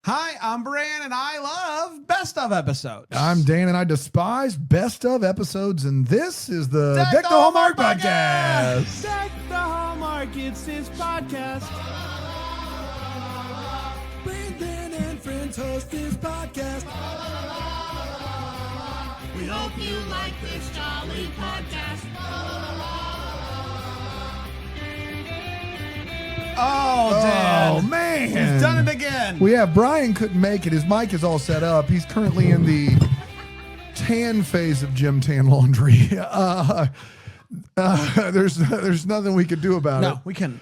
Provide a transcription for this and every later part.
Hi, I'm Bran, and I love best of episodes. I'm Dan, and I despise best of episodes, and this is the Deck the Hallmark podcast. Deck the Hallmark, it's his podcast. Brandon and friends host this podcast. We hope you like this jolly podcast. Oh, Dan. Oh, man. He's done it again. We have Brian couldn't make it. His mic is all set up. He's currently in the tan phase of Gym Tan Laundry. There's nothing we could do about it. No, we couldn't.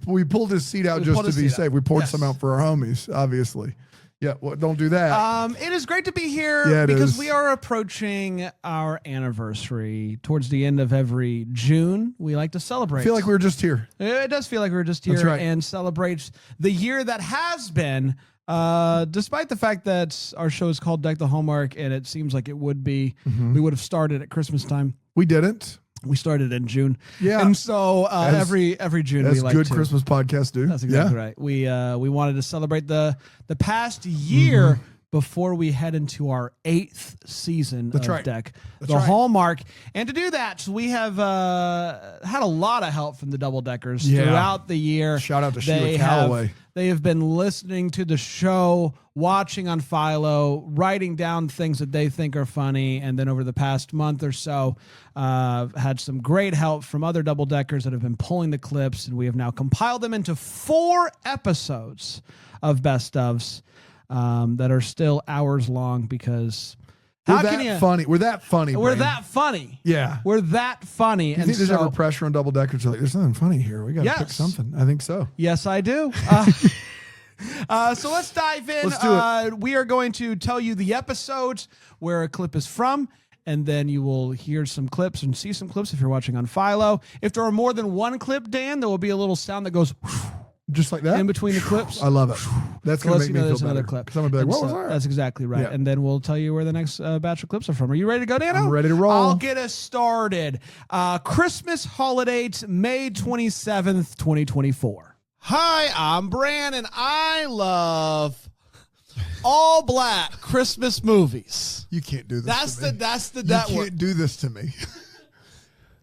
We pulled his seat out just to be safe. We poured some out for our homies, obviously. Yeah, well, don't do that. It is great to be here because we are approaching our anniversary towards the end of every June. We like to celebrate. I feel like we were just here. It does feel like we were just here. That's right. And celebrate the year that has been, despite the fact that our show is called Deck the Hallmark and it seems like it would be, we would have started at Christmas time. We didn't. We started in June. Yeah. And so every June we like good to. Christmas podcasts do. That's exactly right. We wanted to celebrate the past year before we head into our 8th season of Deck the Hallmark. And to do that, we have had a lot of help from the Double Deckers throughout the year. Shout out to Sheila Calloway. They have been listening to the show, watching on Philo, writing down things that they think are funny, and then over the past month or so, had some great help from other Double Deckers that have been pulling the clips, and we have now compiled them into 4 episodes of Best Ofs that are still hours long because We're that funny. We're that funny. Yeah. We're that funny. You think there's ever pressure on Double Deckers? Like, there's something funny here. We got to pick something. I think so. Yes, I do. So let's dive in. Let's do it. We are going to tell you the episodes where a clip is from, and then you will hear some clips and see some clips if you're watching on Philo. If there are more than one clip, Dan, there will be a little sound that goes just like that in between the clips. I love it. That's going to make me feel better. Another clip. Because I'm going to be like, what was that? That's exactly right. Yeah. And then we'll tell you where the next batch of clips are from. Are you ready to go, Dano? I'm ready to roll. I'll get us started. Christmas holidays, May 27th, 2024. Hi, I'm Bran, and I love all black Christmas movies. You can't do this to me. You can't do this to me.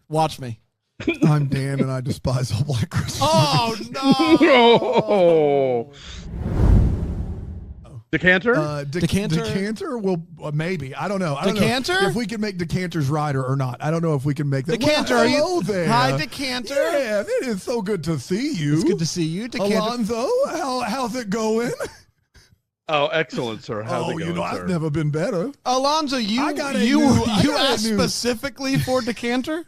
Watch me. I'm Dan, and I despise all black Christmas movies. Oh, no. Decanter? Decanter? Well, maybe. I don't know. Decanter? If we can make decanters right or not. I don't know if we can make that. Decanter, well, are you? hello there. Hi, Decanter. Yeah, it is so good to see you. It's good to see you, Decanter. Alonzo, how's it going? Oh, excellent, sir. How's it going, sir? I've never been better. Alonzo, you asked specifically for Decanter?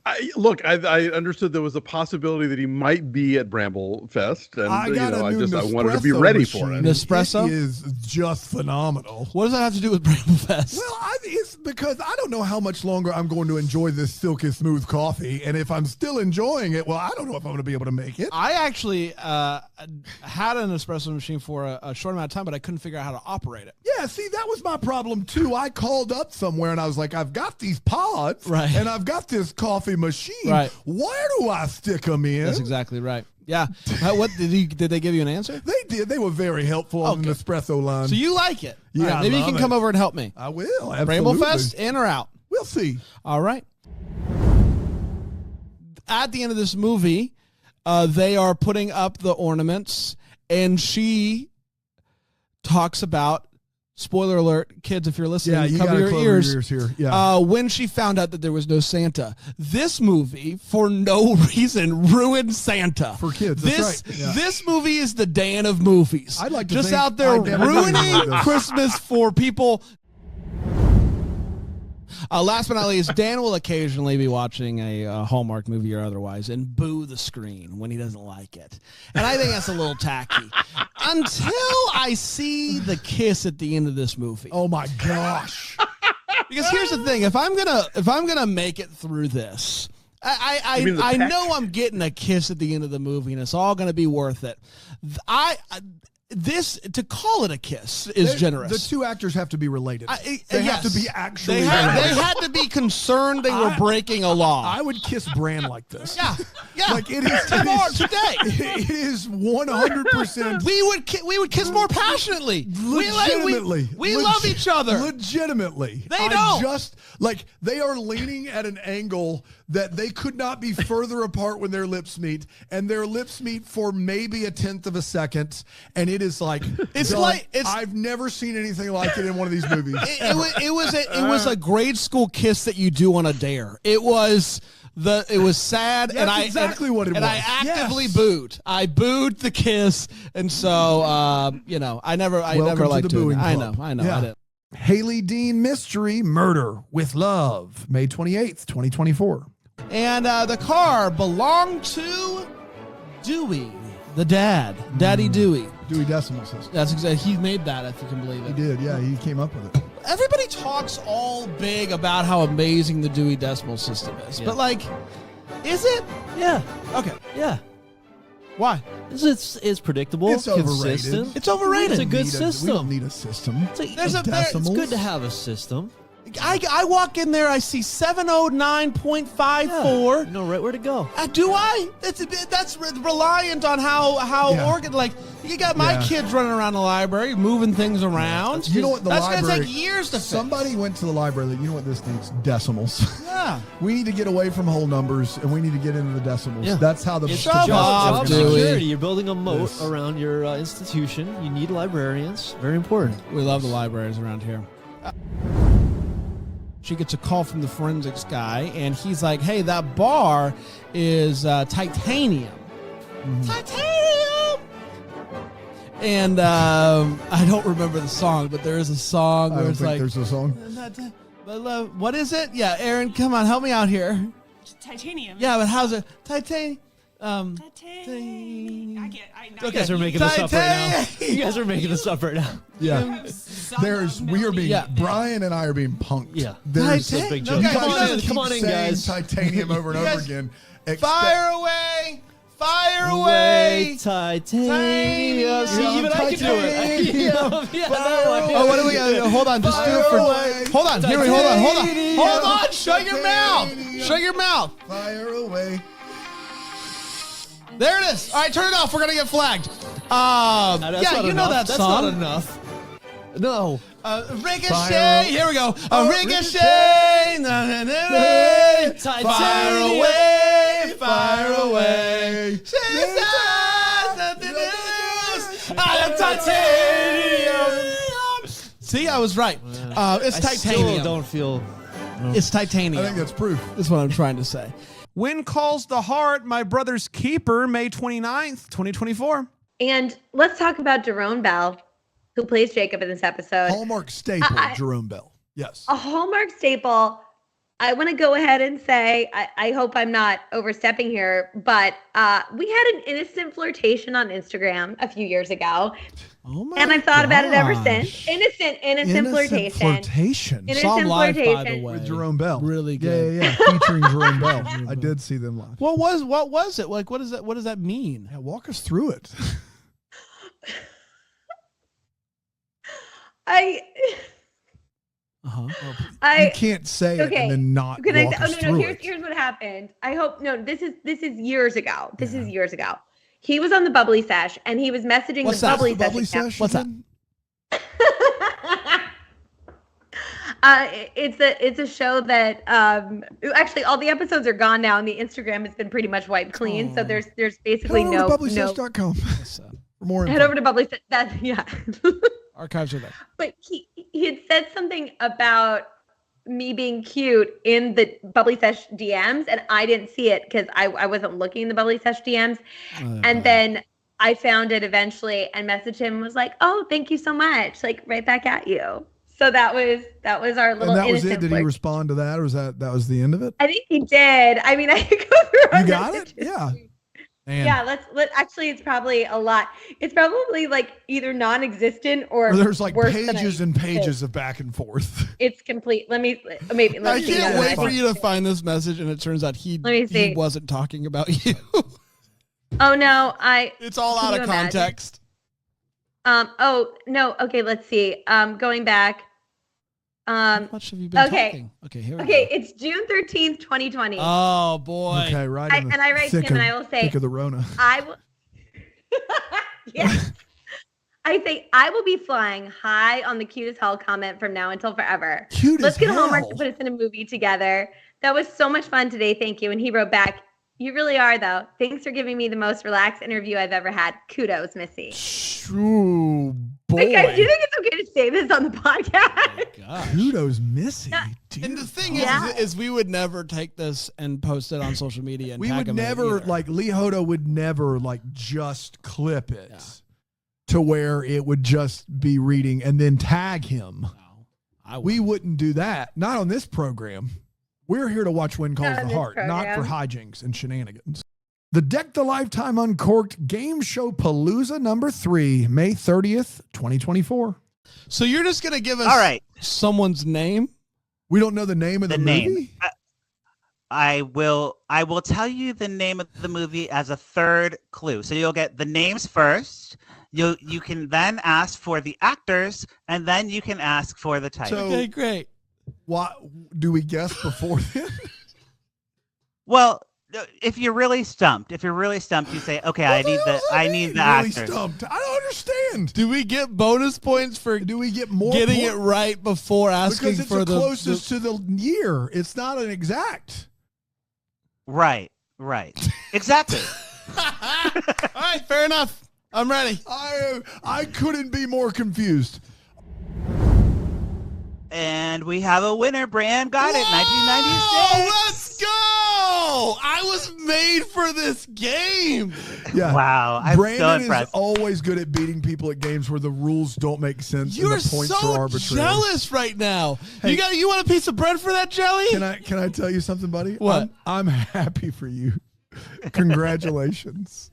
I understood there was a possibility that he might be at Bramble Fest, and I wanted to be ready for it. Nespresso it is just phenomenal. What does that have to do with Bramble Fest? Well, it's because I don't know how much longer I'm going to enjoy this silky smooth coffee, and if I'm still enjoying it, well, I don't know if I'm going to be able to make it. I actually had an espresso machine for a short amount of time, but I couldn't figure out how to operate it. Yeah, see, that was my problem too. I called up somewhere and I was like, I've got these pods, and I've got this coffee machine. Right. Where do I stick them in? That's exactly right. Yeah. What did they give you an answer? They did. They were very helpful on the espresso line. So you like it? Yeah. Right, maybe you can come over and help me. I will. Absolutely. Bramble Fest, in or out? We'll see. All right. At the end of this movie, they are putting up the ornaments, and she talks about. Spoiler alert, kids, if you're listening, cover your ears here. Yeah. When she found out that there was no Santa. This movie, for no reason, ruined Santa. For kids, that's right. Yeah. This movie is the Dan of movies. I'd like to just out there ruining Christmas for people. Last but not least, Dan will occasionally be watching a Hallmark movie or otherwise and boo the screen when he doesn't like it. And I think that's a little tacky. Until I see the kiss at the end of this movie. Oh my gosh. Because here's the thing, if I'm gonna make it through this, I know I'm getting a kiss at the end of the movie and it's all gonna be worth it. this to call it a kiss is generous. The two actors have to be related. They have to be actually they related. had to be concerned they were breaking a law. I would kiss Bran like this. Yeah. Like it is today. It is 100%. We would kiss more passionately. Legitimately. We love each other. Legitimately. They don't. Just like they are leaning at an angle that they could not be further apart when their lips meet, and their lips meet for maybe a tenth of a second, and it is like I've never seen anything like it in one of these movies. It was a grade school kiss that you do on a dare. It was sad. That's exactly what it was. And I actively booed. I booed the kiss, and so I never liked the booing it. club. I know. Yeah. I did. Haley Dean Mystery Murder with Love, May 28th, 2024. And the car belonged to Dewey, the dad, Daddy Dewey. Dewey Decimal System. That's exactly. He made that, if you can believe it. He did, yeah. He came up with it. Everybody talks all big about how amazing the Dewey Decimal System is, but is it? Yeah. Okay. Yeah. Why? It's predictable. It's overrated. Consistent. It's overrated. It's a good We system. don't need a system. It's good to have a system. I walk in there, I see 709.54. You know right where to go. Do I? That's reliant on how organ. Like you got my kids running around the library, moving things around. You know what? That's gonna take years to fix. Somebody went to the library. You know what this needs? Decimals. Yeah. We need to get away from whole numbers, and we need to get into the decimals. Yeah. That's how the Shove Job off, Dewey. security. You're building a moat Yes. around your institution. You need librarians. Very important. We love the libraries around here. She gets a call from the forensics guy, and he's like, hey, that bar is titanium. Titanium! And I don't remember the song, but there is a song I where don't it's think like, there's a song. what is it? Yeah, Aaron, come on, help me out here. Titanium. Yeah, but how's it? Titanium. I can't. You guys are making this up right now. You guys are making this up right now. Yeah. Brian and I are being punked. Yeah. There's It's a big joke. Okay, Come on in, guys. Titanium over and over again. Fire away! Fire away! Titanium. See, even I can do it. Oh, what do we got? Hold on, just do it for. Hold on, here we. Hold on. Shut your mouth. Shut your mouth. Fire away. There it is. All right, turn it off. We're gonna get flagged. Yeah, you know that song. That's not enough. No. Ricochet. Fire. Here we go. Ricochet. Na, na, na, na. Fire away. Fire away. Titanium. See, I was right. It's titanium. Still don't feel. It's titanium. I think that's proof. That's what I'm trying to say. When Calls the Heart, My Brother's Keeper, May 29th, 2024. And let's talk about Jerome Bell, who plays Jacob in this episode. Hallmark staple, Jerome Bell. Yes. A Hallmark staple. I want to go ahead and say, I hope I'm not overstepping here, but we had an innocent flirtation on Instagram a few years ago. Oh my and I've thought about it ever since. gosh. Innocent flirtation. Flirtation. Saw 'em live, by the flirtation. way. With Jerome Bell. Really good. Yeah. Featuring Jerome Bell. I did see them live. What was it? Like, what does that mean? Yeah, walk us through it. I You can't say it and then not walk us through it. Here's what happened. This is years ago. This is years ago. He was on the Bubbly Sesh and he was messaging What's the that? Bubbly, The Bubbly Sesh What's that? again? It's a show that actually all the episodes are gone now and the Instagram has been pretty much wiped clean. So there's basically Head over to bubblysesh.com for more info. Head over to Bubbly Sesh. Archives are there. But he had said something about me being cute in the Bubbly Sesh DMs, and I didn't see it because I wasn't looking in the Bubbly Sesh DMs. And then I found it eventually and messaged him and was like, "Oh, thank you so much!" Like right back at you. So that was our little. And that was innocent it. Did he respond to that, or was the end of it? I think he did. I mean, I could go through. Our You got it? messages. Yeah. Man. Yeah, let actually it's probably a lot. It's probably like either non-existent or there's like worse than pages and pages of back and forth. It's complete. Let's I see can't that. wait for you to find this message, and it turns out he wasn't talking about you. Oh no, It's all can out you of imagine? context. Oh no. Okay. Let's see. Going back. How much have you been talking? Okay, here we go. It's June 13th, 2020. Oh boy. Okay, right. And I write to him, and I will say, thick of the Rona. I will. Yes. I say I will be flying high on the cute as hell comment from now until forever. Let's get homework to put us in a movie together. That was so much fun today. Thank you. And he wrote back, "You really are, though. Thanks for giving me the most relaxed interview I've ever had. Kudos, Missy." Ooh, boy. Like, guys, do you think it's okay to say this on the podcast? Gosh. Kudos, Missy. And the thing Yeah. is we would never take this and post it on social media. And We tag would him in it never, either. like, Lee Hodo would never, like, just clip it to where it would just be reading and then tag him. No, We wouldn't do that. Not on this program. We're here to watch When Calls Not on the this Heart, not for program. hijinks and shenanigans. The Deck the Lifetime Uncorked Game Show Palooza number 3, May 30th, 2024. So you're just gonna give us All right. someone's name? We don't know the name of the name. movie? I will tell you the name of the movie as a third clue. So you'll get the names first. You can then ask for the actors, and then you can ask for the title. So- Okay, great. What do we guess before then? Well, if you're really stumped, you say, "Okay, I need the really actors." stumped. I don't understand. Do we get bonus points for Do we get more getting points? it right before asking Because it's for the closest to the year. It's not an exact. Right. Exactly. All right, fair enough. I'm ready. I couldn't be more confused. And we have a winner. Bran got it. Whoa, 1996. let's go! I was made for this game. Yeah. Wow, I'm Brandon so is impressed. always good at beating people at games where the rules don't make sense You're and the points are so arbitrary. jealous right now. Hey. You want a piece of bread for that jelly? Can I tell you something, buddy? What? I'm happy for you. Congratulations.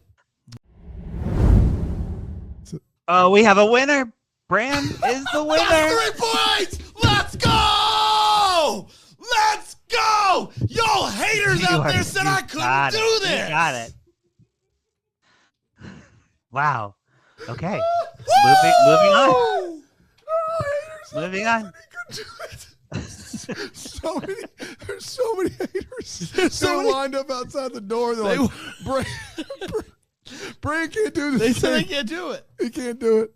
Oh, we have a winner. Bran is the winner. That's 3 points. Let's go! Let's go! Y'all haters out there said I couldn't do this. You got it. Wow. Okay. Moving on. There's so many haters. They're lined up outside the door. They're like, Bran can't do this. They said they thing. can't do it. He can't do it.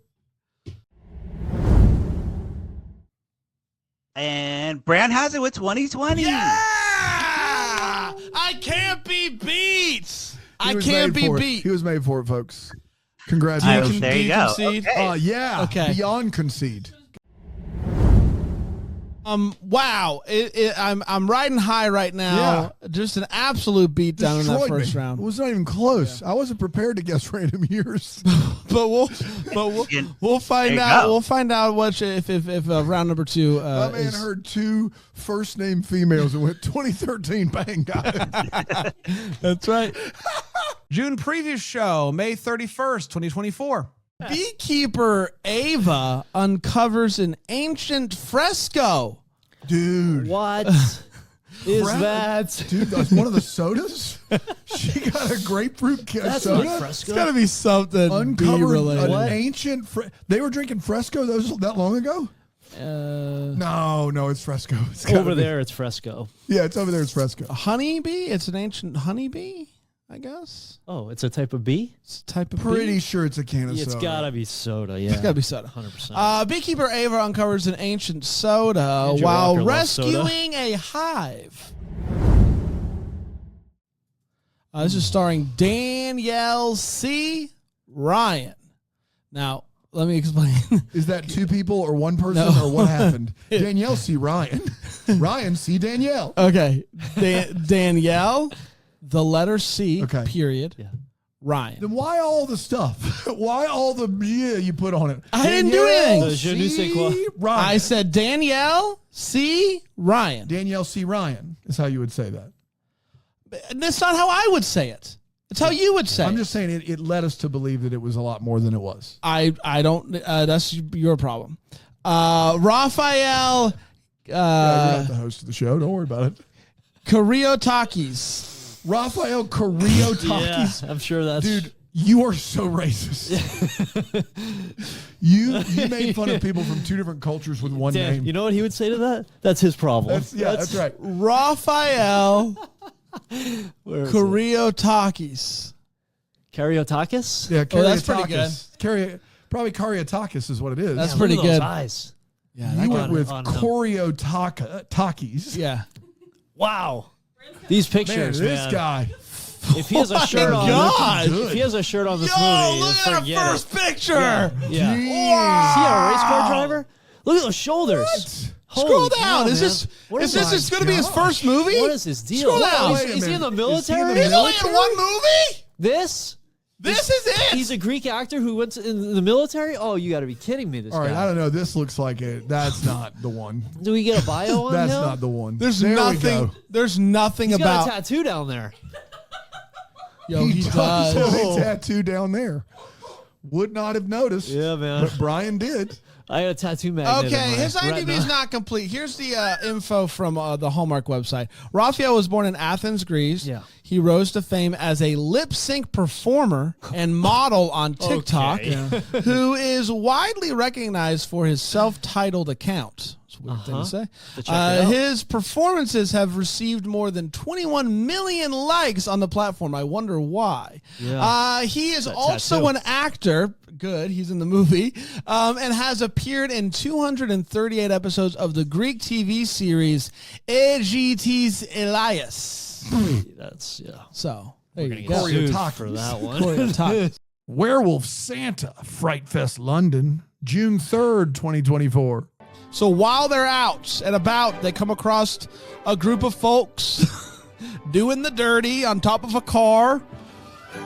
And Bran has it with 2020. Yeah! I can't be beat. I was can't made be for it. beat. He was made for it, folks. Congratulations. There you Do go. concede? Okay. Yeah. Okay. Beyond concede. Wow. I'm riding high right now. Just an absolute beatdown in that Destroyed first me. round. It was not even close. I wasn't prepared to guess random years. But we'll find There you out. go. We'll find out what if round number 2 My man is. heard 2 first-name females and went 2013. Bang, got it. That's right. June preview show, May 31st, 2024. Beekeeper Ava uncovers an ancient fresco. Dude. What is that? Dude, that's one of the sodas? She got a grapefruit That's soda. not Fresco. It's got to be something Uncovered bee-related. an What? ancient. They were drinking Fresco that long ago? No, it's Fresco. It's gotta Over be- there, it's Fresco. Yeah, it's over there. It's Fresco. A honeybee? It's an ancient honeybee, I guess. Oh, it's a type of bee? It's a type of Pretty bee. sure it's a can of It's soda. gotta be soda, yeah. It's got to be soda. 100%. Beekeeper Ava uncovers an ancient soda Andrew while Walker loves soda. rescuing a hive. This is starring Danielle C. Ryan. Now, let me explain. Is that 2 people or 1 person No. or what happened? Danielle see Ryan. Ryan see Danielle. Okay. Danielle, the letter C, Okay. period. Yeah. Ryan. Then why all the stuff? Why all the you put on it? I didn't do anything. Danielle Je ne sais quoi. C. Ryan. I said Danielle C. Ryan. Danielle C. Ryan is how you would say that. That's not how I would say it. That's how you would say I'm it. just saying it led us to believe that it was a lot more than it was. I don't. That's your problem. Raphael You're not the host of the show. Don't worry about it. Kariotakis. Raphael Kariotakis. Yeah, I'm sure that's... Dude, You are so racist. you made fun of people from two different cultures with one Dan, name. you know what he would say to that? That's his problem. That's right. Raphael Where is it? Karyotakis. Karyotakis? Yeah, Oh, that's pretty good. Probably Karyotakis is what it is. That's Yeah, pretty look at those good. eyes. Yeah, you that went guy- with on- Takis. yeah. Wow. These Man, pictures, this man. guy. If he has a shirt on, God. if he has a shirt on this Yo, movie, look then at forget that first it. picture. Yeah. Jeez. Is he a race car driver? Look at those shoulders. What? Holy Scroll cow, down. Is man. this What is this my is going to be his gosh. first movie? What is his deal? Scroll down. Wait a Is he in the minute. Is he in the military? He's only in military? one movie. This? This is it. He's a Greek actor who went in the military? Oh, you got to be kidding me, this All right, guy. I don't know. This looks like it. That's not the one. Do we get a bio on That's him? not the one. There's There we nothing. go. There's nothing He's got about. a tattoo down there. Yo, he does. have a tattoo down there. Would not have noticed. Yeah, man. But Brian did. I got a tattoo magnet. Okay, in my his IMDb retina. is not complete. Here's the info from the Hallmark website. Raphael was born in Athens, Greece. Yeah. He rose to fame as a lip sync performer and model on TikTok, who is widely recognized for his self-titled account. It's a weird thing to say. To check it out. His performances have received more than 21 million likes on the platform. I wonder why. Yeah. He is That also tattoo. an actor. Good, he's in the movie, and has appeared in 238 episodes of the Greek TV series Aegetes Elias. That's, yeah. So there We're you gonna go. get sued Choreotakis. for that one. Choreotakis. Werewolf Santa, Fright Fest London, June 3rd, 2024. So while they're out and about, they come across a group of folks doing the dirty on top of a car.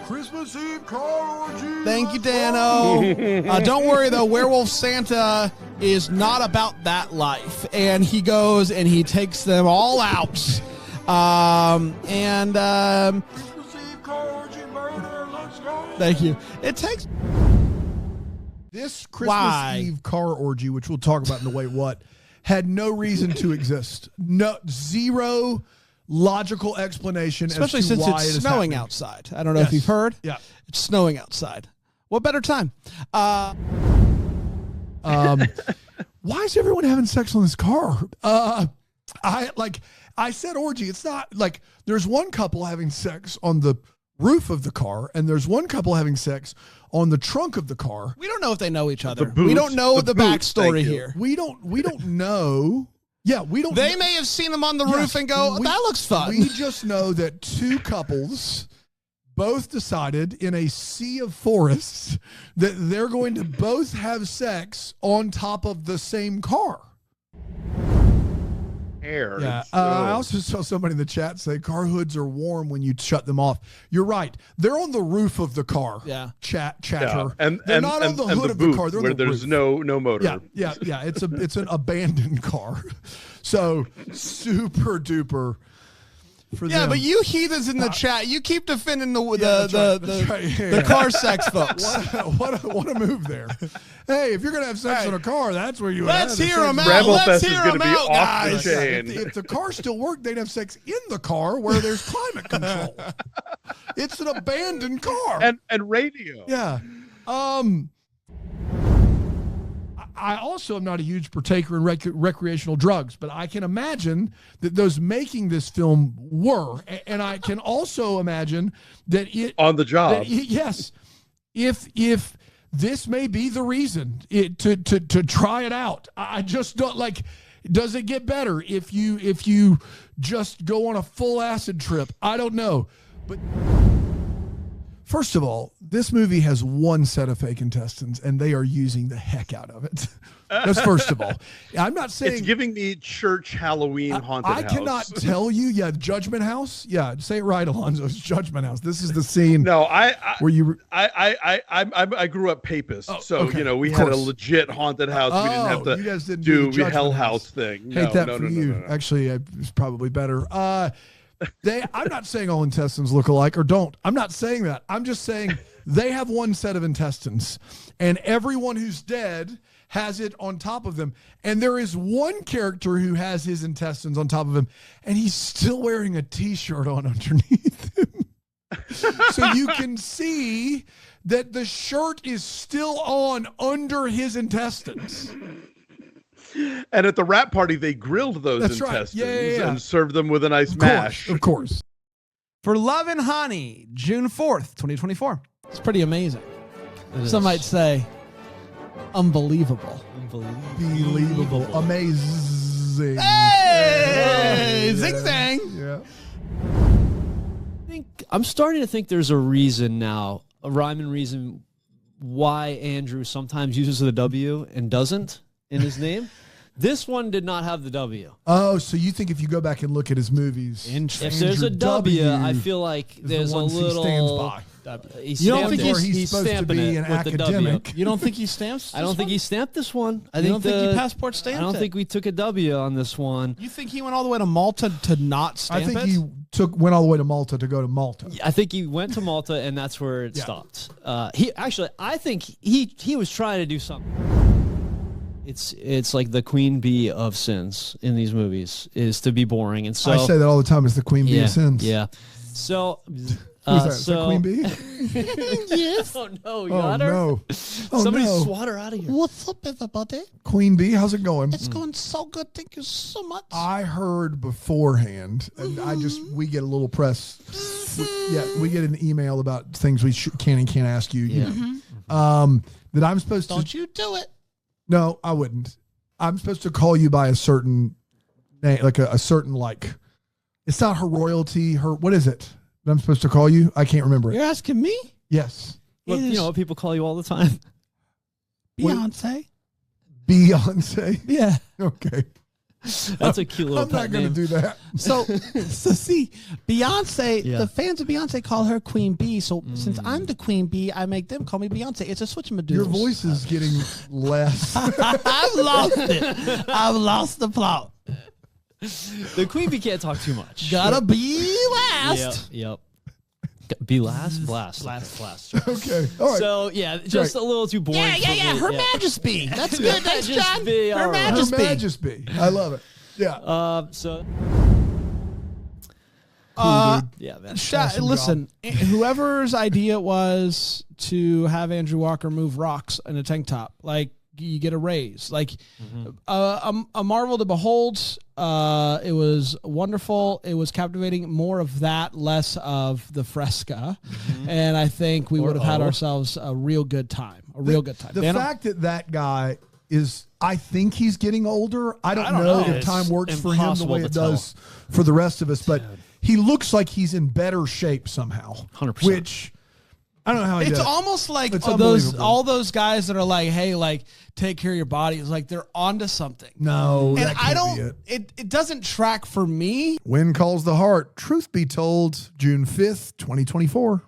Christmas Eve car orgy. Thank you, Dano. Don't worry, though. Werewolf Santa is not about that life. And he goes and he takes them all out. Christmas Eve car orgy murder. Let's go. Thank you. It takes... This Christmas Why? Eve car orgy, which we'll talk about in the Wait What, had no reason to exist. No, zero logical explanation, Especially as to since why it's it is snowing happening. outside. I don't know if Yes. you've heard. Yeah. It's snowing outside. What better time? Why is everyone having sex on this car? I said orgy. It's not like there's one couple having sex on the roof of the car, and there's one couple having sex on the trunk of the car. We don't know if they know each other. boot, We don't know the the boot, backstory thank you. here. We don't know. Yeah, we don't. They may have seen them on the Yes, roof and go, we- that looks fun. We just know that two couples both decided in a sea of forests that they're going to both have sex on top of the same car. Hair. Yeah. It's I also saw somebody in the chat say car hoods are warm when you shut them off. You're right. They're on the roof of the car. Yeah. Chatter. yeah. And they're and, not and, on the and hood the of boot the car. They're on where the there's roof. no motor. Yeah. It's an abandoned car. So super duper for yeah, them. but you heathens in the chat, you keep defending the that's right. Yeah. the car sex folks. What a move there. Hey, if you're going to have sex in a car, that's where you Let's have hear sex. them out. Bramble Let's Fest is hear going to them be out, off guys. the chain. If the car still worked, they'd have sex in the car where there's climate control. It's an abandoned car. And radio. Yeah. I also am not a huge partaker in recreational drugs, but I can imagine that those making this film were, and I can also imagine that it On the job. yes, if this may be the reason to try it out. I just don't like. Does it get better if you just go on a full acid trip? I don't know, but. First of all, this movie has one set of fake intestines, and they are using the heck out of it. That's first of all. I'm not saying It's giving me church Halloween haunted I house. cannot tell you. Yeah, Judgment House. Yeah, say it right, Alonzo. It's Judgment House. This is the scene. No, where you. I grew up Papist, so okay, we of had a course. legit haunted house. We didn't have to you guys didn't do the do Judgment Hell House. House thing. Hate that no, for no, you. no. Actually, it's probably better. I'm not saying all intestines look alike or don't. I'm not saying that. I'm just saying they have one set of intestines, and everyone who's dead has it on top of them. And there is one character who has his intestines on top of him, and he's still wearing a T-shirt on underneath him. so you can see that the shirt is still on under his intestines. And at the wrap party, they grilled those That's right. intestines Yeah. and served them with a nice mash. Of course. For Love and Honey, June 4th, 2024. It's pretty amazing. It Some is. might say unbelievable. Believable. Amazing. Hey! Zing zang! Yeah. I'm starting to think there's a reason now, a rhyme and reason why Andrew sometimes uses the W and doesn't in his name. This one did not have the W. Oh, so you think if you go back and look at his movies, If there's a W, I feel like is there's the a ones little. he stands by. He You don't stamped think it. Or he's supposed to stamping be it an with the W. academic. You don't think he stamps? I don't think he stamped this one. I You think don't think he passport stamped I don't it? think we took a W on this one. You think he went all the way to Malta to not stamp I think it? he went all the way to Malta to go to Malta. I think he went to Malta and that's where it stopped. I think he was trying to do something. It's like the queen bee of sins in these movies is to be boring, and so I say that all the time. It's the queen bee yeah, of sins. yeah. So, Who's that? Is that queen bee? yes. Oh no, you Oh got her. no! Oh Somebody no! swat her out of here. What's up, everybody? Queen bee, how's it going? It's going so good. Thank you so much. I heard beforehand, and we get a little press. We get an email about things we can and can't ask you. Yeah. That I'm supposed to. Don't you do it. No, I wouldn't. I'm supposed to call you by a certain name, like a certain like. It's not her royalty. What is it that I'm supposed to call you? I can't remember it. You're asking me? Yes, Look, you know what people call you all the time. Beyonce. Beyonce. Yeah. Okay, That's a cute little I'm not pet going to name. do that. So see, Beyonce, Yeah. the fans of Beyonce call her Queen Bee. So since I'm the Queen Bee, I make them call me Beyonce. It's a switchamadoodles. Your voice is getting less. I've lost it. I've lost the plot. The queen bee can't talk too much. Gotta be last. Yep. Be last, last. Okay, all right. So yeah, just a little too boring. Yeah. for Her me. Majesty. That's good. Thanks, John. Majesty, Her all right. Her Majesty. Majesty. I love it. Yeah. So yeah, man. Awesome Listen, whoever's idea it was to have Andrew Walker move rocks in a tank top, like you get a raise. Like a marvel to behold. It was wonderful. It was captivating. More of that, less of the fresca. And I think we would have had ourselves a real good time. The fact that guy is, I think he's getting older. I don't know if It's time works for him the impossible way to it does for the rest of us, but he looks like he's in better shape somehow. 100%. Which I don't know how he It's does. almost like It's those unbelievable. all those guys that are like, hey, like take care of your body. It's like they're onto something. No, And that I can't don't. be it. It doesn't track for me. When calls the heart. Truth be told, June 5th, 2024.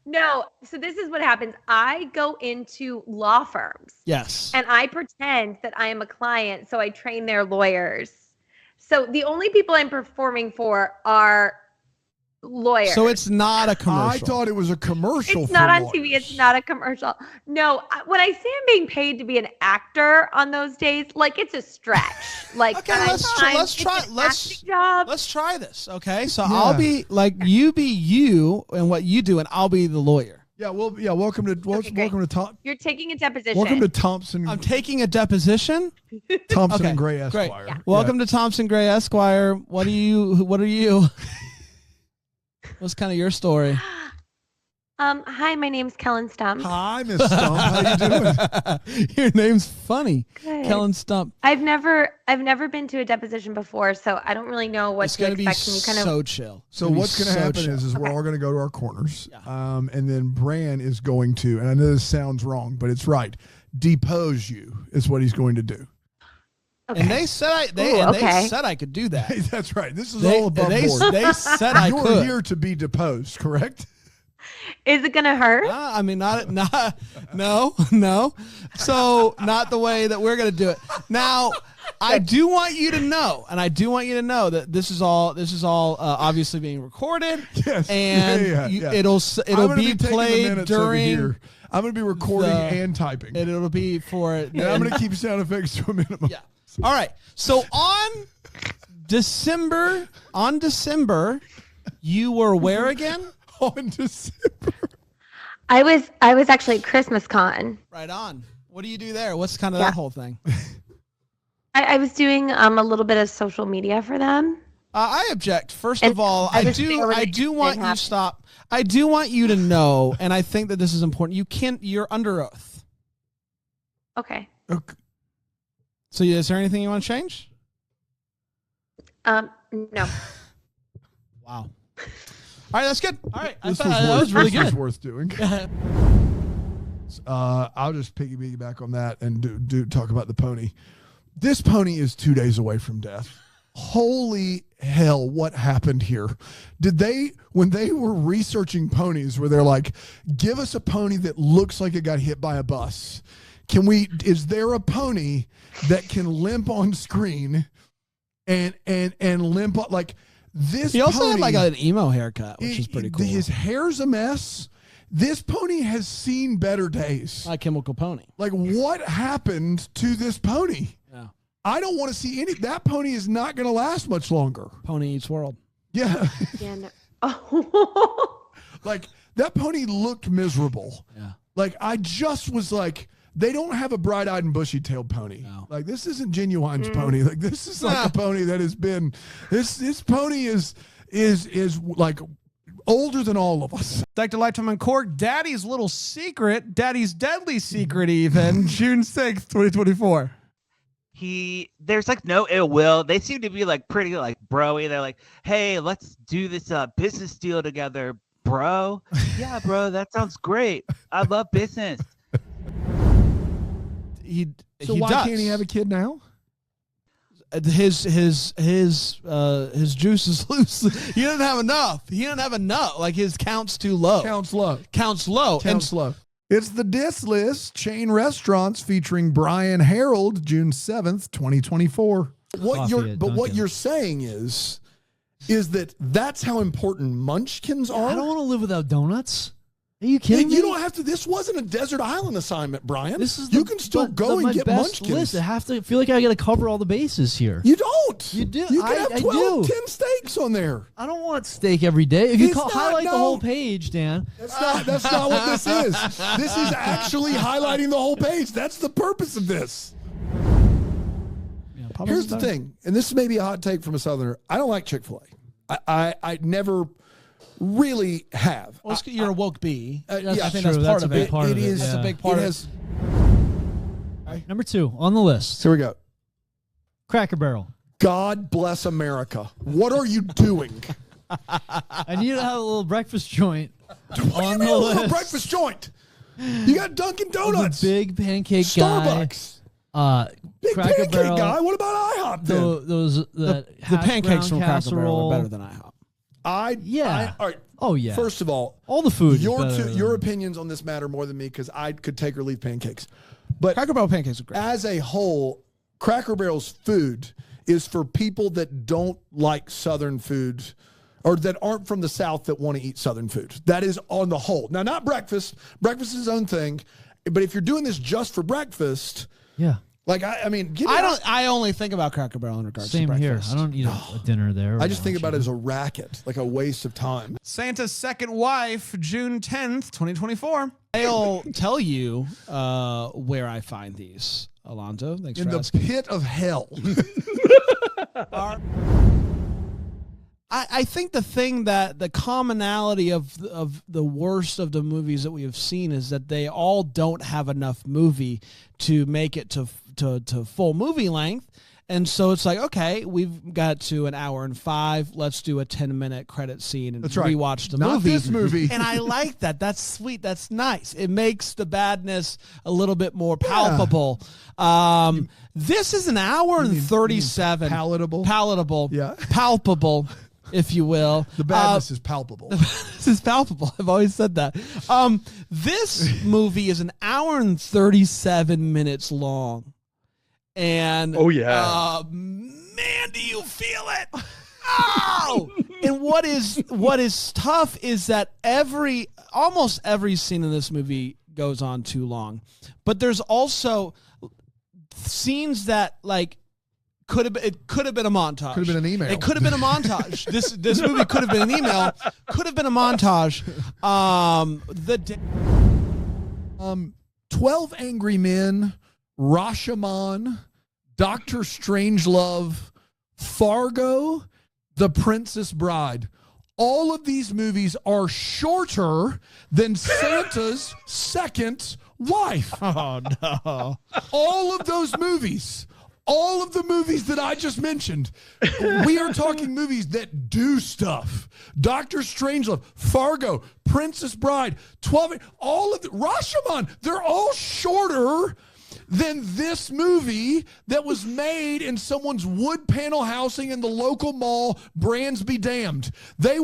No, so this is what happens. I go into law firms Yes. and I pretend that I am a client, so I train their lawyers. So the only people I'm performing for are lawyers. So it's not a commercial. I thought it was a commercial. It's not for on lawyers. TV. It's not a commercial. No, when I say I'm being paid to be an actor on those days, like it's a stretch. Like Okay, let's try it's an acting job. Let's try this. Okay, so Yeah. I'll be like you be you and what you do, and I'll be the lawyer. Yeah, well, yeah. Welcome to Tom. You're taking a deposition. Welcome to Thompson. I'm taking a deposition. Thompson Okay, and Gray great. Esquire. Yeah. Welcome to Thompson Gray Esquire. What are you? What's kind of your story? Hi, my name's Kellen Stump. Hi, Miss Stump. How you doing? Your name's funny, Good. Kellen Stump. I've never been to a deposition before, so I don't really know what It's to gonna be expect. Can you kind of so chill. So It's gonna be what's going to so happen chill. is we're all going to go to our corners, Yeah. and then Bran is going to, and I know this sounds wrong, but it's right. Depose you is what he's going to do. And they said they okay. said I could do that. That's right. This is They, all above they, board. they said I You're could. here to be deposed, correct? Is it gonna hurt? I mean, not no. So not the way that we're gonna do it. Now, I do want you to know, and I do want you to know that this is all obviously being recorded. Yes. And Yeah. it'll I'm gonna be taking the played minutes over during. here. I'm going to be recording the- and typing. And it'll be for. And I'm going to keep sound effects to a minimum. Yeah. All right. So on December, you were where again? on December? I was actually at Christmas Con. Right on. What do you do there? What's kind of that whole thing? I was doing a little bit of social media for them. I object. First And of all, I I was do there when want it you happened. stop. I do want you to know, and I think that this is important. You're under oath. Okay. So is there anything you want to change? No. Wow. All right, that's good. All right, This that was really this was good. worth doing. I'll just piggyback on that and do talk about the pony. This pony is 2 days away from death. Holy hell, what happened here? When they were researching ponies, where they're like, give us a pony that looks like it got hit by a bus. Is there a pony that can limp on screen and limp on, like this? He also pony, had like an emo haircut, which is pretty cool. His hair's a mess. This pony has seen better days. Like Chemical Pony. Like, what happened to this pony? Yeah. I don't want to see that pony is not going to last much longer. Pony Eats World. Yeah. Yeah. No. Oh. Like, that pony looked miserable. Yeah. Like, I just was like, they don't have a bright-eyed and bushy-tailed pony. No. Like, this isn't Genuine's pony. Like, this is like a pony that has been, this pony is like older than all of us. Dr. Lifetime on Cork, Daddy's Little Secret, Daddy's Deadly Secret even, June 6th, 2024. There's like no ill will. They seem to be like pretty like broy. They're like, hey, let's do this business deal together, bro. Yeah, bro, that sounds great. I love business. So why can't he have a kid now? His juice is loose. He doesn't have enough. Like his count's too low. Counts low. Counts low. Counts low. It's the Diss List, chain restaurants featuring Brian Harold, June 7th, 2024. What you're saying is that that's how important Munchkins are? I don't want to live without donuts. Are you kidding me? You don't have to. This wasn't a desert island assignment, Brian. You can still go and get Munchkins. List. I have to feel like I got to cover all the bases here. You don't. You do. You can have 12, do. 10 steaks on there. I don't want steak every day. If you It's not, highlight the no. whole page, Dan. That's not what this is. This is actually highlighting the whole page. That's the purpose of this. Here's the thing, and this may be a hot take from a Southerner. I don't like Chick-fil-A. I never really have. Well, you're a woke bee. Yeah, I think true. that's part of it. Part of it. That's a big part of it. Number 2 on the list. Here we go. Cracker Barrel. God bless America. What are you doing? I need to have a little breakfast joint on the A little list. breakfast joint. You got Dunkin' Donuts. The big pancake Starbucks. guy. Big Cracker pancake Barrel. guy. What about IHOP then? The pancakes from Cracker casserole. Barrel are better than IHOP. All right. Oh yeah. First of all the food. is your better than- your opinions on this matter more than me because I could take or leave pancakes. But Cracker Barrel pancakes are great. as a whole, Cracker Barrel's food is for people that don't like Southern food or that aren't from the South that want to eat Southern food. That is on the whole. Now, not breakfast. Breakfast is its own thing. But if you're doing this just for breakfast, Yeah. like, I mean, I only think about Cracker Barrel in regards to Same here. breakfast. I don't eat a dinner there. I just think about it as a racket, like a waste of time. Santa's second wife, June 10th, 2024. I'll tell you where I find these, Alonzo. Thanks In for the asking. pit of hell. I think the thing that the commonality of the worst of the movies that we have seen is that they all don't have enough movie to make it to full movie length. And so it's like, okay, we've got to an hour and 5. Let's do a 10-minute credit scene and That's right. rewatch the Not movie. this movie. And I like that. That's sweet. That's nice. It makes the badness a little bit more palpable. This is an hour and 37. palatable? Palatable. Yeah. Palpable, if you will. The badness is palpable. This is palpable. I've always said that. This movie is an hour and 37 minutes long. And oh yeah, man, do you feel it? Oh! And what is tough is that almost every scene in this movie goes on too long. But there's also scenes that like could have been a montage. Could have been an email. It could have been a montage. This movie could have been an email. Could have been a montage. 12 Angry Men, Rashomon, Doctor Strangelove, Fargo, The Princess Bride. All of these movies are shorter than Santa's second wife. Oh, no. All of those movies, all of the movies that I just mentioned, we are talking movies that do stuff. Doctor Strangelove, Fargo, Princess Bride, 12, all of the, Rashomon, they're all shorter than this movie that was made in someone's wood panel housing in the local mall, Brands be damned. They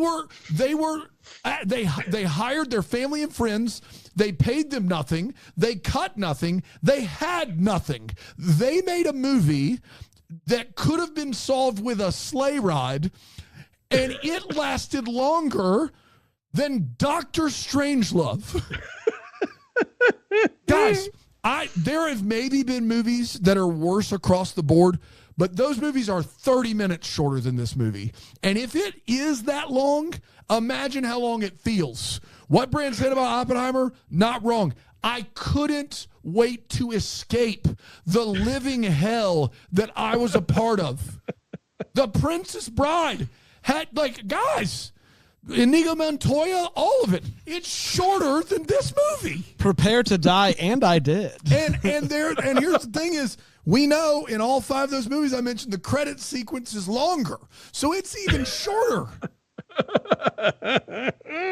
hired their family and friends. They paid them nothing. They cut nothing. They had nothing. They made a movie that could have been solved with a sleigh ride, and it lasted longer than Doctor Strangelove. Guys, there have maybe been movies that are worse across the board, but those movies are 30 minutes shorter than this movie. And if it is that long, imagine how long it feels. What Brand said about Oppenheimer, not wrong. I couldn't wait to escape the living hell that I was a part of. The Princess Bride had, guys, Inigo Montoya, all of it. It's shorter than this movie. Prepare to die, and I did. And here's the thing is, we know in all 5 of those movies I mentioned, the credit sequence is longer. So it's even shorter.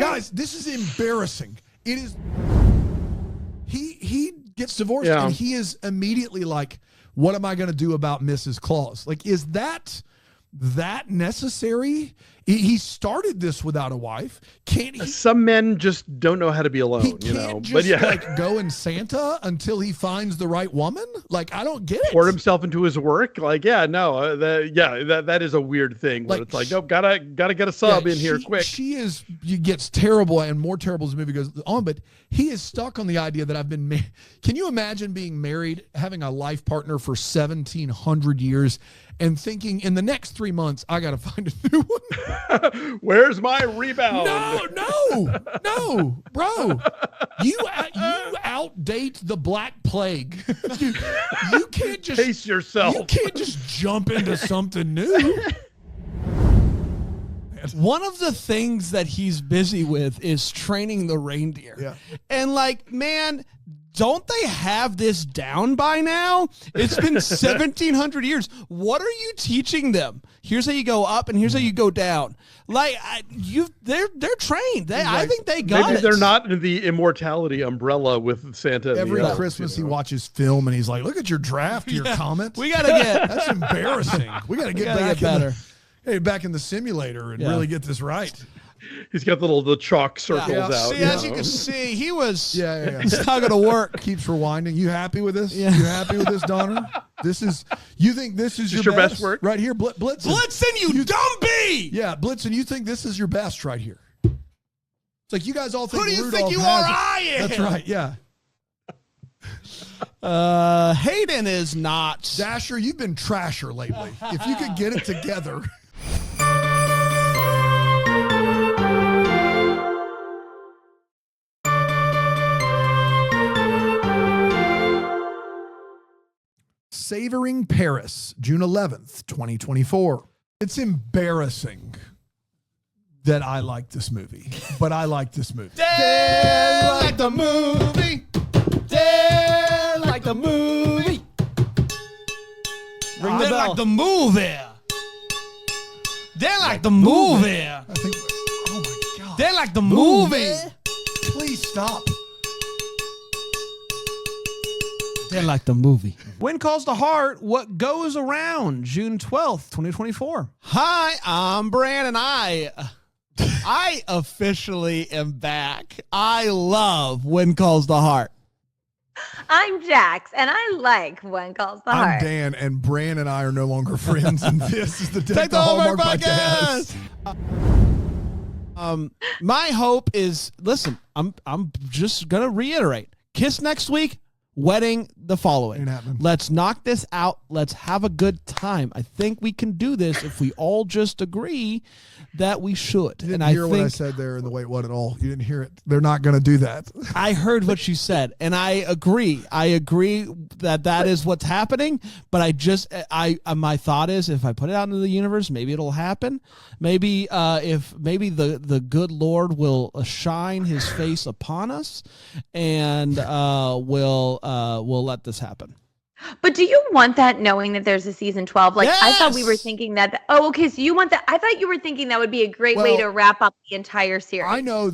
Guys, this is embarrassing. It is. He gets divorced and he is immediately like, what am I going to do about Mrs. Claus? Like, is that necessary? He started this without a wife. Can't he? Some men just don't know how to be alone. He can't just go in Santa until he finds the right woman. Like, I don't get it. Pour himself into his work. That is a weird thing. But it's like, nope, gotta get a sub in here quick. She gets terrible and more terrible as the movie goes on. But he is stuck on the idea that I've been. Can you imagine being married, having a life partner for 1,700 years, and thinking in the next 3 months I got to find a new one? Where's my rebound? No, bro. You outdate the Black Plague. You can't just pace yourself. You can't just jump into something new. One of the things that he's busy with is training the reindeer. Yeah. And man, don't they have this down by now? It's been 1,700 years. What are you teaching them? Here's how you go up, and here's how you go down. They're trained. I think they got it. Maybe they're not in the immortality umbrella with Santa. Every Christmas he watches film, and he's like, "Look at your draft, your comment. We gotta get. That's embarrassing. We gotta get back better. Back in the simulator and really get this right." He's got the chalk circles out. See, as you can see, he was. Yeah. It's not going to work. Keeps rewinding. You happy with this? Yeah. You happy with this, Donner? You think this is your best work right here, Blitzen? Blitzen, you dumb bee! Yeah, Blitzen, you think this is your best right here? It's like you guys all think. Who do you Rudolph think you has are? it. I am. That's right. Yeah. Hayden is not. Dasher, you've been trasher lately. If you could get it together. Savoring Paris, June 11th, 2024. It's embarrassing that I like this movie, but I like this movie. Dare like the movie. Dare like the movie. Ring the bell. Like the movie. Dare like the movie. I think. Oh my God. Dare like the movie. Please stop. They're like the movie. When Calls the Heart, What Goes Around, June 12th, 2024. Hi, I'm Brandon. I officially am back. I love When Calls the Heart. I'm Jax, and I like When Calls the Heart. I'm Dan, and Bran and I are no longer friends, and this is the Deck the Hallmark podcast. My hope is, listen, I'm just gonna reiterate. Kiss next week. wedding the following. Ain't happening. Let's knock this out. Let's have a good time. I think we can do this if we all just agree that we should. You didn't and hear I what I think said there in the wait what at all. You didn't hear it. They're not going to do that. I heard what you said, and I agree. I agree that is what's happening. But my thought is, if I put it out into the universe, maybe it'll happen. Maybe maybe the good Lord will shine His face upon us, and will let this happen. But do you want that knowing that there's a season 12? Like, I thought we were thinking that. Oh, okay. So you want that. I thought you were thinking that would be a great way to wrap up the entire series. I know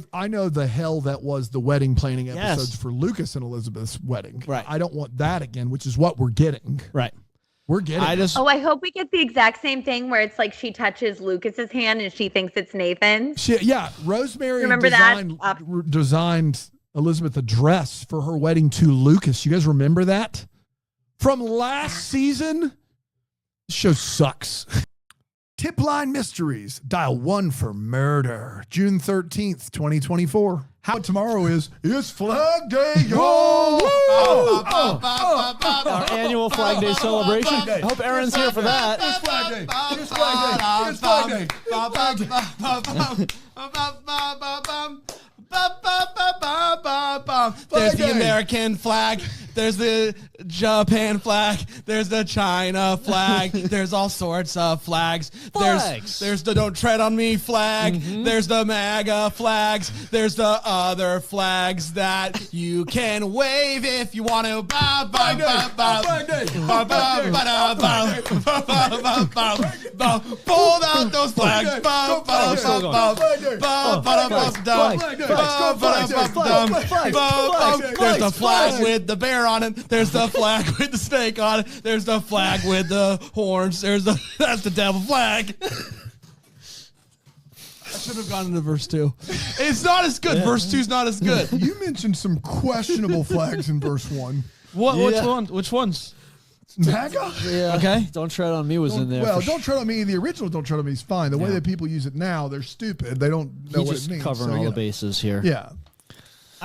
the hell that was the wedding planning episodes for Lucas and Elizabeth's wedding. Right. I don't want that again, which is what we're getting. Right. We're getting. I hope we get the exact same thing where it's like she touches Lucas's hand and she thinks it's Nathan's. Rosemary Remember designed Elizabeth a dress for her wedding to Lucas. You guys remember that? From last season? This show sucks. Tip Line Mysteries. Dial 1 for murder. June 13th, 2024. How tomorrow is, it's Flag Day, y'all! Our annual Flag Day celebration. I hope Aaron's here for that. It's Flag Day. It's Flag Day. It's Flag Day. There's the American flag. There's the Japan flag. There's the China flag. There's all sorts of flags. There's the Don't Tread on Me flag. There's the MAGA flags. There's the other flags that you can wave if you want to. Pull out those flags. There's the flag with the bear on it. There's the flag with the snake on it. There's the flag with the horns. That's the devil flag. I should have gone into verse 2. It's not as good. Verse 2 is not as good. You mentioned some questionable flags in verse 1. Which ones? MAGA? Yeah. Okay. Don't Tread on Me was in there. Well, Don't Tread on Me. The original Don't Tread on Me is fine. The way that people use it now, they're stupid. They don't know what it means. Covering all the bases here. Yeah.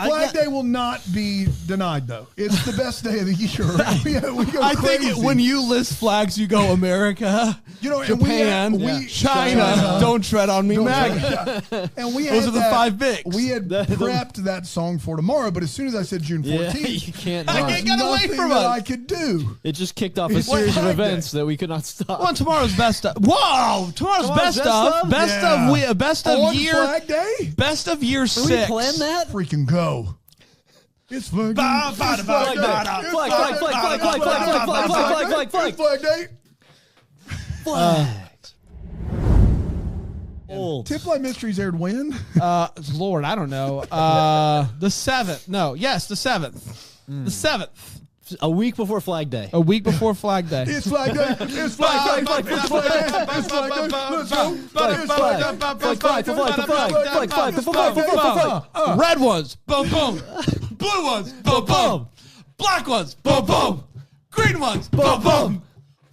Flag Day will not be denied, though. It's the best day of the year. We go I crazy. think when you list flags, you go America, Japan, China, Don't Tread on Me, MAGA. And those are the 5 bigs. We had prepped that song for tomorrow, but as soon as I said June 14th, you can't. I can't get away from that it. I could do. It just kicked off a series of events that we could not stop. Well, tomorrow's best of. Whoa! Tomorrow's best of. Best of year. Flag Day? Best of year 6. Did we plan that? Freaking go. It's Flag Day. Flag Day. Flags. Old. Tip Line Mysteries aired when? Lord, I don't know. The 7th. No, yes, the 7th. The 7th. A week before Flag Day. A week before Flag Day. It's Flag Day. It's Flag Day. It's Flag Day. It's Flag Day. Let's go. Red ones, boom, boom. Blue ones, boom, boom. Black ones, boom, boom. Green ones, boom, boom.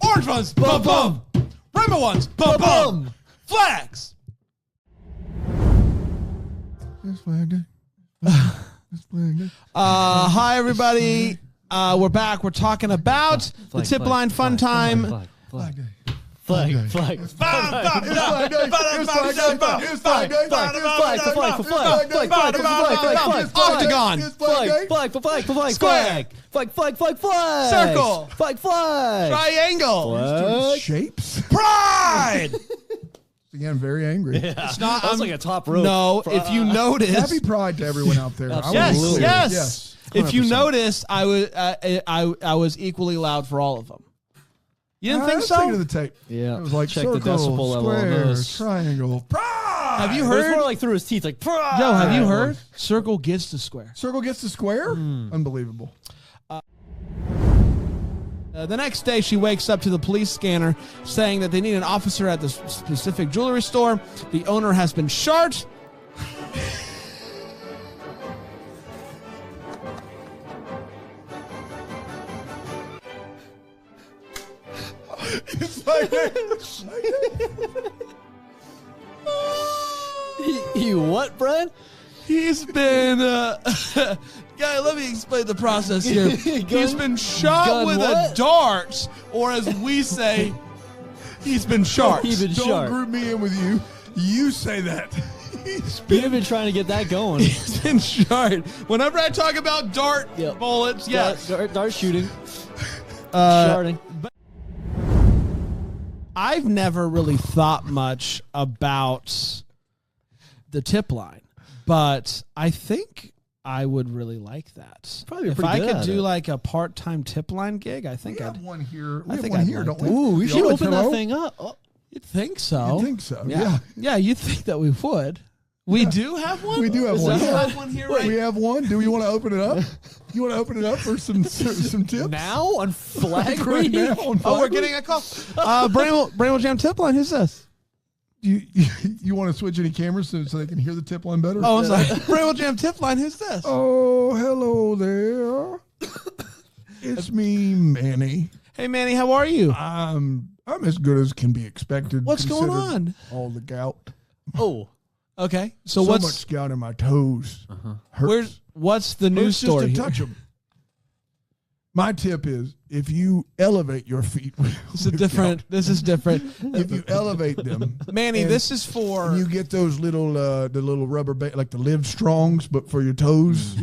Orange ones, boom, boom. Rainbow ones, boom, boom. Flags. It's Flag Day. It's Flag Day. Hi, everybody. We're back. We're talking about the Tip Line Fun Time. Flag Day. Flag. It's Flag Day. It's Flag Day. It's Flag Day. Octagon. Square. Flag. Circle. Flag. Triangle. Shapes. Pride. Again, very angry. It's not. That was like a top rope. No, if you notice. Happy Pride to everyone out there. Yes. If you 100%. noticed, I was equally loud for all of them. You didn't think so? To the tape. Yeah. It was like Check circle, the decibel level on square, those. triangle. Pride. Have you It was heard? more like through his teeth, like pride. Yo, have you heard? Circle gets to square. Circle gets to square? Unbelievable. The next day, she wakes up to the police scanner saying that they need an officer at the specific jewelry store. The owner has been shot. It's like You what, Brent? He's been Guy, let me explain the process here. He's been shot gun with what? a dart, or as we say, he's been shot. Don't group me in with you. You say that. You've been trying to get that going. He's been shot. Whenever I talk about dart bullets, yes. Dart shooting. Sharding. I've never really thought much about the tip line, but I think I would really like that. Probably if pretty I good could at do it. like a part-time tip line gig, I think We I'd have one here. I We think have one I'd here, like don't that. we? Ooh, we The should old open that pillow? thing up. Oh, You'd think so. You think so? Yeah. Yeah, you'd think that we would. We do have one? We do have Is one. that Yeah. have one here right We have one. Do you want to open it up? You want to open it up for some tips? now on Flag Right Week? now on Oh, we're Flag getting a call. Bramble Jam tip line. Who's this? You want to switch any cameras so they can hear the tip line better? Oh, I'm sorry. Bramble Jam tip line. Who's this? Oh, hello there. It's me, Manny. Hey, Manny, how are you? I'm as good as can be expected. What's going considered on? All the gout. Oh, Okay. So So what's much gout in my toes. Hurts. what's the news Hurts just story? to touch them. My tip is if you elevate your feet. This is different. This is different. If you elevate them, Manny, and this is for you get those little the little rubber like the Live Strongs, but for your toes,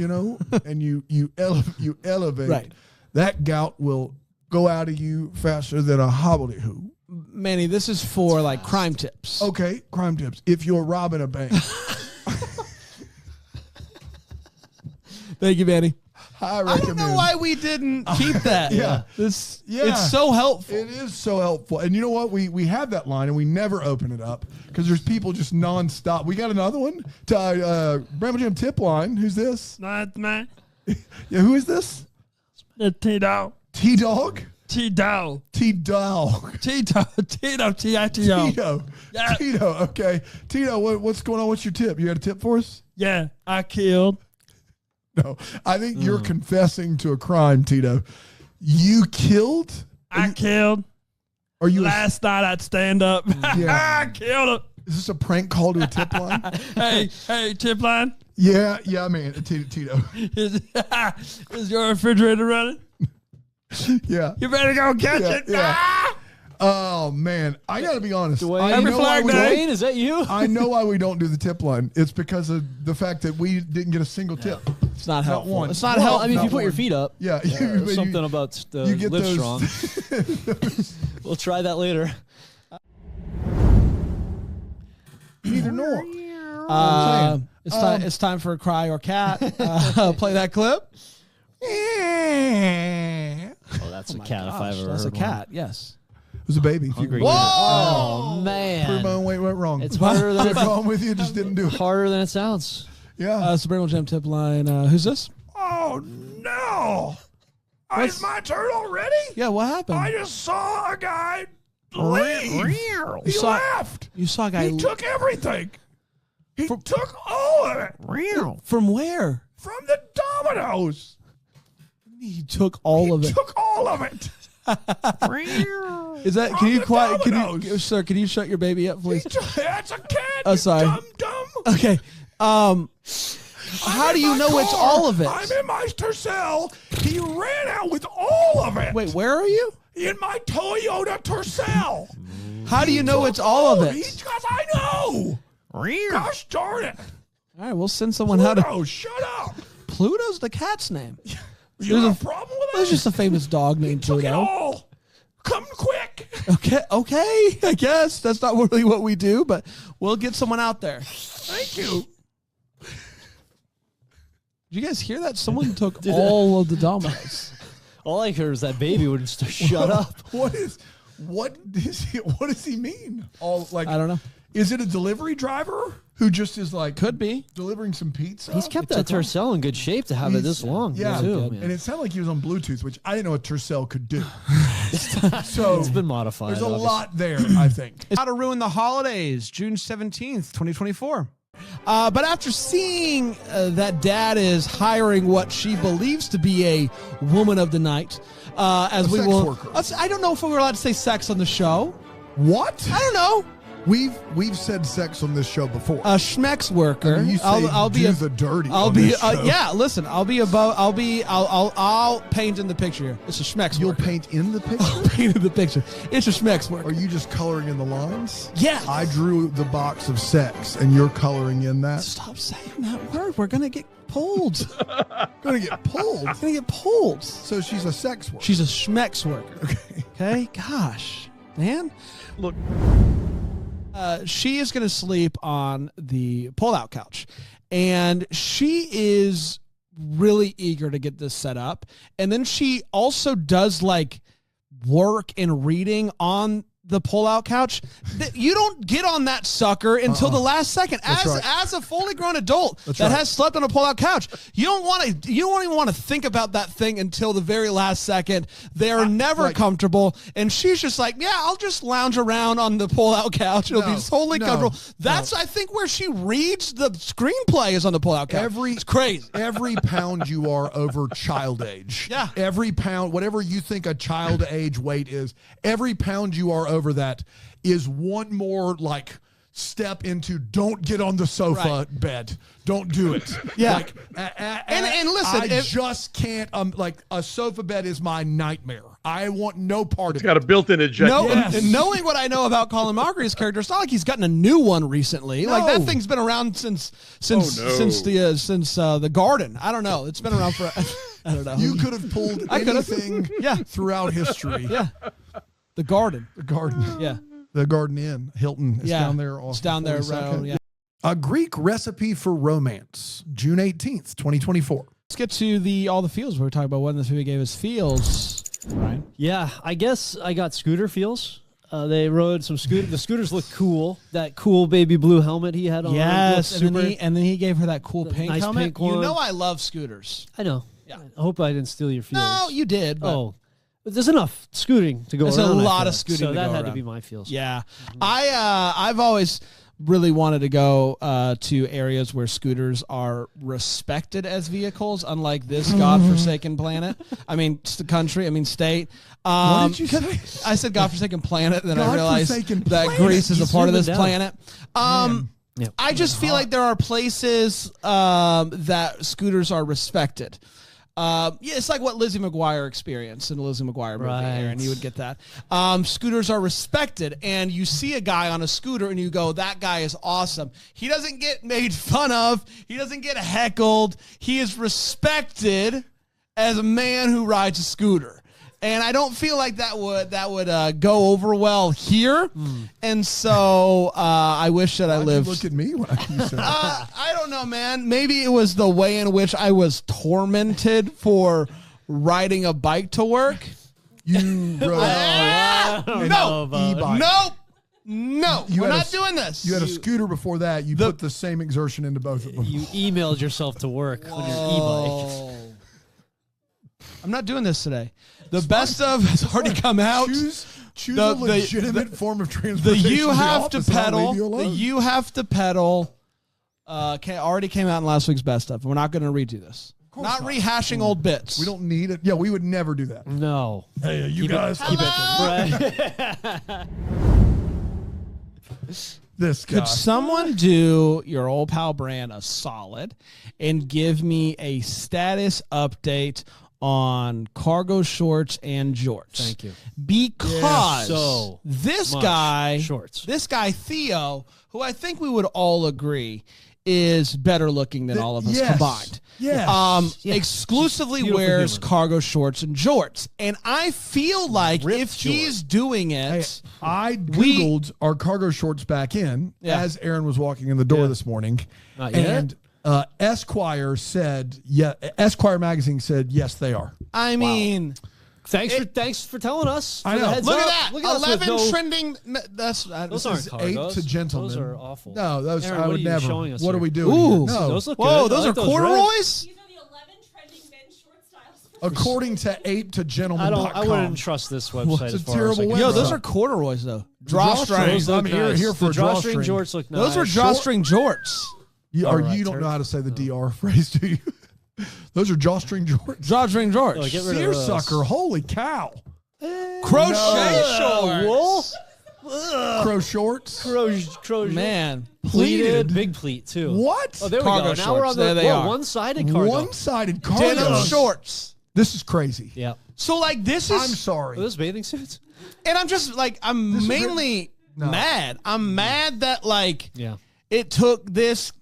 and you elevate. Right. That gout will go out of you faster than a hobbledehoy. Manny. This is for like crime tips. Okay, crime tips. If you're robbing a bank, Thank you, Manny. I I recommend. don't know why we didn't keep that. Yeah. Yeah. It's so helpful. It is so helpful. And you know what? We have that line and we never open it up because there's people just nonstop. We got another one to Bramble Jam tip line. Who's this? Not man. Yeah, who is this? T-Dog. T-Dog? T-Dog. T-Dog. T-Dog. T-Dog. T-I-T-O. Tito. Yeah. Tito. Okay. Tito, what's going on? What's your tip? You got a tip for us? Yeah, I killed. No. I think you're confessing to a crime, Tito. You killed? I killed. Are you Last night I'd stand up. Yeah. I killed is this a prank call to a tip line? it. Hey, tip line. Yeah, man. Tito. Is your refrigerator running? Yeah. You better go catch it. Yeah. Ah! Oh man, I got to be honest. Dwayne, I know why we Dwayne, is that you? I know why we don't do the tip line. It's because of the fact that we didn't get a single tip. It's not helpful. one. It's not Well, helpful. I mean, if you Not put your one. feet up, Yeah, there's something about the you get Live those- Strong. We'll try that later. Neither nor. It's time for a cry or cat. Play that clip. It Oh, that's a cat if I've ever That's a heard cat. Yes. was a baby. If you Hungry could- cat. Oh, man. Prove my own weight went wrong. It's harder than What's wrong with you? Just didn't do it. harder than it sounds. Yeah. Subliminal Gem tip line. Who's this? Oh no! It's my turn already. Yeah. What happened? I just saw a guy leave. He saw- left. You saw a guy He took everything. He took all of it from where? from the Domino's. He took all of He it. took all of it. Is that? From Can you the quiet? Can you, Domino's. sir? Can you shut your baby up, please? That's a cat. Oh, sorry. Dumb. Okay. How do you know it's all of it? I'm in my Tercel. He ran out with all of it. Wait, where are you? In my Toyota Tercel. How do you know it's all of it? Because I know. Gosh darn it. All right, we'll send someone out to. Pluto, shut up. Pluto's the cat's name. You have a problem with that? There's just a famous dog named Took it Pluto. all. Come quick. Okay, I guess that's not really what we do, but we'll get someone out there. Thank you. Did you guys hear that? Someone took all of the Domino's. All I heard is that baby would just shut up. What does he mean? All like I don't know. Is it a delivery driver who just is like Could be. delivering some pizza? He's kept that Tercel in good shape to have it this long. Yeah, too. and it sounded like he was on Bluetooth, which I didn't know what Tercel could do. So It's been modified. there's a obviously. lot there, I think. It's How to Ruin the Holidays, June 17th, 2024. But after seeing that Dad is hiring what she believes to be a woman of the night, as we sex will, worker. I don't know if we were allowed to say sex on the show. What? I don't know. We've said sex on this show before. A schmex worker. I mean, you say I'll be do the dirty. I'll on be this show. yeah. Listen, I'll paint in the picture here. It's a schmex. You'll worker. paint in the picture. I'll paint in the picture. It's a schmex worker. Are you just coloring in the lines? Yeah. I drew the box of sex, and you're coloring in that. Stop saying that word. We're gonna get pulled. Gonna get pulled. We're gonna get pulled. So she's a sex worker. She's a schmex worker. Okay. Okay. Gosh, man. Look. She is going to sleep on the pull-out couch, and she is really eager to get this set up. And then she also does like work and reading on the pull-out couch. You don't get on that sucker until the last second. As a fully grown adult has slept on a pull-out couch, you don't even want to think about that thing until the very last second. They are never comfortable, and she's just like, yeah, I'll just lounge around on the pull-out couch. It'll be totally comfortable. That's I think where she reads the screenplay is on the pull-out couch. It's crazy. Every pound you are over child age. Yeah. Every pound, whatever you think a child age weight is, every pound you are over that is one more like step into don't get on the sofa bed. Don't do it. Yeah. Like, and listen, I just can't. Like a sofa bed is my nightmare. I want no part of it. It's got a built-in ejector. Knowing what I know about Colin Mockery's character, it's not like he's gotten a new one recently. Like that thing's been around since the Garden. I don't know. It's been around for. I don't know. You could have pulled anything throughout history. Yeah. The Garden. The Garden. Yeah. The Garden Inn. Hilton. It's down there. It's down there. Yeah. A Greek Recipe for Romance. June 18th, 2024. Let's get to all the feels. We were talking about when this movie gave us feels. Ryan? Yeah, I guess I got scooter feels. They rode some scooter. The scooters look cool. That cool baby blue helmet he had on. Yes, and then he gave her that cool pink nice helmet. Pink one. You know I love scooters. I know. Yeah. I hope I didn't steal your feels. No, you did. But but there's enough scooting to go around. There's a lot I of feel. scooting So to that go had to around. be my feels. Yeah. I've always really wanted to go to areas where scooters are respected as vehicles, unlike this godforsaken planet. I mean, state. What did you say? I said godforsaken planet, and then I realized Godforsaken that planet. Greece is a part of this down. planet. I just feel like there are places that scooters are respected. It's like what Lizzie McGuire experienced in the Lizzie McGuire movie, Aaron. You would get that. Scooters are respected, and you see a guy on a scooter, and you go, that guy is awesome. He doesn't get made fun of. He doesn't get heckled. He is respected as a man who rides a scooter. And I don't feel like that would go over well here. And so I wish that I lived. Look at me when I said that. I don't know, man. Maybe it was the way in which I was tormented for riding a bike to work. You rode No, e-bike. no. We're not doing this. You had a scooter before that. You put the same exertion into both of them. You emailed yourself to work on your e-bike. I'm not doing this today. The best of has already come out. Choose a legitimate form of The transportation. you to the have to office and I'll pedal. leave you The alone. you have to pedal. Already came out in last week's best of. We're not going to redo this. Not rehashing old bits. We don't need it. Yeah, we would never do that. No. Hey, you guys. Keep it fresh. This guy. Could someone do your old pal Bran a solid and give me a status update on cargo shorts and jorts? Thank you. Because so this much guy, shorts. this guy Theo, who I think we would all agree is better looking than all of us combined. Yes. Exclusively Beautiful wears human. cargo shorts and jorts. And I feel like Ripped if he's doing it, I Googled our cargo shorts back in as Aaron was walking in the door this morning. Not yet? And Esquire said, Esquire magazine said, yes, they are. I mean, Thanks for telling us. I know. Heads look up. at that. Look at us 11 with no- trending. Those Those aren't Eight cargos. to gentlemen. Those are awful. No, those Aaron, I what would are you never. showing us What here? are we doing? Ooh. here? No. Those look Whoa, good. I those like are corduroys? These are the 11 trending men's short styles. According to 8 to gentlemen. I wouldn't trust this website It's as a far terrible as I can website. Yo, tell. those are corduroys though. Drawstrings. Those look I'm nice. here for the drawstring drawstring. jorts look nice. Those are drawstring jorts. You, All or right, you don't Terry. know how to say the DR phrase, do you? Those are jawstring jorts. Drawstring jorts. Oh, get rid of those. Seersucker. Holy cow. Crochet shorts. Wool? Crow shorts. Crow Man, pleated, big pleat too. What? Oh, there we Cargo go. Now we're shorts. on the There they are. one-sided cargo. One-sided cargo. Denim shorts. This is crazy. Yeah. So like this I'm is, sorry. Are those bathing suits? and I'm just like I'm mainly No. mad. I'm mad that like Yeah. it took this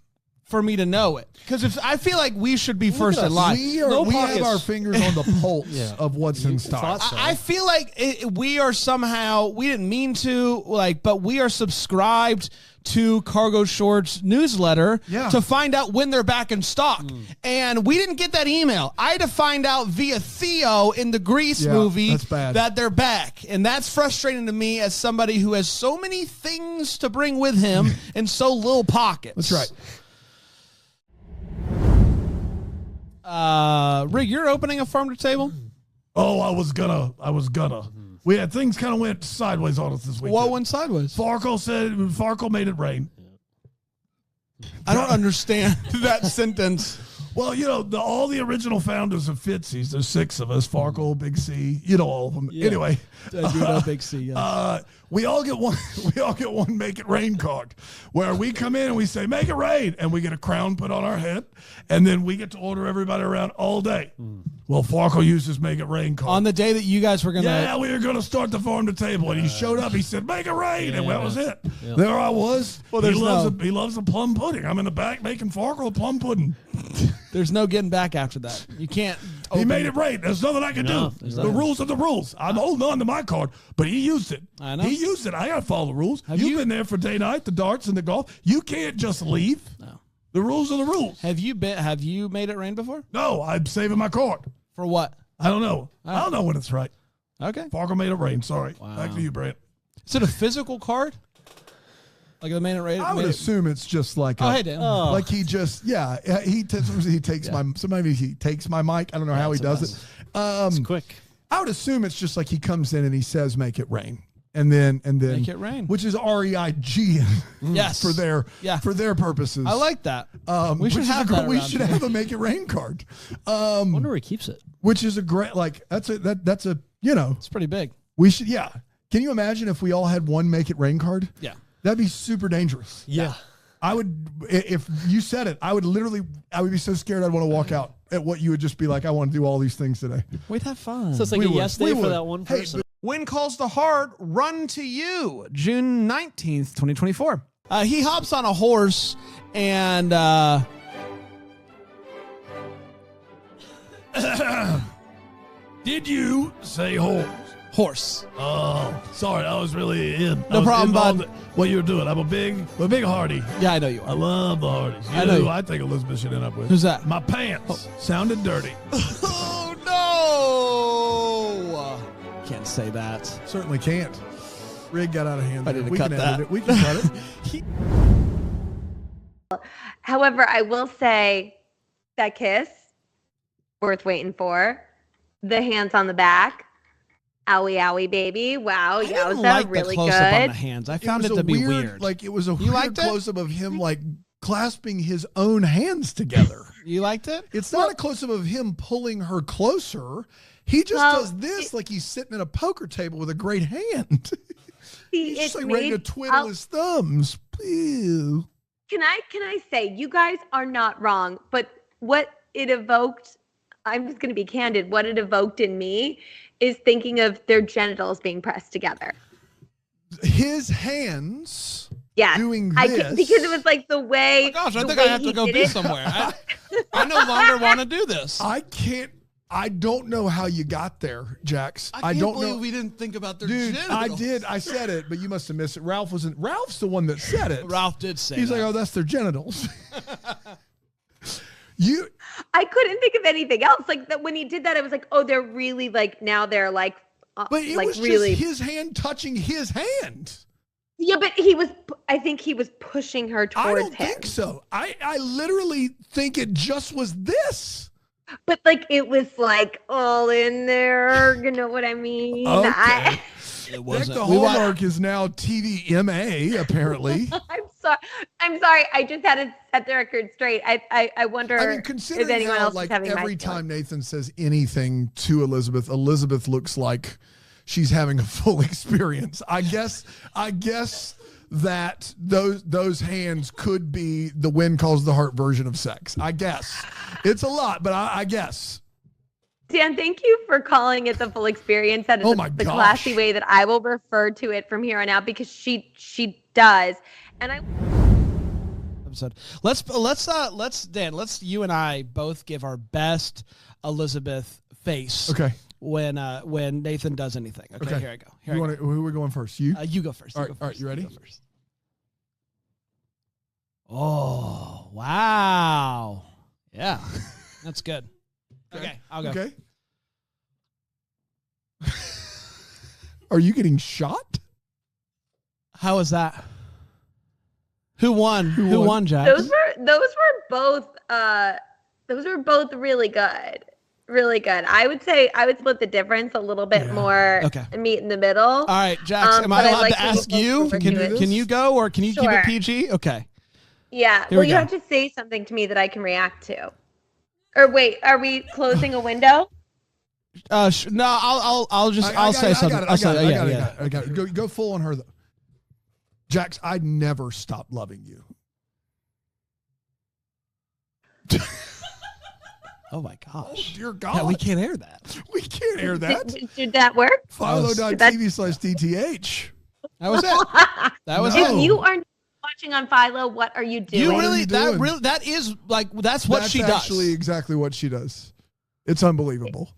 for me to know it. Because if I feel like we should be first at in us. line. We No have pockets. our fingers on the pulse Yeah. of what's in stock. thought so. I feel like we are somehow, we didn't mean to, like, but we are subscribed to Cargo Shorts newsletter to find out when they're back in stock. And we didn't get that email. I had to find out via Theo in the Grease movie that's bad. that they're back. And that's frustrating to me as somebody who has so many things to bring with him and so little pockets. That's right. Rig, you're opening a farm to table? Oh, I was gonna. We had things kind of went sideways on us this week. What went sideways? Farkle made it rain. I don't understand that sentence. Well, you know, all the original founders of Fitzy's, there's 6 of us, Farkle, Big C, you know, all of them. Anyway, I do know Big C. Yeah. we all get one Make It Rain card where we come in and we say, make it rain. And we get a crown put on our head. And then we get to order everybody around all day. Well, Farkle used his Make It Rain card. On the day that you guys were gonna, Yeah, we were going to start the farm to table, and he showed up. He said, "Make it rain," and that was it. There I was. Well, he there's loves a plum pudding. I'm in the back making Farkle plum pudding. there's no getting back after that. You can't. He made it rain. There's nothing I can do. there's The not. rules are the rules. I'm holding on to my card, but he used it. I know. He used it. I got to follow the rules. Have You've you- been there for day night, the darts and the golf. You can't just leave. No. The rules are the rules. Have you made it rain before? No, I'm saving my card. For what? I don't know. I don't know when it's right. Okay. Farkle made it rain. Sorry. Back to you, Brant. Is it a physical card? Like the man it rain? I would assume it's just like Oh, hey, Dan. like he just he takes my sometimes he takes my mic. I don't know how he does it. It's quick. I would assume it's just like he comes in and he says make it rain. And then Make it rain. which is REIG Yes. for their purposes. I like that. We which should is have a, that. we around should here. have a make it rain card. I wonder where he keeps it. Which is a great that's a you know, It's pretty big. we should Can you imagine if we all had one make it rain card? Yeah. That'd be super dangerous. Yeah. I would, if you said it, I would be so scared I'd want to walk out at what you would just be like, I want to do all these things today. We'd have fun. So it's like We a would. yes We day for would. that one Hey, person. When Calls the Heart, Run to You, June 19th, 2024. He hops on a horse and Did you say horse? horse. Oh, sorry, I was really in. No problem, bud. What you were doing? I'm a big Hardy. Yeah, I know you I are. love the Hardys. You I know know who you- I think Elizabeth should end up with? Who's that? My pants sounded dirty. Oh, no. Can't say that. Certainly can't. Rig got out of hand. I there. need to We cut can that. edit it. We can cut it. However, I will say that kiss, worth waiting for. The hands on the back. Owie, owie, baby. Wow, I yeah, didn't was like that really the close-up on the good? hands. I found it was to a be weird. Like it was a You weird liked it? close up of him like clasping his own hands together. You liked it? It's not a close up of him pulling her closer. He just Well, does this like he's sitting at a poker table with a great hand. See, He's just it like ready to made- twiddle I'll- his thumbs. Ew. Can I say you guys are not wrong, but what it evoked, I'm just going to be candid, what it evoked in me is thinking of their genitals being pressed together. His hands Yes. doing I this. can, because it was like the way Oh gosh, I the think way I have to he go did be it. somewhere. I no longer want to do this. I don't know how you got there, Jax. I can't don't believe know. we didn't think about their Dude, genitals. I did. I said it, but you must have missed it. Ralph's the one that said it. Ralph did say He's that. like, oh, that's their genitals. I couldn't think of anything else. Like that when he did that, I was like, oh, they're really like now they're like, But it like was really. just his hand touching his hand. Yeah, but I think he was pushing her towards I don't him. think so. I literally think it just was this. But like it was like all in there. You know what I mean? Okay. It Deck wasn't. the We wa- Hallmark is now TVMA, apparently. I'm sorry. I just had to set the record straight. I wonder I mean, if considering anyone how, else like, is having every my time Nathan says anything to Elizabeth, Elizabeth looks like she's having a full experience. I guess that those hands could be the When Calls the Heart version of sex. I guess. It's a lot, but I guess. Dan, thank you for calling it the full experience. That is the classy way that I will refer to it from here on out, because she does. And I episode. Let's Dan, let's you and I both give our best Elizabeth face. Okay. When Nathan does anything. Okay, here I go. Who are we going first? You? You go first. All right, you ready? You go first. Oh, wow. Yeah. That's good. Okay, I'll go. Okay. Are you getting shot? How was that? Who won? Who won, Jack? Those were both really good. Really good. I would say I would split the difference a little bit more. Okay. And meet in the middle. All right, Jax, am I allowed to ask you? Can you go, or can you keep it PG? Okay. Yeah. Well, you have to say something to me that I can react to. Or wait, are we closing a window? No, I'll say something. I got it. Go full on her though. Jax, I'd never stop loving you. Oh my gosh. Oh, dear God. Yeah, we can't air that. We can't air that. Did that work? Philo.tv/DTH. That was it. That was If you are watching on Philo, what are you doing? You really, that is like, that's what she does. That's actually exactly what she does. It's unbelievable.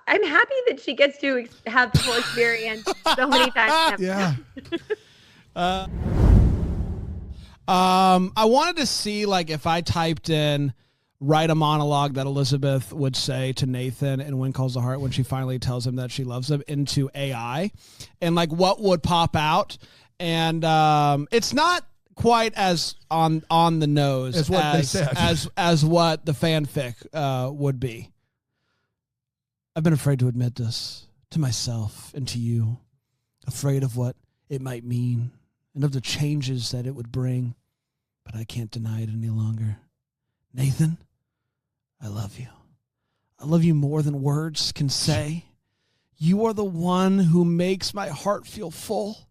I'm happy that she gets to have the full experience so many times. Yeah. I wanted to see, like, if I typed in write a monologue that Elizabeth would say to Nathan and When Calls the Heart when she finally tells him that she loves him into AI, and like what would pop out. And it's not quite as on the nose as what they said, as what the fanfic would be. I've been afraid to admit this to myself and to you, afraid of what it might mean and of the changes that it would bring, but I can't deny it any longer. Nathan, I love you. I love you more than words can say. You are the one who makes my heart feel full.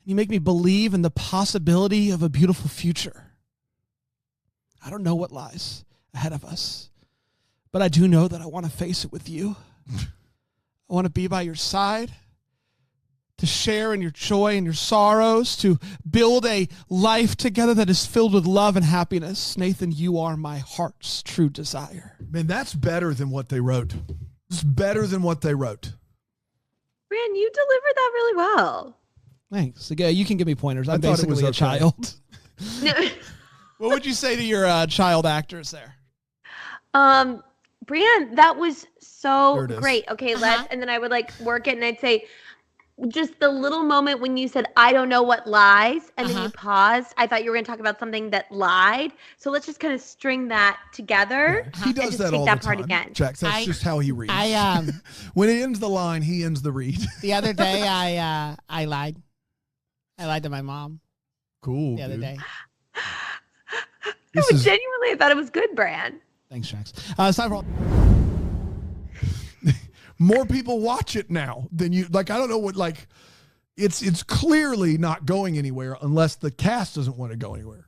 You make me believe in the possibility of a beautiful future. I don't know what lies ahead of us, but I do know that I want to face it with you. I want to be by your side, to share in your joy and your sorrows, to build a life together that is filled with love and happiness. Nathan, you are my heart's true desire. Man, that's better than what they wrote. It's better than what they wrote. Ran, you delivered that really well. Thanks. Again, you can give me pointers. I'm basically a child. What would you say to your child actors there? Brian, that was so great. Okay, and then I would like work it, and I'd say, just the little moment when you said, I don't know what lies, and then you paused. I thought you were going to talk about something that lied. So let's just kind of string that together. He does that all the time. Again. Jax, that's just how he reads. When he ends the line, he ends the read. The other day, I lied. I lied to my mom. Cool. The other day. Genuinely, I thought it was good, Bran. Thanks, Jax. It's time for more people watch it now than you. Like, I don't know what, like, it's clearly not going anywhere unless the cast doesn't want to go anywhere.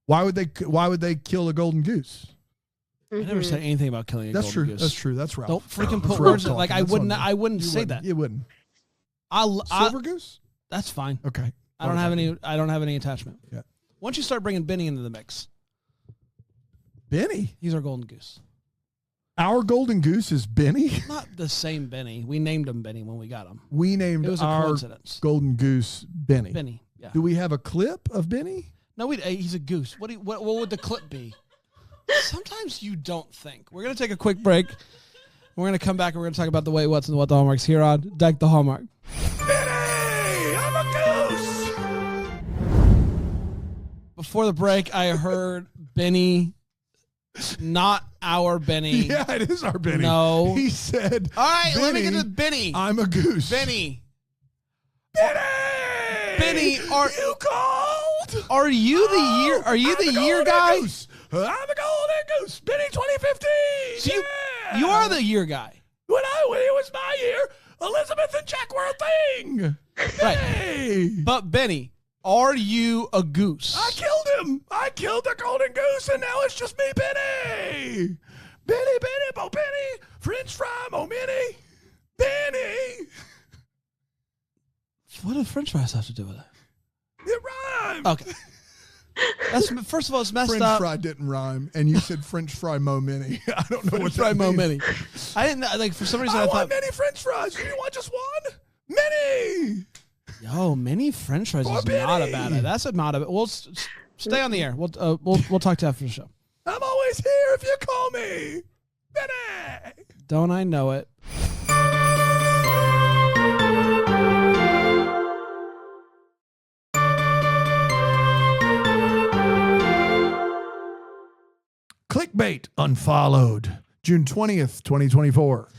Why would they kill a golden goose? I never said anything about killing a golden goose. That's true. That's Ralph. Don't freaking put words in. Like, I wouldn't say that. You wouldn't. Silver goose? That's fine. Okay. I don't have any attachment. Yeah. Once you start bringing Benny into the mix. Benny? He's our golden goose. Our golden goose is Benny? Not the same Benny. We named him Benny when we got him. We named our golden goose Benny. Benny, yeah. Do we have a clip of Benny? No, he's a goose. What would the clip be? Sometimes you don't think. We're going to take a quick break. We're going to come back and we're going to talk about the what's and what the hallmarks here on Deck the Hallmark. Benny, I'm a goose. Before the break, I heard Benny... Not our Benny. Yeah, it is our Benny. No. He said, all right, let me get to Benny. I'm a goose. Benny. Benny, you called? Are you the year? Are you the year guy? Goose. I'm a golden goose. Benny 2015. So you are the year guy. When it was my year, Elizabeth and Jack were a thing. Right. Hey. But Benny, are you a goose? I killed him. I killed the golden goose, and now it's just me, Benny. Benny, Bo Benny, French fry, Mo Minnie, Benny. What do French fries have to do with it? It rhymes. Okay. That's first of all, it's messed French up. fry didn't rhyme, and you said French fry Mo Mini. I don't know what Fry that Mo means. Mini. I didn't like for some reason. I I want thought many French fries. You want just one? Many. Yo, mini French fries For is not a Benny. bad idea. That's a not a. We'll stay on the air. We'll talk to you after the show. I'm always here if you call me. Benny. Don't I know it? Clickbait unfollowed. June 20th, 2024.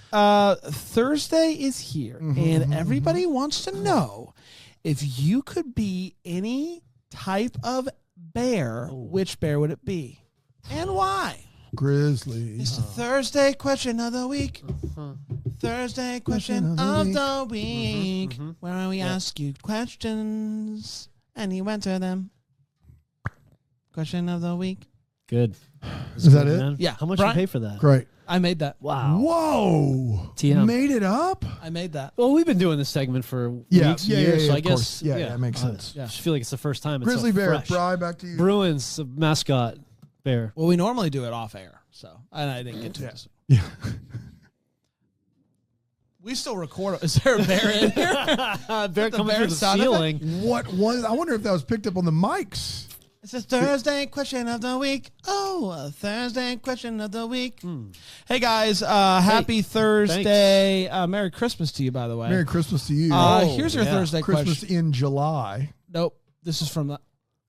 Thursday is here, and everybody wants to know if you could be any type of bear, which bear would it be, and why? Grizzly. It's the Thursday question of the week. Thursday question of the week, where we ask you questions and you answer them. Question of the week. Good. Is that it? Man. Yeah. How much Brian? you pay for that? Great. I made that. Wow. Whoa. TM. Made it up? I made that. Well, we've been doing this segment for Yeah, weeks, yeah, years, yeah, so I of guess course. Yeah, that makes sense. I just feel like it's the first time. It's Grizzly so bear. fresh. Bri, back to you. Bruins a mascot bear. Well, we normally do it off air, so and I didn't get to it. Yeah. We still record. Is there a bear in here? Bear coming bear through the sound effect? ceiling. What was? I wonder if that was picked up on the mics. It's a Thursday question of the week. Oh, a Thursday question of the week. Hey, guys. Happy Thursday. Merry Christmas to you, by the way. Merry Christmas to you. Here's your Thursday Christmas question. in July. Nope. This is from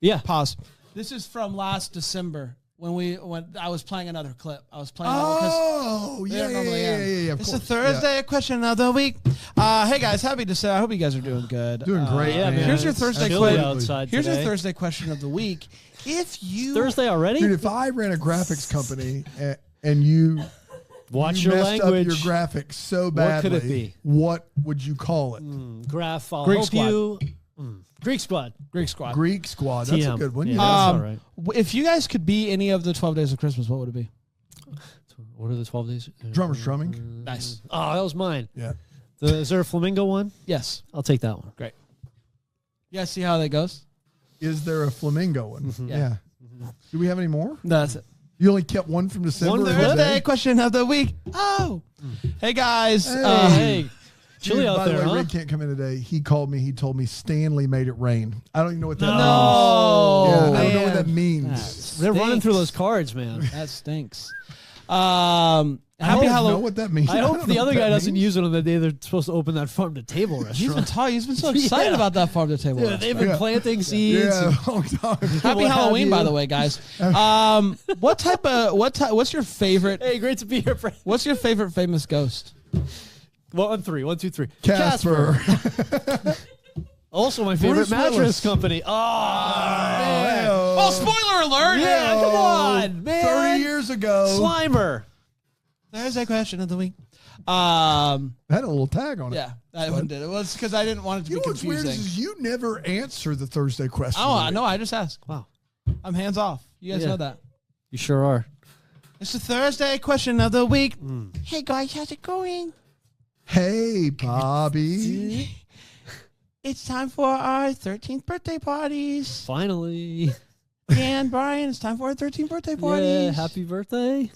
Yeah. pause. This is from last December when I was playing another clip. I was playing Oh, they yeah, don't yeah, normally yeah, end. yeah, yeah, of It's course. a Thursday question of the week. Hey guys, happy December. I hope you guys are doing good. Doing great, Yeah, man. Here's your It's Thursday chilly question. outside Here's your today. Thursday question of the week. If you Thursday already? Dude, if I ran a graphics company and you Watch you your messed language. up your graphics so What badly, could it be? what would you call it? Graph. I'll Greek help squad. you. Greek squad. Greek Squad. Greek Squad. That's a TM. good one. Yeah, Yeah. that's all right. If you guys could be any of the 12 days of Christmas, what would it be? What are the 12 days? Drummers drumming. Nice. Oh, that was mine. Yeah. Is there a flamingo one? Yes. I'll take that one. Great. You guys see how that goes? Is there a flamingo one? Yeah. Do we have any more? No, that's it. You only kept one from December. One and Thursday today? question of the week. Oh. Hey guys. Hey, chilly Dude, out by there, the way, huh? Ray can't come in today. He called me. He told me Stanley made it rain. I don't even know what that means. No. Yeah, I don't know what man. that means. They're running through Stinks. those cards, man. That stinks. I Happy don't know Halloween. what that means. I hope don't the know other what guy that doesn't means. use it on the day they're supposed to open that farm to table He's been restaurant. talking. He's been so excited Yeah. about that farm to table. Yeah, restaurant. they've been Yeah. planting seeds. Yeah, long time. Happy What have Halloween, by you? the way, guys. What's your favorite? Hey, great to be here, friend. What's your favorite famous ghost? 1, 3, 1, 2, 3. Casper. Also, my favorite Bruce mattress Willis. company. Oh, man. Oh, spoiler alert! Yeah, come on, man. 30 years ago. Slimer. Thursday question of the week. Had a little tag on it. Yeah, that one did. It was because I didn't want it to You be know what's weird confusing. is you never answer the Thursday question. Oh, I know. I just asked. Wow. I'm hands off. You guys Yeah. know that. You sure are. It's the Thursday question of the week. Hey guys, how's it going? Hey, Bobby. It's time for our 13th birthday parties. Finally. And Brian, it's time for our 13th birthday parties. Yeah, happy birthday.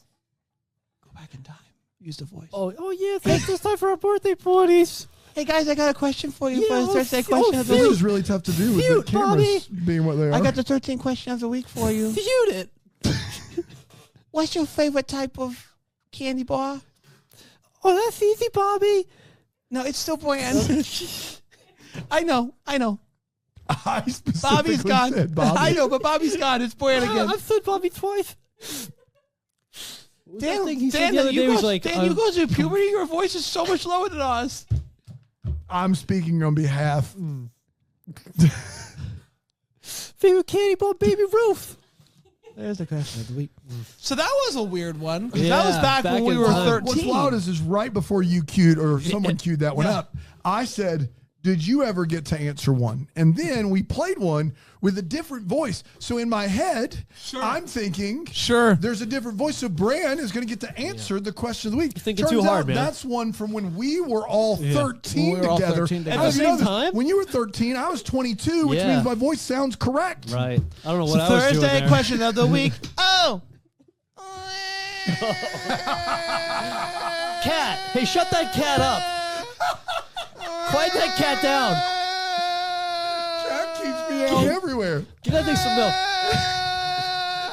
Go back in time. Use the voice. Oh yeah, thanks. It's time for our birthday parties. Hey guys, I got a question for you Yeah, for the oh, Thursday f- question oh, of the This week. is really tough to do with Cute, the cameras being what they are. I got the 13th question of the week for you. Feud it. What's your favorite type of candy bar? Oh, that's easy, Bobby. No, it's still bland. I know. I specifically Bobby's gone. said Bobby. I know, but Bobby's gone. It's bland again. I've said Bobby twice. Dan, he said the other you day go, was like, Dan, you go through puberty. Your voice is so much lower than ours. I'm speaking on behalf. favorite candy bar, Baby Ruth. There's the question of the week. So that was a weird one. Yeah, that was back when we in were time. 13. What's wild is right before you queued or someone queued that one up, I said, did you ever get to answer one? And then we played one with a different voice. So in my head, I'm thinking, there's a different voice. So Bran is going to get to answer the question of the week. You're thinking too hard, man. That's one from when we were all 13 We were all together. 13 At the same time? When you were 13, I was 22, which means my voice sounds correct. Right. I don't know what I was doing Thursday there. question of the week. Oh. Cat. Hey, shut that cat up. Quiet that cat down. Cat keeps me out everywhere. Give that thing some milk.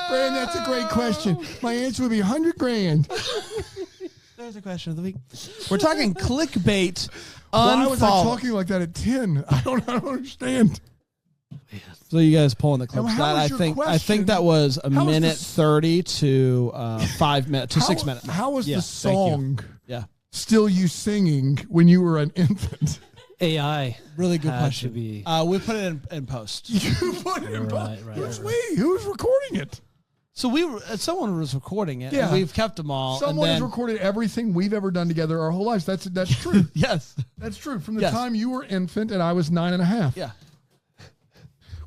Bran, that's a great question. My answer would be 100 grand. There's a question of the week. We're talking clickbait. Why was I unfollowed. talking like that at 10? I don't understand. So you guys pulling the clips. Now, how That, was I your think question? that was a How was minute this- 30 to 5 minutes to 6 minutes. How was Yeah, the thank you. song Yeah. still you singing when you were an infant? AI. Really good had question. to be- We put it in post. You put it in Right. Who's we? Who's recording it? So someone was recording it. Yeah. And we've kept them all. Someone and has then, recorded everything we've ever done together our whole lives. That's true. Yes. That's true. From the Yes. time you were infant and I was 9.5. Yeah.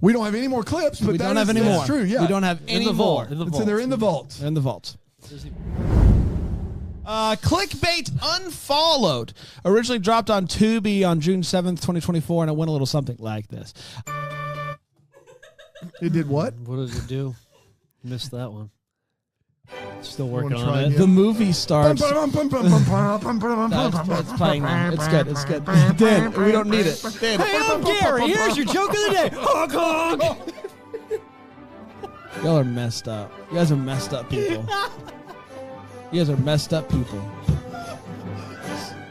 We don't have any more clips, but We don't have any that's more. true. Yeah. We don't have In any the more. vault. In the So vault. they're in the vault. They're in the vault. Clickbait Unfollowed. Originally dropped on Tubi on June 7th, 2024, and it went a little something like this. It did what? What does it do? Missed that one. Still working Wanna try on it. again? The movie starts. It's playing now. It's good. It's good. Dan, we don't need it. Dan. Hey, I'm Gary. Here's your joke of the day. Honk, honk. Y'all are messed up. You guys are messed up people. You guys are messed up people.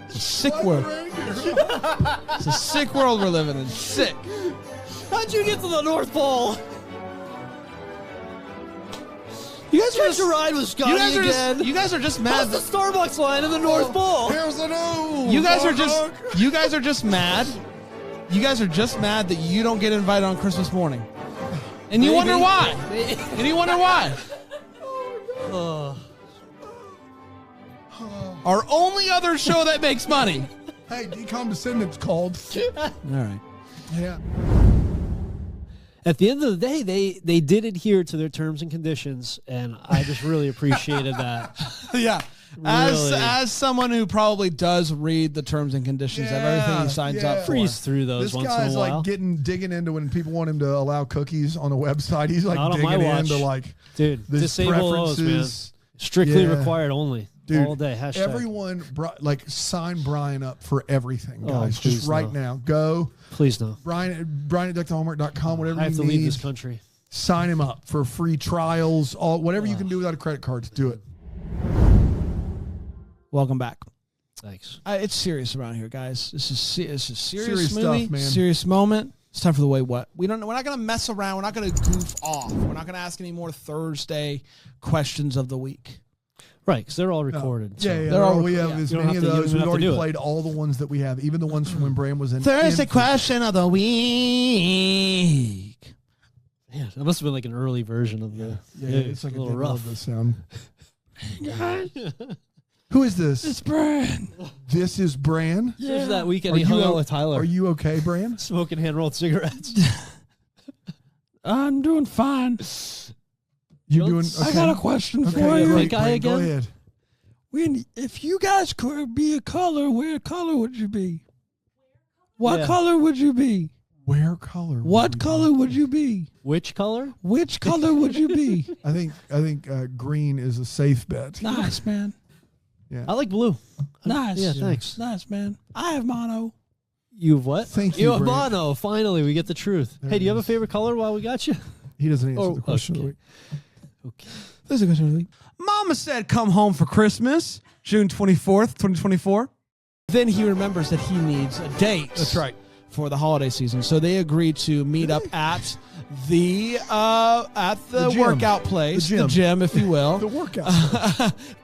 It's a sick world. It's a sick world we're living in. Sick. How'd you get to the North Pole? You guys are Catch just a ride with Scotty you guys are again. just, you guys are just mad. How's the Starbucks line in the North Pole? Here's the news. You guys are just mad. You guys are just mad that you don't get invited on Christmas morning. And you wonder why. And you wonder why. Our only other show that makes money. Hey, Decom Descendants called. All right. Yeah. At the end of the day, they did adhere to their terms and conditions, and I just really appreciated that. Yeah. Really. As someone who probably does read the terms and conditions of everything he signs up for. Freeze through those This once guy's in a while. like digging into when people want him to allow cookies on the website. He's like Not on my digging watch. into like Dude, the disable those, man. preferences. Strictly Yeah. required only. Dude, all day. Hashtag. everyone sign Brian up for everything, guys. please Just right no. now. Go Please no. Brian at DuckTheHomework.com, whatever I have you to need. leave this country. Sign him up for free trials, whatever you can do without a credit card, do it. Welcome back. Thanks. It's serious around here, guys. This is serious Serious movie, stuff, man. serious moment. It's time for the Wait What. We're not gonna mess around. We're not gonna goof off. We're not gonna ask any more Thursday questions of the week. Right, because they're all recorded. so- Yeah, They're all we have yeah. as You don't many of have to- you those. don't We've have to already do it. played all the ones that we have, even the ones from when Bram was in. Thursday infant. question of the week. Yeah, that must have been like an early version of the. Yeah, it's like a little rough. The sound. Who is this? It's Bran. This is Bran. There's that weekend Are he hung you out o- with Tyler, Are you okay, Bran? smoking hand rolled cigarettes. I'm doing fine. You doing? Let's- Okay. I got a question Okay, for you. great, Pink eye Bran, Go again? ahead. If you guys could be a color, what color would you be? What Yeah. color would you be? Where color? What color would you be? Which color? Which color would you be? I think green is a safe bet. Nice, man. I like blue. Nice. Yeah, thanks. Nice, man. I have mono. You have what? Thank You you, have Brant. mono. Finally, we get the truth. There Hey, it do you have a is. favorite color while we got you? He doesn't answer Oh, the question. okay. Of the week. Okay. There's a question of the week. Mama said, "Come home for Christmas, June 24th, 2024." Then he remembers that he needs a date. That's right. For the holiday season, so they agreed to meet up at the gym. workout place, The the gym. gym, if you will. The workout.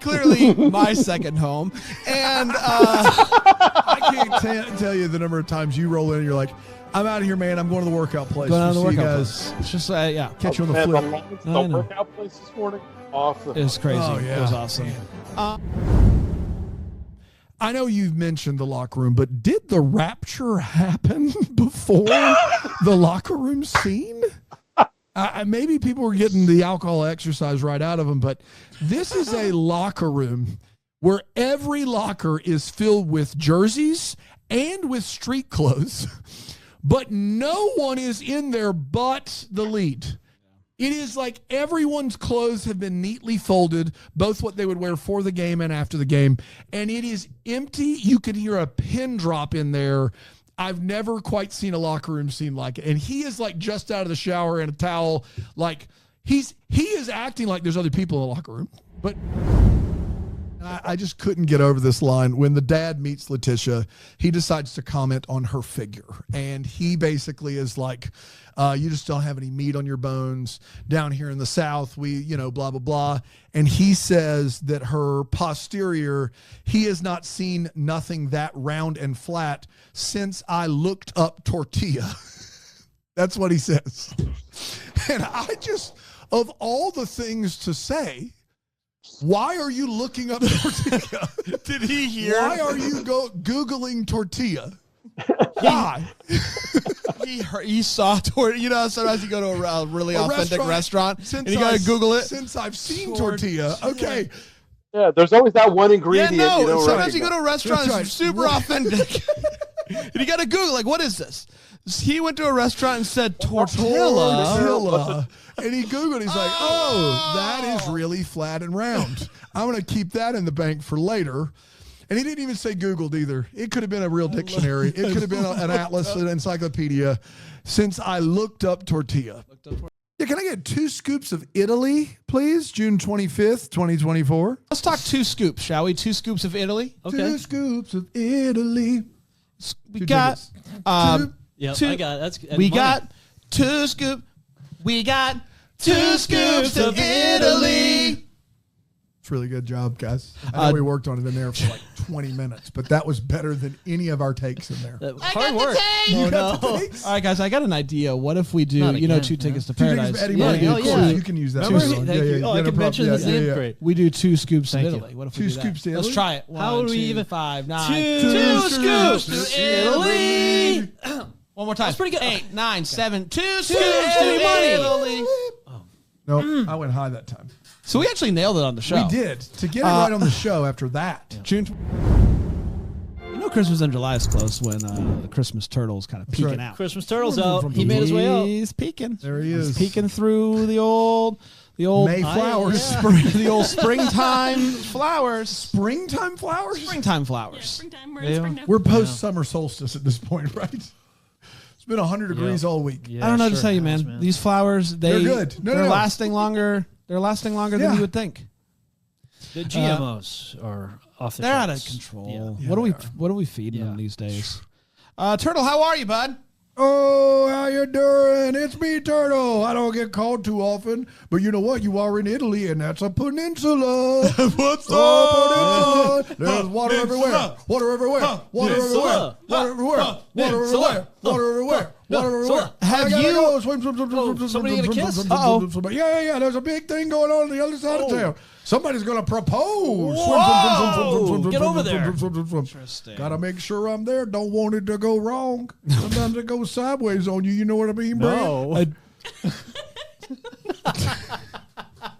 Clearly, my second home, and I can't tell you the number of times you roll in and you're like, I'm out of here, man. I'm going to the workout place. going on the We'll see you workout guys. place. It's just yeah. Catch you on the Man, flip. the longest I know. workout place this morning. Awesome. It was crazy. Oh, yeah. It was awesome. I know you've mentioned the locker room, but did the rapture happen before the locker room scene? Maybe people were getting the alcohol exercise right out of them, but this is a locker room where every locker is filled with jerseys and with street clothes, but no one is in there but the lead. It is like everyone's clothes have been neatly folded, both what they would wear for the game and after the game, and it is empty. You could hear a pin drop in there. I've never quite seen a locker room scene like it. And he is like just out of the shower in a towel. Like he is acting like there's other people in the locker room. But I just couldn't get over this line. When the dad meets Letitia, he decides to comment on her figure. And he basically is like, you just don't have any meat on your bones. Down here in the South, we, blah, blah, blah. And he says that her posterior, he has not seen nothing that round and flat since I looked up tortilla. That's what he says. And I just, of all the things to say, why are you looking up tortilla? Did he hear? Why are you Googling tortilla? Why? he saw tortilla. Sometimes you go to a really authentic restaurant and you got to Google it. Since I've seen tortilla. Okay. Yeah, there's always that one ingredient. Yeah, no. You don't Sometimes recognize. you go to a restaurant that's super authentic. And you got to Google, like, what is this? He went to a restaurant and said tortilla. And he Googled, he's like, oh, that is really flat and round. I'm going to keep that in the bank for later. And he didn't even say Googled either. It could have been a real dictionary. It could have been an atlas, an encyclopedia. Since I looked up tortilla. Yeah, can I get 2 scoops of Italy, please? June 25th, 2024. Let's talk 2 scoops, shall we? 2 scoops of Italy. Okay. 2 scoops of Italy. We got Yeah, two- I got it. That's we mine. got 2 scoops. We got 2 scoops of Italy. It's really good job, guys. I know we worked on it in there for like 20 minutes, but that was better than any of our takes in there. Hard work. You got no. the takes? All right, guys, I got an idea. What if we do, Not again, 2 tickets to 2 tickets paradise? for Eddie Yeah, Murray. yeah, Of course, yeah. you can use that. Remember? for a song. Thank you. Oh, I no can problem. mention his name. Great. We do 2 scoops Thank of you. Italy. What if 2 we do that? scoops to Let's Italy? try it. How would we 2, even- 5, 9. 2 scoops to Italy. One more time. That's pretty good. 8, 9, 7. 2 scoops to Italy. Italy. No, I went high that time. So we actually nailed it on the show. We did. To get it right on the show after that. June. Christmas in July is close when the Christmas turtle's kind of peeking right. out. Christmas turtle's out. He made his way out. He's peeking. There he is. He's peeking through the old Mayflowers. the old springtime flowers. Springtime flowers? Springtime flowers. Springtime, we're in spring now. We're post-summer solstice at this point, right? It's been 100 degrees all week. Yeah, I don't know what to sure tell you, has, man. These flowers, They're good. No, they're no. lasting longer. They're lasting longer than Yeah. you would think. The GMOs are off the They're out of charts. control. Yeah. What are we feeding them Yeah. these days? Turtle, how are you, bud? Oh, how you doing? It's me, Turtle. I don't get called too often, but you know what? You are in Italy, and that's a peninsula. What's Oh, peninsula. There's water everywhere. Peninsula. Water everywhere. Water everywhere. Peninsula. Water everywhere. Water everywhere. Water everywhere. Water everywhere. Have I gotta you- go. Swim, swim, swim, swim, swim, somebody swim, gonna swim, kiss? swim, swim, Uh-oh. swim, swim, swim. Yeah. There's a big thing going on the other side of town. Somebody's gonna propose. Whoa. Get over there. Interesting. Gotta make sure I'm there. Don't want it to go wrong. Sometimes it goes sideways on you. You know what I mean, Brad? No.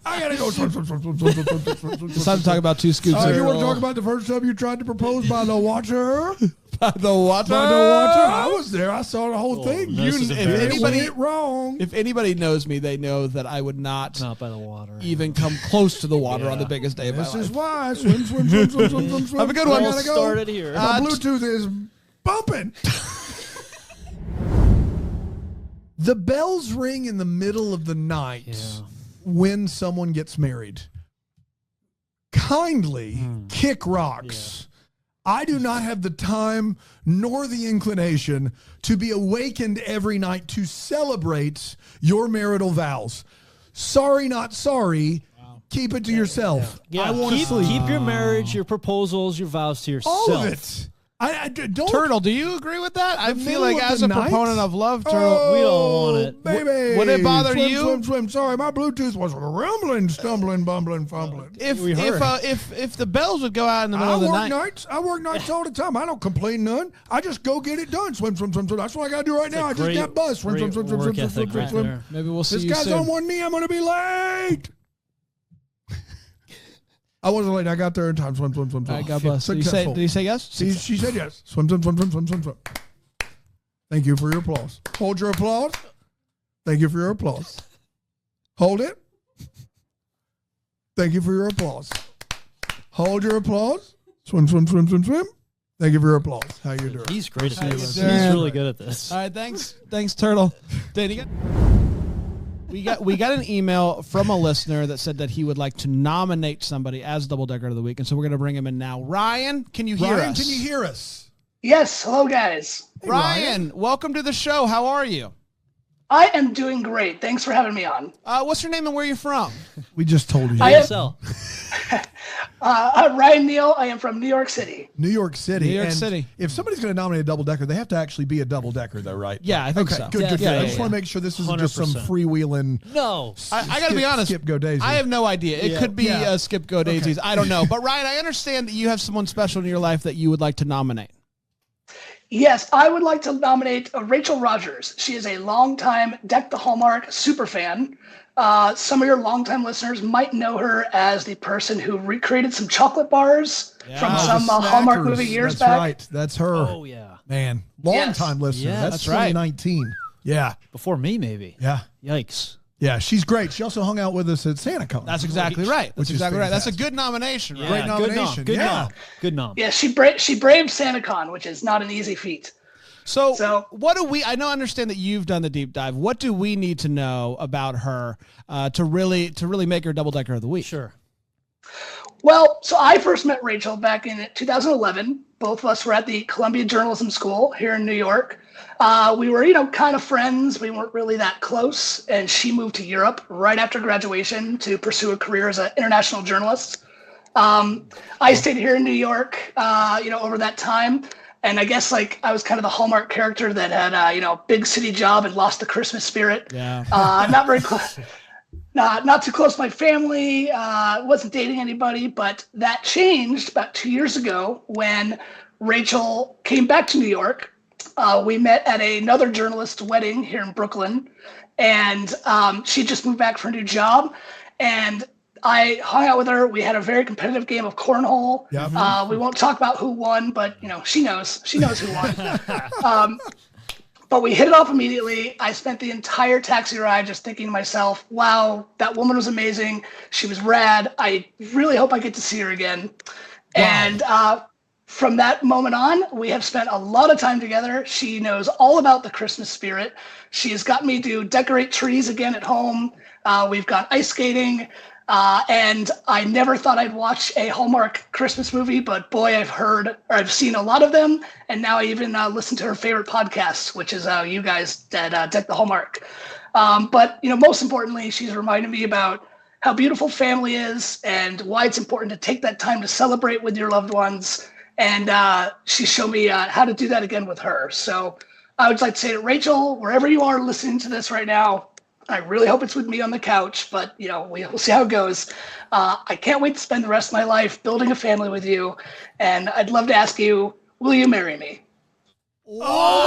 I gotta go. It's time to talk about 2 scoops. of You want to Turtle. talk about the first time you tried to propose by the water? By the water? By the water? I was there. I saw the whole thing. this is If embarrassing. anybody went wrong. If anybody knows me, they know that I would not Not by the water. even come close to the water on Yeah. the biggest day of my This life. is why. Swim, swim, swim, swim, swim, swim, swim. Have a good one. I All gotta go. started here. My Bluetooth is bumping. The bells ring in the middle of the night Yeah. when someone gets married. Kindly kick rocks. I do not have the time nor the inclination to be awakened every night to celebrate your marital vows. Sorry, not sorry. Keep it to yourself. Yeah, I want to keep, sleep. keep your marriage, your proposals, your vows to yourself. All of it. I don't. Turtle, do you agree with that? I feel middle like of as the a night? proponent of love, Turtle, Oh, We don't want it. baby. Would it bother swim, you? Swim, swim. Sorry, my Bluetooth was rumbling, stumbling, bumbling, fumbling. if We heard. if the bells would go out in the middle I of the work night. nights. I work nights all the time. I don't complain none. I just go get it done. Swim, swim, swim, swim. That's what I got to do right now. I just got buzzed. Swim, swim, swim, swim, swim, work swim, swim, ethic right swim. there. Maybe we'll see This you guy's soon. on one knee. I'm going to be late. I wasn't late. I got there in time. Swim, swim, swim, swim. All right, God bless. Successful. Did he say yes? She said yes. Swim, swim, swim, swim, swim, swim, swim. Thank you for your applause. Hold your applause. Thank you for your applause. Hold it. Thank you for your applause. Hold your applause. Swim, swim, swim, swim, swim. Thank you for your applause. How you doing? He's great at this. doing? He's really good at this. All right, thanks, Turtle. Danny, we got an email from a listener that said that he would like to nominate somebody as Double Decker of the Week, and so we're going to bring him in now. Ryan, can you hear Ryan, us? can you hear us? Yes, hello guys. Hey, Ryan, welcome to the show. How are you? I am doing great. Thanks for having me on. What's your name and where are you from? We just told you. I am ASL. Ryan Neal. I am from New York City. New York City. New York And City. If somebody's going to nominate a double decker, they have to actually be a double decker, though, right? Yeah, I think okay, so. Good, good, Yeah, good. I yeah, just yeah. want to make sure this isn't just some 100%. freewheeling. No. I got to be honest. Skip Go Daisy. I have no idea. It Yeah. could be Yeah. Skip Go Daisies. I don't know. But Ryan, I understand that you have someone special in your life that you would like to nominate. Yes, I would like to nominate Rachel Rogers. She is a longtime Deck the Hallmark super fan. Some of your longtime listeners might know her as the person who recreated some chocolate bars from some Hallmark Snackers. movie years That's back. right. That's her. Oh, yeah. Man, long Yes. time listener. Yeah, that's that's right. 2019. Yeah, Before me, maybe. yeah, Yikes. yeah. She's great. She also hung out with us at SantaCon. That's exactly right. That's Which is exactly right. That's a fantastic. good nomination, right? Great Yeah, good nom. nomination. Good Yeah. nom. Good nom. Yeah, she braved SantaCon, which is not an easy feat. So what do we? I know, understand that you've done the deep dive. What do we need to know about her to really make her Double Decker of the Week? Sure. Well, so I first met Rachel back in 2011. Both of us were at the Columbia Journalism School here in New York. We were, kind of friends. We weren't really that close. And she moved to Europe right after graduation to pursue a career as an international journalist. I stayed here in New York, over that time. And I guess I was kind of the Hallmark character that had, big city job and lost the Christmas spirit. Yeah. Not very close. Not too close to my family, wasn't dating anybody, but that changed about 2 years ago when Rachel came back to New York. We met at another journalist's wedding here in Brooklyn, and she just moved back for a new job. And I hung out with her. We had a very competitive game of cornhole. Yeah. We won't talk about who won, but she knows who won. But we hit it off immediately. I spent the entire taxi ride just thinking to myself, wow, that woman was amazing. She was rad. I really hope I get to see her again. Wow. And from that moment on, we have spent a lot of time together. She knows all about the Christmas spirit. She has got me to decorate trees again at home. We've got ice skating. And I never thought I'd watch a Hallmark Christmas movie, but boy, I've seen a lot of them. And now I even listen to her favorite podcast, which is you guys at Deck the Hallmark. But most importantly, she's reminded me about how beautiful family is and why it's important to take that time to celebrate with your loved ones. And she showed me how to do that again with her. So I would like to say to Rachel, wherever you are listening to this right now, I really hope it's with me on the couch, but we'll see how it goes. I can't wait to spend the rest of my life building a family with you, and I'd love to ask you, will you marry me?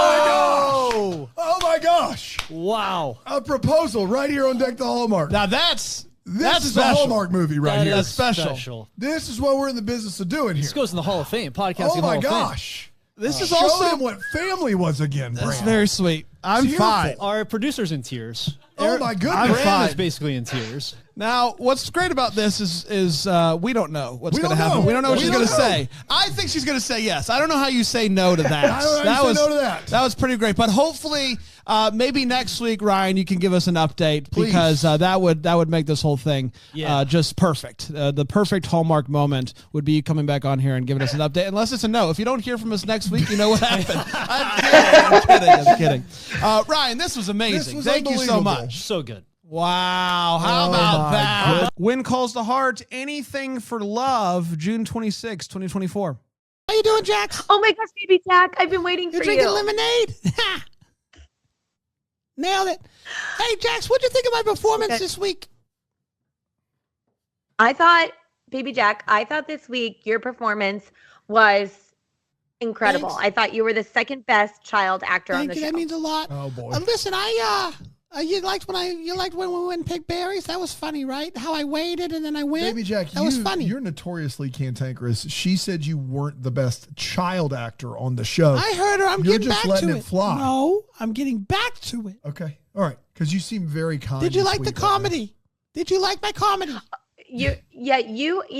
Oh my gosh! Wow. A proposal right here on Deck the Hallmark. Now that's This is special. a Hallmark movie right That here. is special. This is what we're in the business of doing here. This goes in the Hall of Fame. Podcasting Oh Hall my of Fame. gosh! This is Show also them what family was again. that's Brand. very sweet. I'm Tearful. fine. Our producer's in tears. Oh my goodness! I'm Brand fine. is basically in tears. Now, what's great about this is we don't know what's We going to don't happen. know. We don't know what We she's don't going to know. say. I think she's going to say yes. I don't know how you say no to that. I don't know how you say no to that. That was pretty great. But hopefully, maybe next week, Ryan, you can give us an update Please. because that would make this whole thing Yeah. just perfect. The perfect Hallmark moment would be you coming back on here and giving us an update. Unless it's a no. If you don't hear from us next week, you know what happened. I'm kidding. Ryan, this was amazing. This was Thank you so unbelievable. much. So good. Wow. How Oh about my that? goodness. When Calls the Heart, Anything for Love, June 26, 2024. How you doing, Jax? Oh my gosh, baby Jack, I've been waiting You're for drinking you. lemonade? Nailed it. Hey, Jax, what'd you think of my performance this week? I thought, baby Jack, this week your performance was incredible. Thanks. I thought you were the second best child actor on the show. That means a lot. Oh boy. Listen, you liked when we went and picked berries? That was funny, right? How I waited and then I went. Baby Jack, that was funny. You're notoriously cantankerous. She said you weren't the best child actor on the show. I heard her. You're getting just back letting to it fly. No, I'm getting back to it. Okay. All right. Because you seem very kind. Did you and like the sweet right now. comedy? Did you like my comedy? You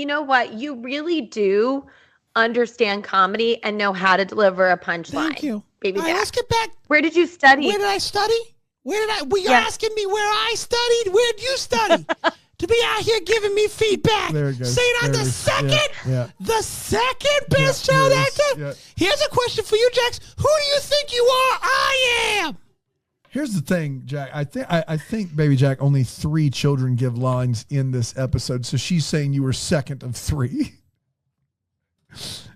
know what? You really do understand comedy and know how to deliver a punchline. Thank you. Baby All right, Jack. let's get back. Where did you study? Where did I study? You're Yes. asking me where I studied? Where'd you study? To be out here giving me feedback. There it goes. Saying I'm There the it is. second, Yeah. the second best Yeah, child there it is. actor. Yeah. Here's a question for you, Jax. Who do you think you are? I am. Here's the thing, Jack. I think, Baby Jack, only 3 children give lines in this episode. So she's saying you were second of 3.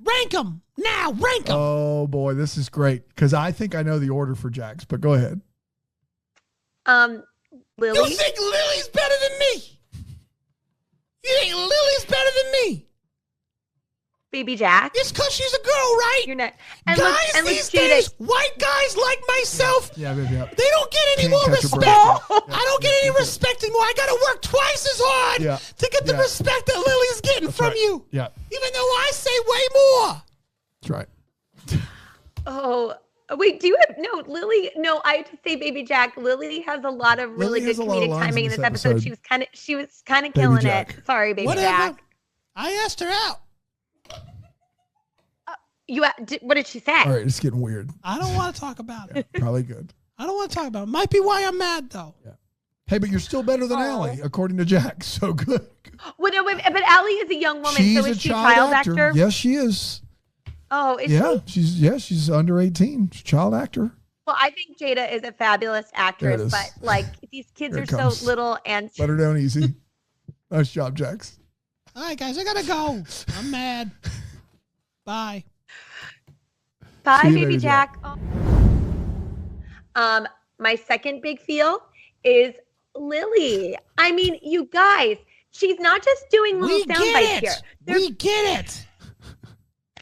Rank them. Now, rank them. Oh, boy. This is great. Because I think I know the order for Jax. But go ahead. Lily. You think Lily's better than me? You think Lily's better than me? Baby Jack. It's because she's a girl, right? You're not. Guys these days, white guys like myself, Yeah, baby. Yeah. they don't get any Can't more catch a respect. break. I don't get any respect anymore. I got to work twice as hard Yeah. to get the Yeah. respect that Lily's getting from right. you. Yeah. Even though I say way more. That's right. Oh, wait, do you have Lily? No, I have to say, Baby Jack, Lily has a lot of really Lily has good a lot of comedic lines timing in in this this episode. episode. She was kind of Baby killing Jack. it. Sorry, Baby Whatever. Jack. I asked her out. What did she say? All right. It's getting weird. I don't want to talk about it. Probably good. I don't want to talk about it. Might be why I'm mad, though. Hey, but you're still better than Allie, according to Jack. So good. Well, no, wait, but Allie is a young woman, She's so a is she a child actor? Yes, she is. Oh, is she? She's under 18. She's a child actor. Well, I think Jada is a fabulous There it actress, is. but like these kids Here are it comes. so little and Let her down easy. Nice job, Jax. All right, guys, I got to go. I'm mad. Bye. Bye, See you, Baby Baby Jack. My second big feel is Lily. I mean, you guys, she's not just doing little We sound get bites it. here. We get it.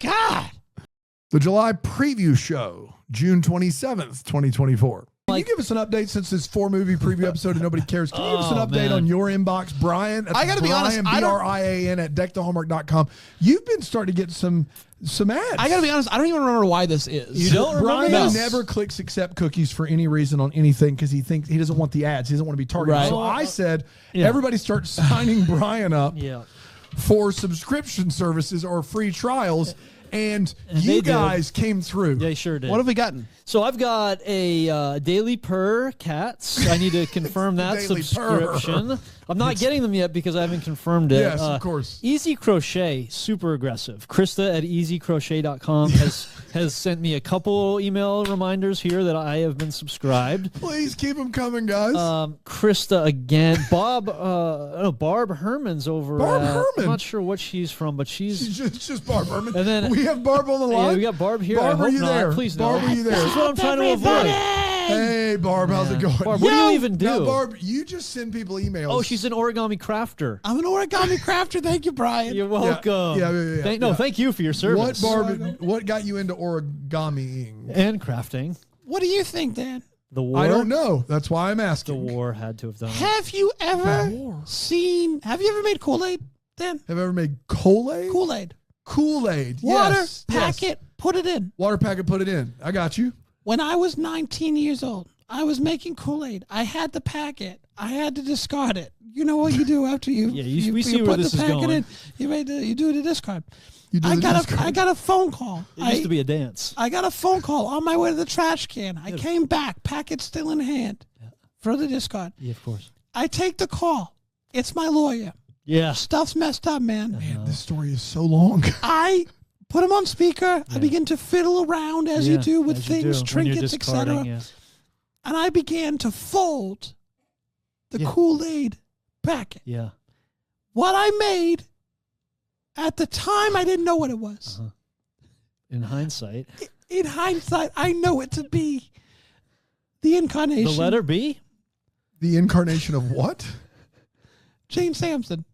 God. The July preview show, June 27th, 2024. Can you give us an update since this 4-movie preview episode and nobody cares? Can you give us an update on your inbox, Brian? I gotta be honest, I don't- Brian, at deckthehallmark.com. You've been starting to get some ads. I got to be honest, I don't even remember why this is. You don't remember Brian this? never clicks accept cookies for any reason on anything because he thinks he doesn't want the ads. He doesn't want to be targeted. Right. So I said, Yeah. everybody start signing Brian up Yeah. for subscription services or free trials. And they you did. guys came through. They sure did. What have we gotten? So I've got a Daily Purr cats. I need to confirm that Daily subscription. Purr. I'm not getting them yet because I haven't confirmed it. Yes, of course. Easy Crochet, super aggressive. Krista at easycrochet.com has sent me a couple email reminders here that I have been subscribed. Please keep them coming, guys. Krista again. Barb Herman's over Barb at, Herman? I'm not sure what she's from, but she's it's just Barb Herman. And then- we have Barb on the line. yeah, we got Barb here. Barb, I are hope you not. there? Please Barb, no. are you there? This is what I'm trying to avoid. Hey, Barb, how's it going? Barb, what do you even do? Now, Barb, you just send people emails. Oh, she's an origami crafter. I'm an origami crafter. Thank you, Brian. You're welcome. Yeah. Thank you for your service. What got you into origamiing? And crafting. What do you think, Dan? The war. I don't know. That's why I'm asking. The war had to have done it. Have you ever have you ever made Kool-Aid, Dan? Have you ever made Kool-Aid? Kool-Aid. Kool-Aid. Water, Yes. pack it, put it in. Water packet, put it in. I got you. When I was 19 years old, I was making Kool-Aid. I had the packet. I had to discard it. You know what you do after you? Yeah, we see where put this the is packet going. in. You do the discard. You do I the got discard. I got a phone call. It used to be a dance. I got a phone call on my way to the trash can. I came back, packet still in hand, for the discard. Yeah, of course. I take the call. It's my lawyer. Yeah. Stuff's messed up, man. Man, this story is so long. I put him on speaker. I begin to fiddle around as you do with as you things, do when you're trinkets, discarding, etc. yeah. And I began to fold the Kool-Aid packet. Yeah. What I made at the time, I didn't know what it was. In hindsight. In hindsight, I know it to be the incarnation. The letter B? The incarnation of what? Jane Sampson.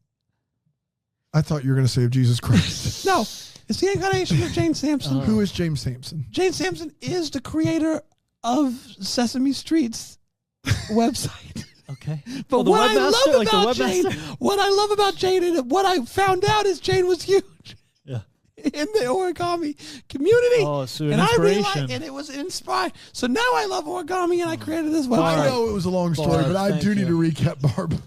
I thought you were going to say of Jesus Christ. No, it's the incarnation of Jane Sampson. Who is James Sampson? Jane Sampson is the creator of Sesame Street's website. Okay. But the what I webmaster, love like the about Jane, webmaster? what I love about Jane, and what I found out is Jane was huge. Yeah. In the origami community. Oh, so an and inspiration. and it was inspired. So now I love origami, and I created this website. I know it was a long story, but I do need to recap, Barb.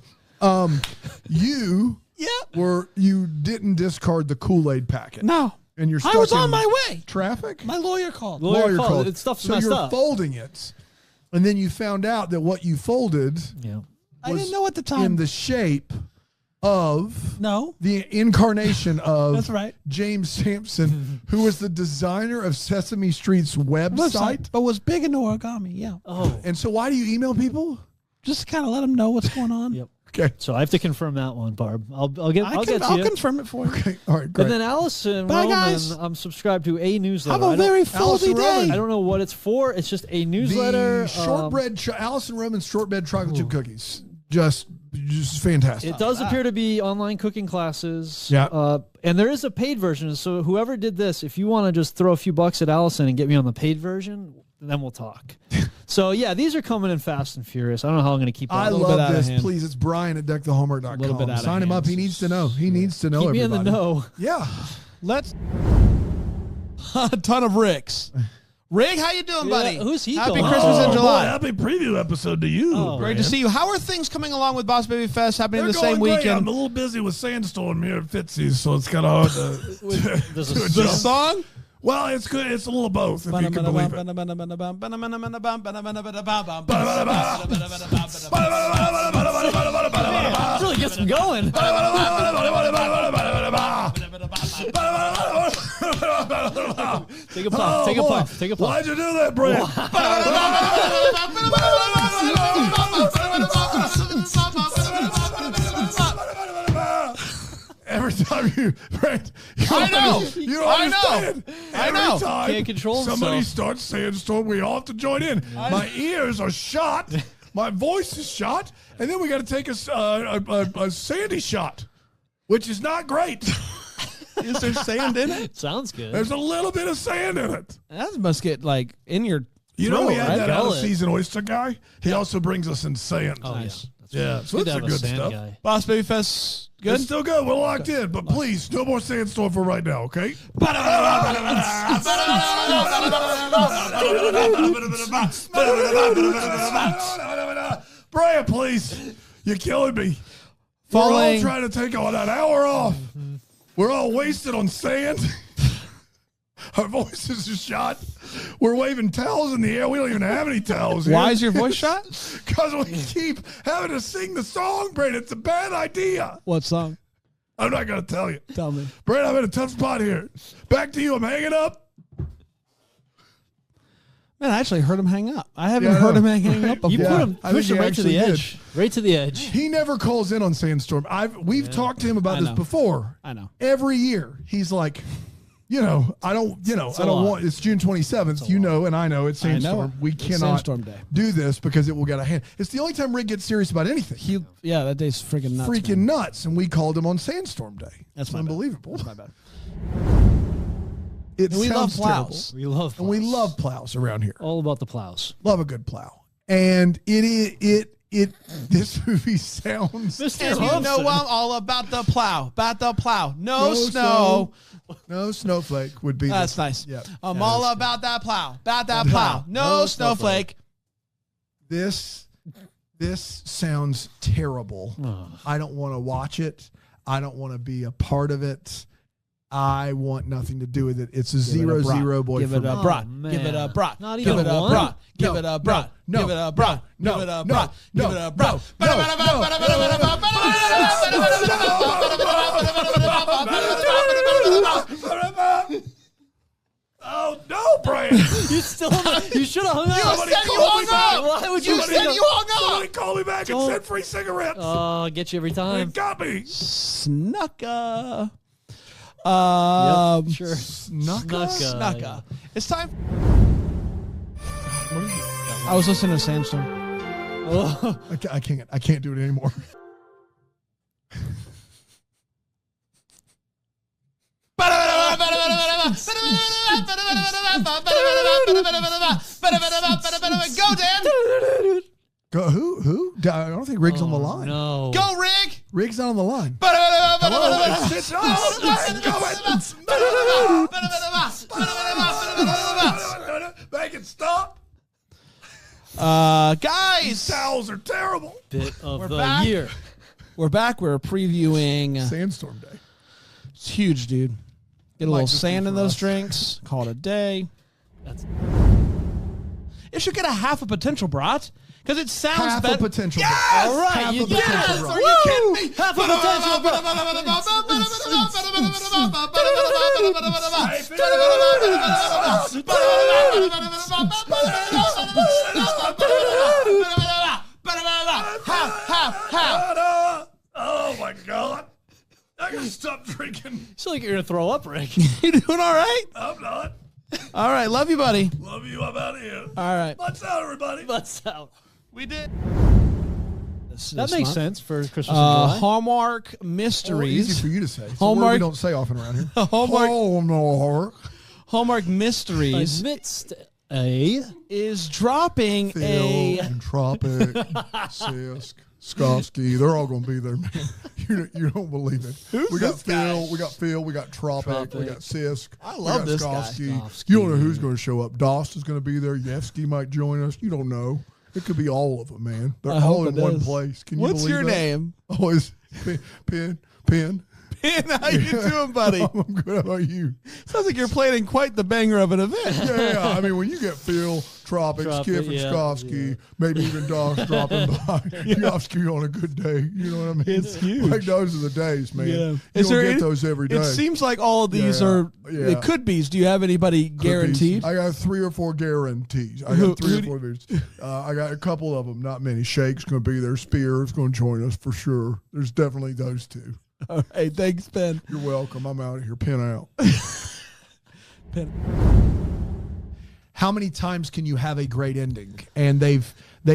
You didn't discard the Kool-Aid packet. No. And you're stuck I was in on my way. Traffic? My lawyer called. Lawyer called. It's stuff's so messed you're up. folding it, and then you found out that what you folded I didn't know at the time. in the shape of the incarnation of That's right. James Sampson, who was the designer of Sesame Street's website. But was big into origami, yeah. Oh. And so why do you email people? Just to kind of let them know what's going on. Yep. Okay. So I have to confirm that one, Barb. I'll get I'll to I'll you. confirm it for you. Okay. All right, great. And then Allison Bye, Roman, guys. I'm subscribed to a newsletter. Have a very Allison foldy day. Roman. I don't know what it's for. It's just a newsletter. The shortbread, Allison Roman's shortbread chocolate chip cookies. Just fantastic. It does appear to be online cooking classes. Yeah. And there is a paid version. So whoever did this, if you want to just throw a few bucks at Allison and get me on the paid version, then we'll talk. So yeah, these are coming in fast and furious. I don't know how I'm going to keep. I love this. Please, it's Brian at deckthehomework.com. Little bit out of Sign him up. He hand. needs to know. He needs to know. Keep me in everybody. the know. Yeah. Let's a ton of Ricks. Rick, how you doing, buddy? Who's he? Happy going? Christmas in boy, July. happy preview episode to you. Oh, Great man. to see you. How are things coming along with Boss Baby Fest happening They're the same going great. weekend? I'm a little busy with Sandstorm here at Fitzy's, so it's kind of hard to There's do a a The job. song? Well, it's good. It's a little of both, if you can believe it. really gets him going. Take a puff. Take a boy. puff. Take a puff. Why'd you do that, Brad? Every time Brad, I know. You don't I know. understand. I Every know. time Can't control somebody himself. starts Sandstorm, we all have to join in. My ears are shot. My voice is shot. And then we got to take a Sandy shot, which is not great. Is there sand in it? Sounds good. There's a little bit of sand in it. That must get like in your You know, throat, we had right? that out of Gullet. season oyster guy. He also brings us in sand. Oh, Nice. Yeah, so Good it's to a have a good sand stuff. guy. Boss Baby Fest good? It's still good. We're locked in, but please, no more Sandstorm for right now, okay? Brian, please. You're killing me. We're all Falling. trying to take on an hour off. We're all wasted on sand. Our voices are shot. We're waving towels in the air. We don't even have any towels here. Why is your voice shot? Because we keep having to sing the song, Brad. It's a bad idea. What song? I'm not going to tell you. Tell me. Brad, I'm in a tough spot here. Back to you. I'm hanging up. Man, I actually heard him hang up. I haven't Yeah, I heard know. him hang up before. You Yeah, put him, I think push him he right to the actually edge. Right to the edge. He never calls in on Sandstorm. We've talked to him about I this know. before. I know. Every year, he's like, I don't lot. want. It's June 27th. You know, and I know it's I know. Sandstorm. We It's cannot Sandstorm Day. do this because it will get a hand. It's the only time Rick gets serious about anything. Yeah, that day's freaking nuts. Freaking man. nuts, and we called him on Sandstorm Day. That's It's my bad. unbelievable. That's my bad. It We love sounds plows. terrible. We love And we plows. love plows around here. All about the plows. Love a good plow. And this movie sounds Mr. And you know Thompson. I'm all about the plow. About the plow. No snow. No snowflake would be. That's the- nice. Yeah. I'm all about that plow. About that plow. No snowflake. This sounds terrible. I don't want to watch it. I don't want to be a part of it. I want nothing to do with it. It's a 0-0 boy. Give for it me. a Oh, brat. man. Give it a brat. Not Give even it a one? brat. Give No, it a brat. no, Give it a brat. no, Give it a no, brat. no, Give it a brat. Oh, no, Brian. You still you should have hung up. Somebody call me back. Why would You said you hung up. Somebody call me back and Don't- send free cigarettes. Get you every time. It got me. Snucka. Sure. Snucka. It's time. I was listening to Sandstorm. I can't do it anymore. Go, Dan. Go, who? I don't think Rig's on the line. No. Go, Rig. Rig's not on the line. Make it stop. Guys, Towels are terrible. Bit of We're the back. year. we're back. We're previewing. Sandstorm Day. It's huge, dude. Get a Might little just be sand in for those us. drinks. Call it a day. That's It should get a half a potential, Brat. Because it sounds Half a better. potential. Yes! all right. Half You a did potential, it. bro. Are you kidding me? Half a potential, bro. Oh my God. I gotta stop drinking. You feel like you're gonna throw up, Rick. You doing all right? I'm not. All right. Love you, buddy. Love you. I'm out of here. All right. Lights out, everybody. Butts out. We did. That makes sense for Christmas in July. Hallmark Oh, Mysteries. easy for you to say. It's a Hallmark- word we don't say often around here. Hallmark Like Mysteries midst a is dropping Phil and Tropic, Sisk, Skowski. They're all going to be there, man. You don't believe it. We got Phil, we got Tropic, we got Sisk. I love we got this guy. Skowski. You don't know who's going to show up. Dost is going to be there. Yevsky might join us. You don't know. It could be all of them, man. They're I all hope in it one is. place. Can you What's believe your that? name? Oh, it's Pin. How you doing, buddy? I'm good. How about you? Sounds like you're planning quite the banger of an event. Yeah. I mean, when you get Phil, Tropic, Skip, and yeah, Skowski, maybe even Doss dropping by, Yovsky on a good day. You know what I mean? It's huge. Like those are the days, man. Yeah. You Is don't there get any- those every day. It seems like all of these are Yeah. it could be. Do you have anybody Could be. guaranteed? I got 3 or 4 guarantees. I Who- got 3 who or do 4 dudes. I got a couple of them, not many. Shake's going to be there. Spear's going to join us for sure. There's definitely those 2. All right, thanks, Ben. You're welcome. I'm out of here. Pin out. How many times can you have a great ending? And they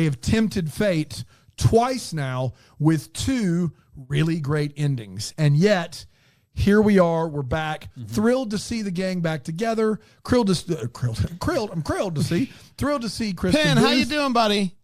have tempted fate twice now with 2 really great endings. And yet, here we are. We're back. Thrilled to see the gang back together. Thrilled to see Kristen Ben, how you Booth. doing, buddy?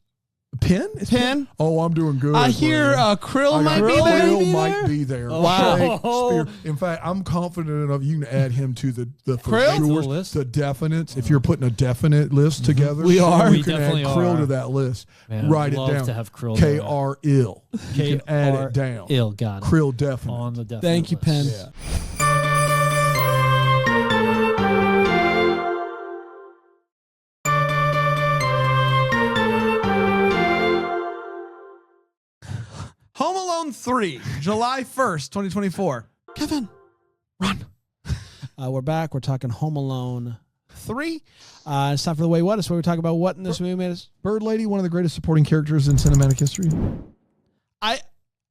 Pin? It's Pin? Oh, I'm doing good. I hear buddy. Krill I might got be there. Krill might be there. Wow. Spear. In fact, I'm confident enough you can add him to the for Krill? sure, To the list? the definites. If you're putting a definite list together, We are. You We can add definitely Krill are. to that list. Man, Write I'd it love down. to have Krill there. KR-ill. You can add it down. Ill, got it. Krill definite. On the definite Thank you, list. Penn. Yeah. Home Alone 3, July 1st, 2024. Kevin, run. We're back. We're talking Home Alone 3. It's time for the Way What. It's where we talk about what in this movie made us. Bird Lady, one of the greatest supporting characters in cinematic history.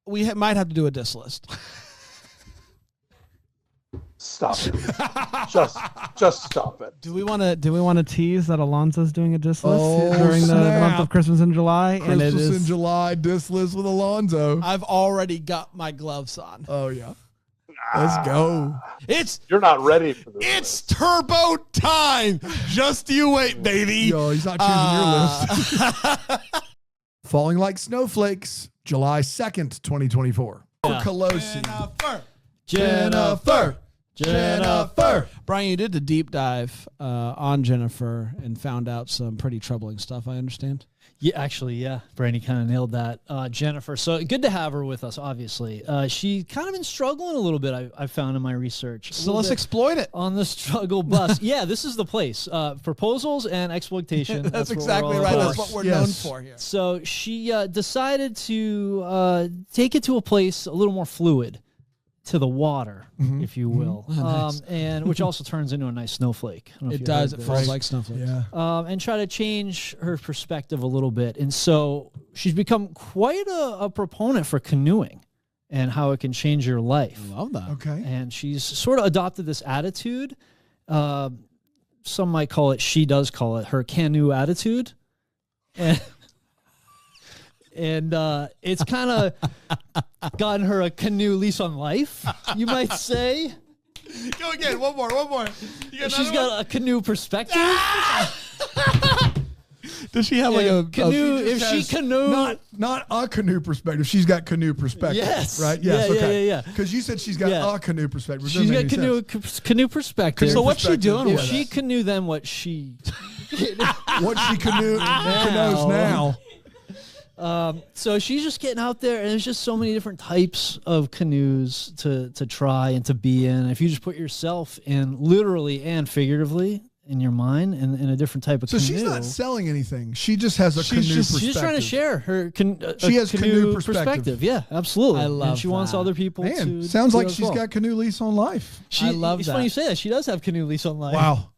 We might have to do a diss list. Stop it. just stop it. Do we want to tease that Alonso's doing a diss list Oh, during the snap. month of Christmas in July? And it Christmas is in July, diss list with Alonzo. I've already got my gloves on. Oh, yeah. Let's go. You're not ready for this. It's turbo time. Just you wait, baby. Yo, he's not choosing your list. Falling Like Snowflakes, July 2nd, 2024. Yeah. Colosi. Jennifer. Brian, you did the deep dive on Jennifer and found out some pretty troubling stuff, I understand. Yeah, actually, yeah. Brandy kind of nailed that. Jennifer, so good to have her with us, obviously. She kind of been struggling a little bit, I found in my research. So let's exploit it. On the struggle bus. Yeah, this is the place. Proposals and exploitation. That's what exactly we're all right. about. That's what we're known for here. So she decided to take it to a place a little more fluid, to the water, if you will, Nice. and which also turns into a nice snowflake. I don't know if It you does. heard It this. falls like snowflakes. Yeah. And try to change her perspective a little bit. And so she's become quite a proponent for canoeing and how it can change your life. I love that. Okay. And she's sort of adopted this attitude. Some might call it, she does call it her canoe attitude. And, it's kind of gotten her a canoe lease on life, you might say. Go again. One more. She's got a canoe perspective. Does she have like a canoe? If she canoe, not a canoe perspective. She's got canoe perspective. Yes. Right. Yes. Yeah, okay. yeah. Because you said she's got a canoe perspective. She's got canoe perspective. So what's she doing? If she canoe, then what she what she canoes now. So she's just getting out there, and there's just so many different types of canoes to try and to be in. If you just put yourself in, literally and figuratively, in your mind, in a different type of canoe. So she's not selling anything. She just has a canoe perspective. She's trying to share her she has canoe perspective. Yeah, absolutely. I love and she wants other people to sounds do like as she's well. got canoe lease on life. I love it's that. funny you say that. She does have canoe lease on life. Wow.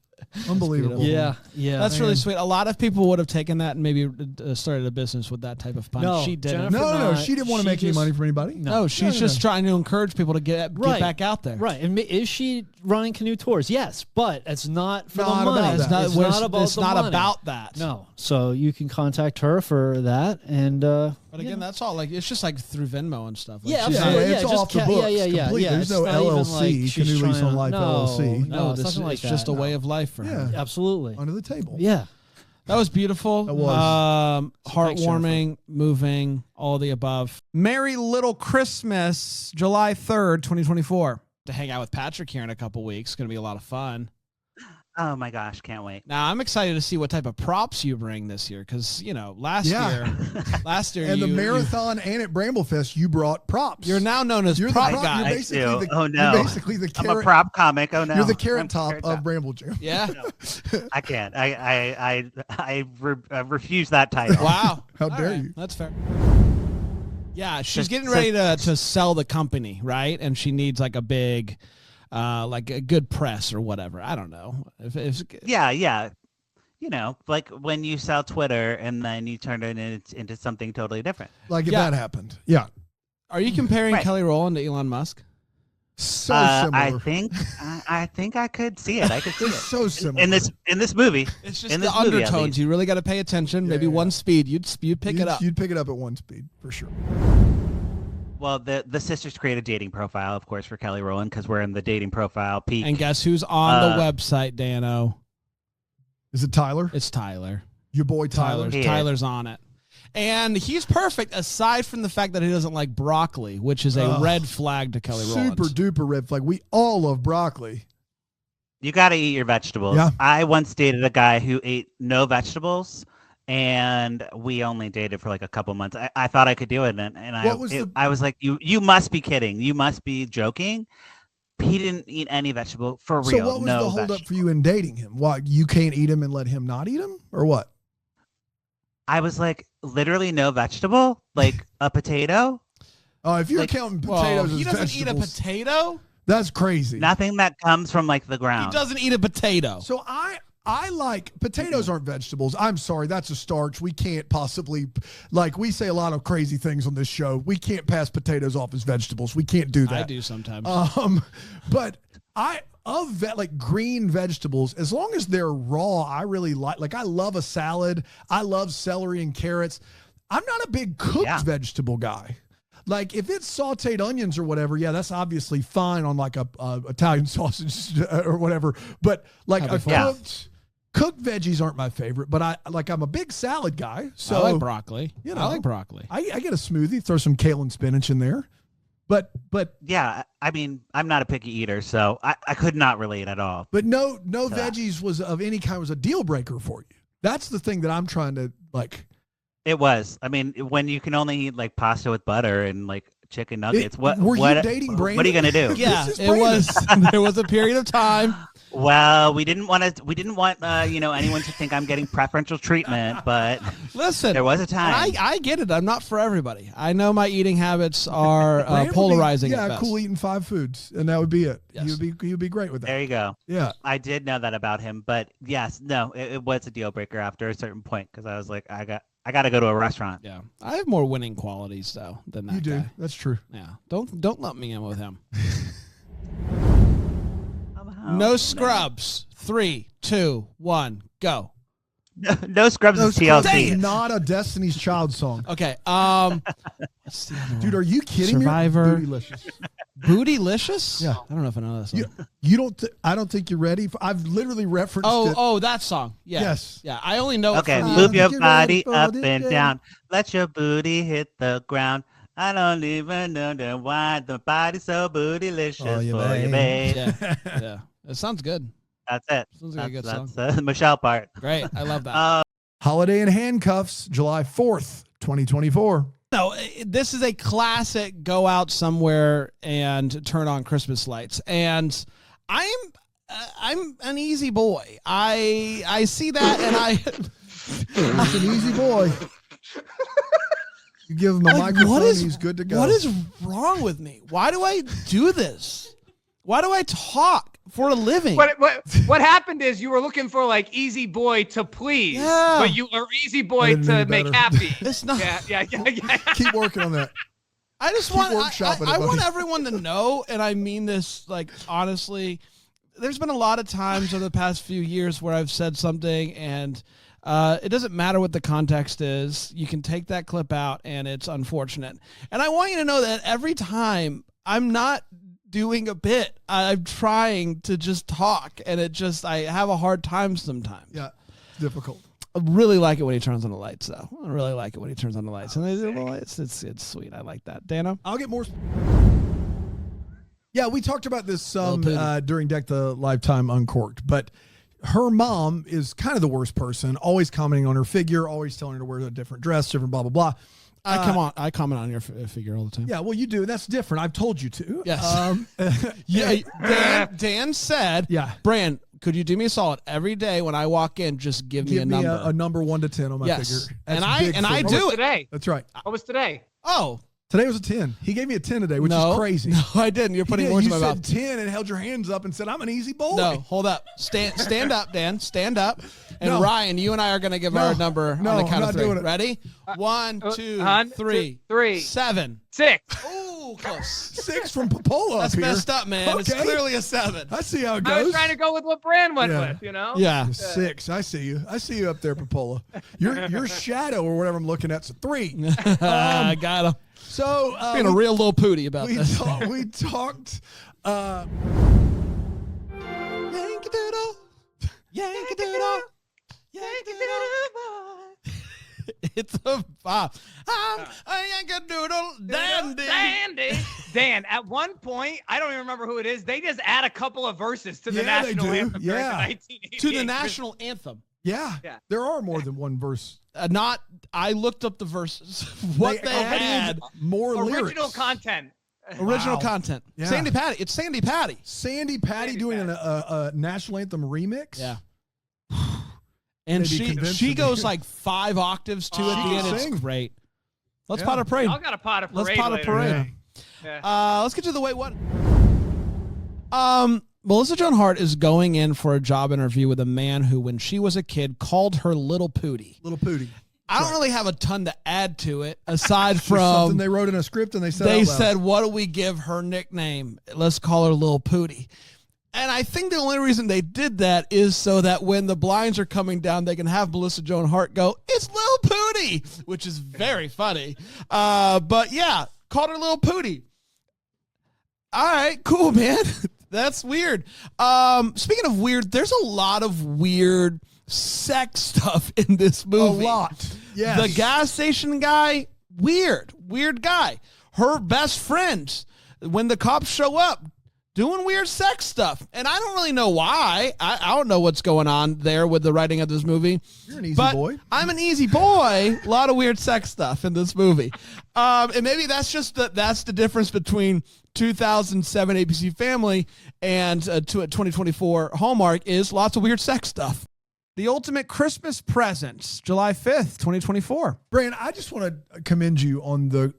Unbelievable. Yeah. That's really sweet. A lot of people would have taken that and maybe started a business with that type of punch. No, she didn't. No. She didn't want to make any money from anybody. No, she's just trying to encourage people to get back out there. Right. And is she running canoe tours? Yes, but it's not for the Not money. about It's that. not, It's it's not not about the money. about that. No. So you can contact her for that. And But again, that's all. Like, it's just like through Venmo and stuff. Like, yeah, she's absolutely. it's just off the books completely. Yeah. There's It's no not even LLC, like she's Canoe Lease trying on to- Life LLC. No, this it's is nothing like it's just that. a way of life for her. Yeah. Absolutely. Under the table. Yeah. That was beautiful. That was. Heartwarming, moving, all the above. Merry Little Christmas, July 3rd, 2024. To hang out with Patrick here in a couple weeks. It's going to be a lot of fun. Oh my gosh, can't wait. Now, I'm excited to see what type of props you bring this year because, last year and the marathon and at Bramblefest, you brought props. You're now known as You're prop the guy. I basically do. the- Oh no. You're basically the I'm a carrot. prop comic. Oh no. You're the I'm carrot top Carrot of Bramble Jam. Yeah. I can't. I refuse that title. Wow. How All dare right. you? That's fair. Yeah, she's getting ready to sell the company, right? And she needs like a big, like a good press or whatever. I don't know. If Yeah. Like when you sell Twitter and then you turn it into something totally different. Like if Yeah. that happened. Yeah. Are you comparing Right. Kelly Rowland to Elon Musk? So I similar. think I could see it. I could see They're it so similar. in this movie. It's just in the this movie, at undertones. least. You really got to pay attention. Maybe yeah. one speed. You'd pick it up. You'd pick it up at one speed for sure. Well, the sisters create a dating profile, of course, for Kelly Rowland because we're in the dating profile peak. And guess who's on the website, Dano? Is it Tyler? It's Tyler. Your boy Tyler. He is. Tyler's on it. And he's perfect aside from the fact that he doesn't like broccoli, which is a red flag to Kelly Rowland. Super duper red flag. We all love broccoli. You got to eat your vegetables. Yeah. I once dated a guy who ate no vegetables, and we only dated for like a couple months. I thought I could do it, and I was like, you must be kidding. You must be joking. He didn't eat any vegetable for real. So what was no the hold up vegetable. for you in dating him? Why you can't eat him and let him not eat him, or what? I was like, literally no vegetable, like a potato, If you're Like, counting Well, potatoes he as doesn't vegetables, eat a potato. that's crazy. nothing that comes from like the He ground. doesn't eat a potato. So I like potatoes aren't vegetables. I'm sorry, that's a starch. We can't possibly we say a lot of crazy things on this show. We can't pass potatoes off as vegetables. We can't do that. I do sometimes. But green vegetables, as long as they're raw, I really like I love a salad. I love celery and carrots. I'm not a big cooked vegetable guy. Like if it's sauteed onions or whatever, yeah, that's obviously fine on like a Italian sausage or whatever. But like cooked veggies aren't my favorite. But I'm a big salad guy. So I like broccoli. You know, I like broccoli. I get a smoothie, throw some kale and spinach in there. But Yeah, I mean, I'm not a picky eater, so I could not relate at all. But no veggies was of any kind was a deal breaker for you. That's the thing that I'm trying to like. It was. I mean, when you can only eat like pasta with butter and like chicken nuggets, Were you dating Brandon? What are you gonna do? Yeah, This is it Brandon. was. There was a period of time. Well, we didn't want anyone to think I'm getting preferential treatment, but Listen, there was a time. I get it. I'm not for everybody. I know my eating habits are Brandon would be- polarizing. at Yeah, best. cool eating 5 foods, and that would be it. Yes. You'd be great with that. There you go. Yeah. I did know that about him, but yes, no, it was a deal breaker after a certain point because I was like, I got to go to a restaurant. Yeah, I have more winning qualities though than that. You do. Guy. That's true. Yeah, don't lump me in with him. No scrubs. 3, 2, 1, go. No scrubs is TLC. Not a Destiny's Child song. Okay. Dude, are you kidding Survivor. me? Bootylicious. Bootylicious? Yeah. I don't know if I know that song. You don't. I don't think you're ready. I've literally referenced it. Oh, that song. Yeah. Yes. Yeah. I only know. Okay, it from move your Get body ready for up this and day. down. Let your booty hit the ground. I don't even know why the body's so bootylicious Oh, you for you, babe. babe. Yeah. Yeah. It sounds good. That's it. Sounds like a good that's song. the Michelle part. Great. I love that. Holiday in Handcuffs, July 4th, 2024. No, this is a classic go out somewhere and turn on Christmas lights. And I'm an easy boy. I see that and He's an easy boy. You give him a microphone, he's good to go. What is wrong with me? Why do I do this? Why do I talk for a living? What happened is you were looking for like easy boy to please, Yeah. but you are easy boy to make happy. It's not. Yeah. Keep working on that. I just Keep want workshopping it, I want buddy. everyone to know, and I mean this like honestly. There's been a lot of times over the past few years where I've said something and it doesn't matter what the context is. You can take that clip out and it's unfortunate. And I want you to know that every time I'm not doing a bit, I'm trying to just talk and I have a hard time sometimes. Yeah, difficult. I really like it when he turns on the lights, though. I really like it when he turns on the lights. And they do the lights. It's sweet. I like that. Dano? I'll get more. Yeah, we talked about this some during Deck the Lifetime Uncorked, but her mom is kind of the worst person, always commenting on her figure, always telling her to wear a different dress, different blah, blah, blah. I comment on your figure all the time. Yeah, well, you do. That's different. I've told you to. Yes. Dan said, yeah, Bran, could you do me a solid every day when I walk in? Just give me a number. A number 1 to 10 on my Yes. figure. And That's I big for do me. it. Today. That's right. What was today? Oh. Today was a 10. He gave me a 10 today, which No. is crazy. No, I didn't. You're putting words in my You mouth. said 10 and held your hands up and said, I'm an easy boy. No, hold up. Stand up, Dan. Stand up. And No. Ryan, you and I are going to give No. our number No, on the I'm count not of 3. doing it. Ready? 1, 2, 1, 3, 3, 7. 6. Ooh, close. 6 from Popola. That's up here. messed up, man. It's Okay. clearly a 7. I see how it I goes. was trying to go with what Bran went Yeah. with, you know? Yeah. 6. I see you. I see you up there, Popola. Your shadow or whatever I'm looking at is a 3. I got him. So Being a real little pooty about we this. we talked. Yankee Doodle. Yankee Doodle. Yankee Doodle. It's a vibe. I'm a Yankee Doodle dandy. Dan, at one point, I don't even remember who it is. They just add a couple of verses to the Yeah, they national do. anthem during the Yeah. 1988. To the national anthem. Yeah, there are more than one verse. I looked up the verses. What they had. More original lyrics. content. Original Wow. content. Yeah. Sandy Patty. It's Sandy Patty. Sandy Patty doing a national anthem remix. Yeah. And Maybe she convincing goes me. like 5 octaves to it at the end. It's sing. great. Let's Yeah. pot a parade. Y'all got a pot of parade. Let's pot a later. parade. Yeah. Let's get to the wait what. Melissa Joan Hart is going in for a job interview with a man who, when she was a kid, called her Little Pootie. Little Pootie. I don't really have a ton to add to it aside Just from something they wrote in a script and they said. they out loud. said, "What do we give her nickname? Let's call her Little Pootie." And I think the only reason they did that is so that when the blinds are coming down, they can have Melissa Joan Hart go, "It's Little Pootie," which is very funny. But yeah, called her Little Pootie. All right, cool, man. That's weird. Speaking of weird, there's a lot of weird sex stuff in this movie. A lot. Yes. The gas station guy, weird guy. Her best friend, when the cops show up, doing weird sex stuff. And I don't really know why. I don't know what's going on there with the writing of this movie. You're an easy But boy. I'm an easy boy. A lot of weird sex stuff in this movie. And maybe that's just that's the difference between 2007 ABC Family and 2024 Hallmark is lots of weird sex stuff. The Ultimate Christmas Presents, July 5th, 2024. Brian, I just want to commend you on the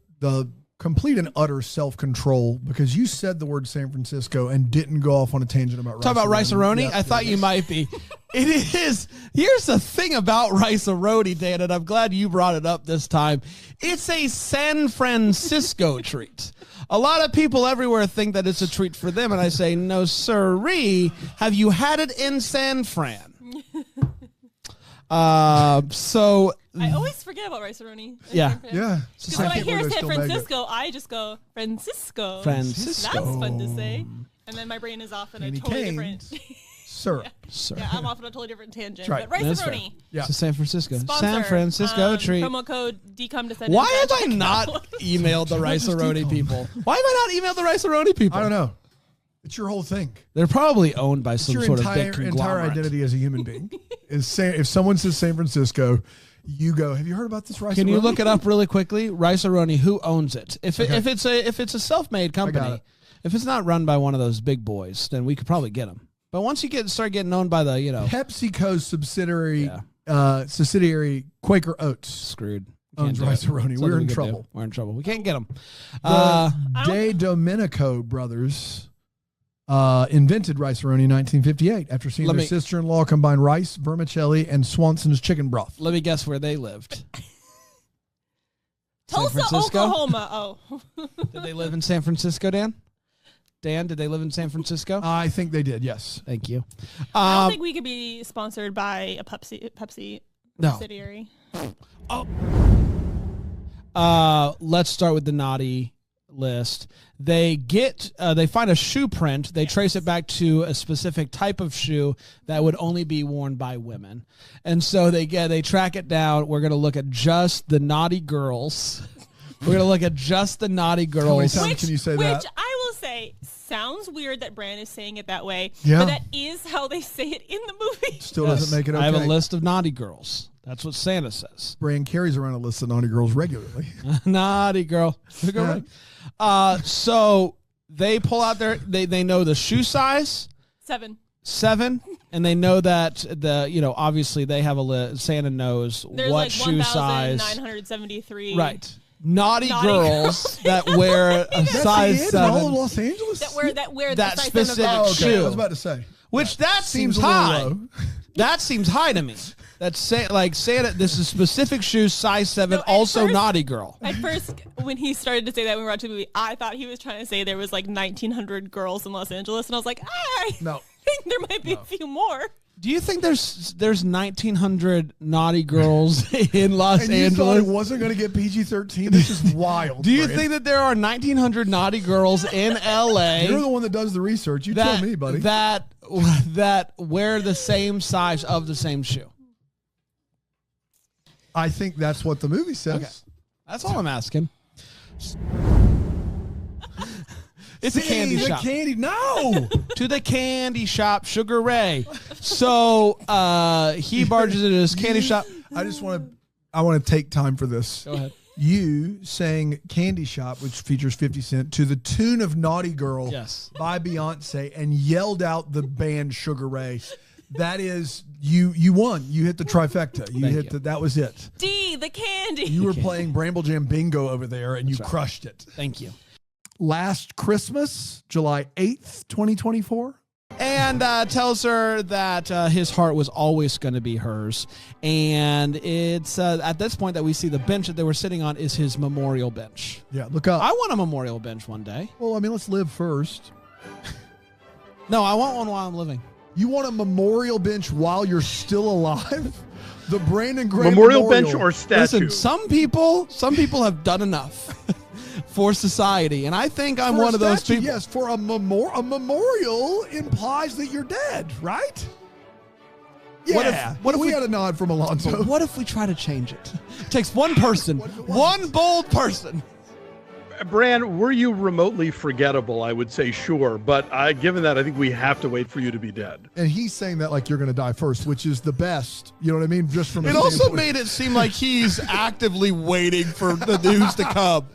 complete and utter self-control because you said the word San Francisco and didn't go off on a tangent about Talk about Rice-A-Roni? Yeah, I thought yeah. you might be. It is. Here's the thing about rice-a-roni, Dan, and I'm glad you brought it up this time. It's a San Francisco treat. A lot of people everywhere think that it's a treat for them, and I say, no, sirree. Have you had it in San Fran? So I always forget about rice-a-roni. Yeah. Yeah. Because when I hear San Francisco, I just go, Francisco. Francisco. That's fun to say. And then my brain is off in a totally different... Syrup. Yeah, I'm off on a totally different tangent. Right. But rice-a-roni. Yeah. It's a San Francisco. Sponsor, San Francisco treat. Promo code DCOMDescendants. Why have I not emailed the rice-a-roni people? Why have I not emailed the rice-a-roni people? I don't know. It's your whole thing. They're probably owned by some your sort of big entire conglomerate. identity as a human being. If someone says San Francisco, you go, have you heard about this rice? Can you look it up really quickly? Rice-a-roni, who owns it? If it's a self-made company, if it's not run by one of those big boys, then we could probably get them. But once you start getting owned by the, PepsiCo's subsidiary Quaker Oats, screwed. Owns rice-a-roni. We're in trouble. We're in trouble. We can't get them. De Domenico brothers invented rice-a-roni in 1958 after seeing their sister-in-law combine rice, vermicelli, and Swanson's chicken broth. Let me guess where they lived. Tulsa, Oklahoma. Oh. Did they live in San Francisco, Dan? Dan, did they live in San Francisco? I think they did, yes. Thank you. I don't think we could be sponsored by a Pepsi subsidiary. Let's start with the naughty list. They find a shoe print. They trace it back to a specific type of shoe that would only be worn by women. And so they track it down. We're going to look at just the naughty girls. We're going to look at just the naughty girls. How many times can you say that? Which I will say sounds weird that Bran is saying it that way, yeah. But that is how they say it in the movie. Still doesn't make it okay. I have a list of naughty girls. That's what Santa says. Bran carries around a list of naughty girls regularly. Naughty girl. So they pull out they know the shoe size. 7. And they know that obviously they have a list. Santa knows there's what like shoe size. 973. Right. Naughty girls that wear a size 7. All of Los Angeles? That wear that the size specific shoe. I was about to say. Which that seems high. That seems high to me. That's Santa. This is specific shoes, size 7. Also first, naughty girl. At first, when he started to say that when we watched the movie, I thought he was trying to say there was like 1,900 girls in Los Angeles, and I was like, I think there might be a few more. Do you think there's 1,900 naughty girls in Los and Angeles? You thought it wasn't going to get PG-13? This is wild. Do you think that there are 1,900 naughty girls in L.A.? You're the one that does the research. You tell me, buddy. That wear the same size of the same shoe. I think that's what the movie says. Okay. That's all I'm asking. It's a candy shop. No. To the candy shop, Sugar Ray. So he barges into his candy shop. I want to take time for this. Go ahead. You sang Candy Shop, which features 50 Cent, to the tune of Naughty Girl by Beyonce, and yelled out the band Sugar Ray. That is, you won. You hit the trifecta. That was it. D, the candy. You were playing Bramble Jam Bingo over there, and you crushed it. Thank you. Last Christmas, July 8th, 2024. And tells her that his heart was always going to be hers. And it's at this point that we see the bench that they were sitting on is his memorial bench. Yeah, look up. I want a memorial bench one day. Well, I mean, let's live first. No, I want one while I'm living. You want a memorial bench while you're still alive? The Brandon Gray memorial bench or statue? Listen, some people have done enough for society, and I think I'm one of those people. Yes, for a memorial implies that you're dead, right? Yeah. What if we had a nod from Alonso? What if we try to change it? It takes one person, one bold person. Bran, were you remotely forgettable? I would say sure, but given that, I think we have to wait for you to be dead. And he's saying that like you're going to die first, which is the best. You know what I mean? Just from it also made it seem like he's actively waiting for the news to come.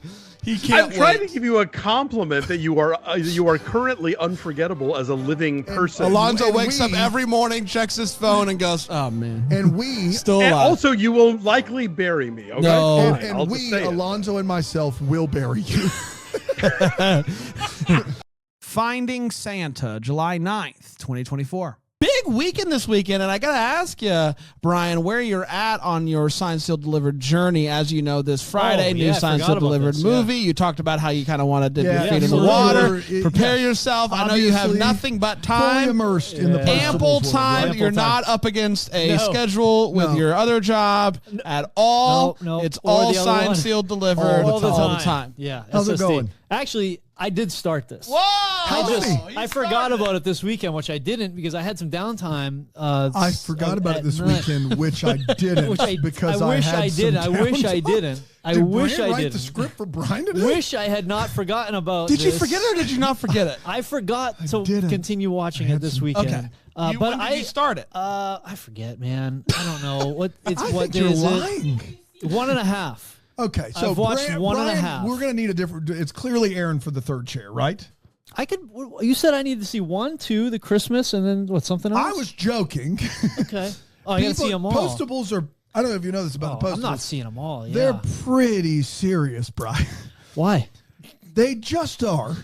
He can't. I'm trying to give you a compliment that you are currently unforgettable as a living person. Alonso wakes up every morning, checks his phone, and goes, "Oh man!" And we still alive. And also, you will likely bury me. Okay? No, and we, Alonso and myself, will bury you. Finding Santa, July 9th, 2024. Big big weekend this weekend, and I got to ask you, Brian, where you're at on your Signed, Sealed, Delivered journey. As you know, this Friday, new Signed, Sealed, Delivered movie. You talked about how you kind of want to dip your feet in the water, prepare yourself. I know you have nothing but time. Fully immersed in the ample time. You're not up against a schedule with your other job at all. No, it's or all the other signed, one. sealed, delivered all the time. Yeah. How's it SSD. going? Actually, I did start this. Whoa! I forgot about it this weekend, which I didn't because I had some downtime. I forgot about it this weekend, which I didn't. Because I wish had I did. I wish I didn't. I wish I write didn't. the script for Brian today? Wish I had not forgotten about. Did you this. forget it or did you not forget it? I forgot to continue watching it this weekend. Okay. But when did you start it? I forget, man. I don't know what it's. I what think you're day is lying. it? 1.5. Okay, so I've watched one and a Brian, half. We're going to need a different. It's clearly Aaron for the third chair, right? I could. You said I need to see 1, 2, the Christmas, and then what? Something else? I was joking. Okay. Oh, I gotta see them all. Postables are. I don't know if you know this about the Postables. I'm not seeing them all. Yeah. They're pretty serious, Brian. Why? They just are.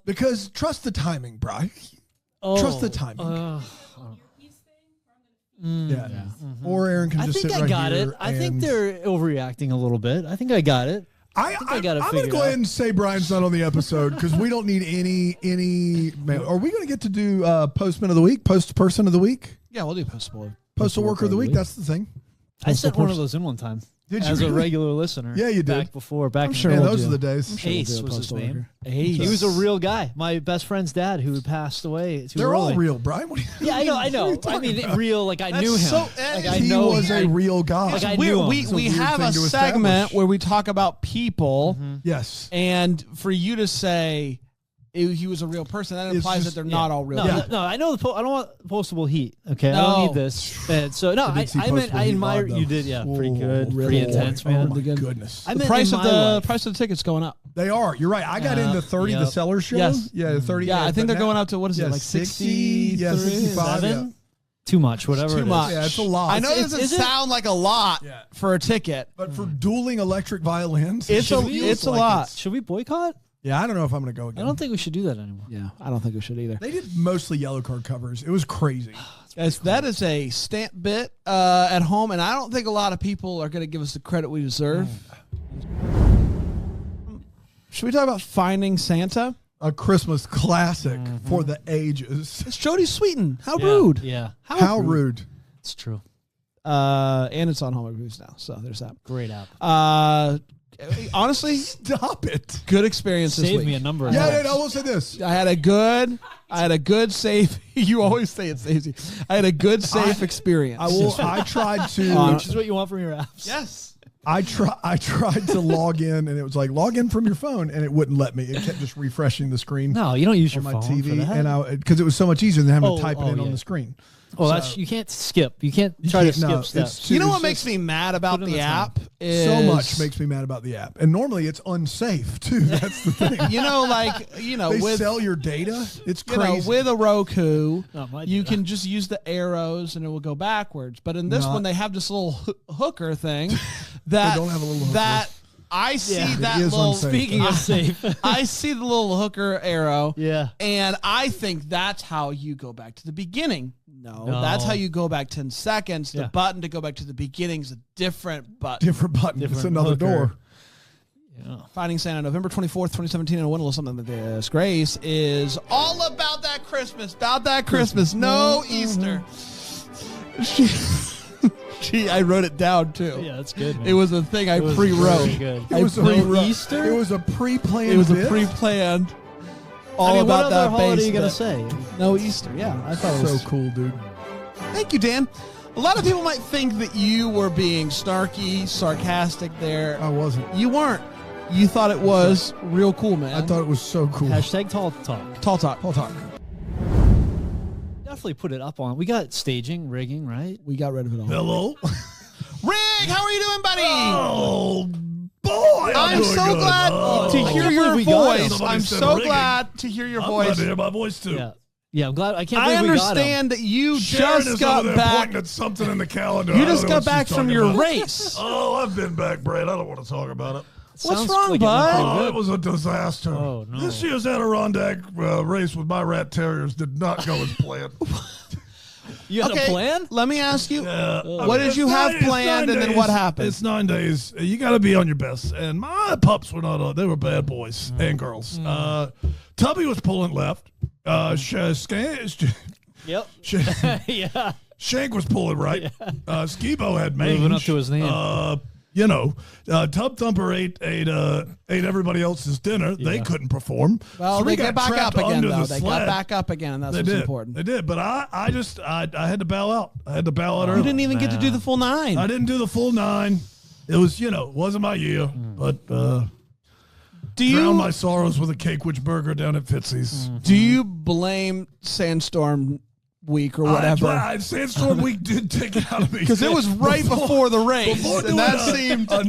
Because trust the timing, Brian. Trust the timing. Yeah. Or Aaron can I just think sit I right got here it. I think they're overreacting a little bit. I think I got it. I'm got it going to figured go out. ahead and say Brian's not on the episode because we don't need any. Are we going to get to do Postman of the Week, Post Person of the Week, Yeah, we'll do Postal Worker of the Week? That's the thing. I sent one of those in one time. Did you as a really? regular listener? Yeah, you did. Back before. Back. I'm in sure the Yeah, day. we'll those do. are the days. I'm sure we'll Ace do a was his Postal name. Worker. Ace. He was a real guy. My best friend's dad who passed away too They're early. all real, Brian. What are you, Yeah, I know. I what are know. you I talking mean, about? real. Like I That's knew him. so- like I He know was a real guy. Like, I We knew him. we It's a we weird have thing a to segment establish. where we talk about people, Yes. and for you to say he was a real person, that It's implies just- that they're not all real. No, people. no, I know I don't want postable heat. Okay, I No. don't need this. And so no, I did see I meant Postable I Heat admire live, though. you did. Yeah, pretty good, Really? pretty intense, man. Oh my goodness. I The meant price in of my the life. price of the tickets going up. They are. You're right. I got into 30 the Yep. seller show. Yes. Yeah, 30. Yeah, I think but they're now- going up to what is yeah, it like 60? Yeah, 65. Yeah. 7? Too much, whatever. Too it is. much. Yeah, it's a lot. I know it It's- doesn't is it? sound like a lot Yeah. for a ticket. But for dueling electric violins, It's it a feels it's a like lot. it's- Should we boycott? Yeah, I don't know if I'm going to go again. I don't think we should do that anymore. Yeah, I don't think we should either. They did mostly yellow card covers. It was crazy. As that is a stamp bit at home, and I don't think a lot of people are going to give us the credit we deserve. Should we talk about Finding Santa? A Christmas classic for the ages. It's Jodie Sweetin. How rude. Yeah, How rude. it's true. And it's on Hallmark Movies now, so there's that. Great app. Honestly, Stop it. good experience this Saved week. me a number of Yeah, times. I will say this. I had a good safe. You always say it saves you. I had a good safe experience. I tried to. Which is what you want from your apps. Yes. I tried to log in, and it was like log in from your phone, and it wouldn't let me. It kept just refreshing the screen. No, you don't use on your my phone TV, for that. and because it was so much easier than having to type it in on yeah. the screen. Oh, So- that's you can't skip. You can't try to can't- skip no, steps. it's You know it's what makes just me mad about put in the the time. app is so much makes me mad about the app, and normally it's unsafe too. That's the thing. You know, like They with sell your data. It's you know, crazy. with a Roku, Not my you data. can just use the arrows and it will go backwards. But in this Not- one, they have this little hooker thing that don't have a little hooker. that I see Yeah. that It is little. unsafe. Speaking of safe, I see the little hooker arrow. yeah. And I think that's how you go back to the beginning. No, No. that's how you go back 10 seconds. The Yeah. button to go back to the beginning is a different button. different button. It's Different another hooker. door. Yeah. Finding Santa, November 24th, 2017, and a little something like this. Grace is all about that Christmas, no Easter. I wrote it down too. Yeah, that's good. Man. It was a thing I It was pre-wrote. very good. It was No a Easter? It was a pre-planned. It was a bit. pre-planned. All I mean, about what that other holiday base are you gonna bit. say? No Easter. Yeah, I thought it was So cool, dude. Thank you, Dan. A lot of people might think that you were being snarky, sarcastic there. I wasn't. You weren't. You thought it was real cool, man. I thought it was so cool. Hashtag tall talk. Tall talk. Paul talk. Definitely put it up on. We got staging, rigging, right? We got rid of it all. Hello. Rig, how are you doing, buddy? Oh boy! I'm doing so good. glad Oh. to I hear can't your believe we got him. voice. Somebody I'm said so rigging. glad to hear your I'm glad voice. to hear my voice too. Yeah. Yeah, I'm glad. I can't I believe we got him. understand that you Sharon just is got over there back. pointing at something in the calendar. You I don't just know got what she's back from talking your about. race. Oh, I've been back, Brad. I don't want to talk about it. What's Sounds wrong, like it went bud? pretty Oh, good. it was a disaster. Oh, no. This year's Adirondack race with my rat terriers did not go as planned. You had a plan? Let me ask you, Yeah. what did you have planned, and then what happened? It's 9 days. You got to be on your best. And my pups were not on. They were bad boys and girls. Tubby was pulling left. Yep. Yeah. Shank was pulling right. Skibo had mange. Living up to his name. Tub Thumper ate everybody else's dinner. Yeah. They couldn't perform. Well, So they we got got back up trapped again, under though. the They sled. got back up again, and that's They what's did. important. They did, but I had to bow out. I had to bow out early. You didn't even get to do the full 9. I didn't do the full 9. It was, it wasn't my year, but Do you drown my sorrows with a cake witch burger down at Fitzy's. Do you blame Sandstorm Week or whatever? Sandstorm Week did take it out of me Because it was right before the race, Before and doing that seemed a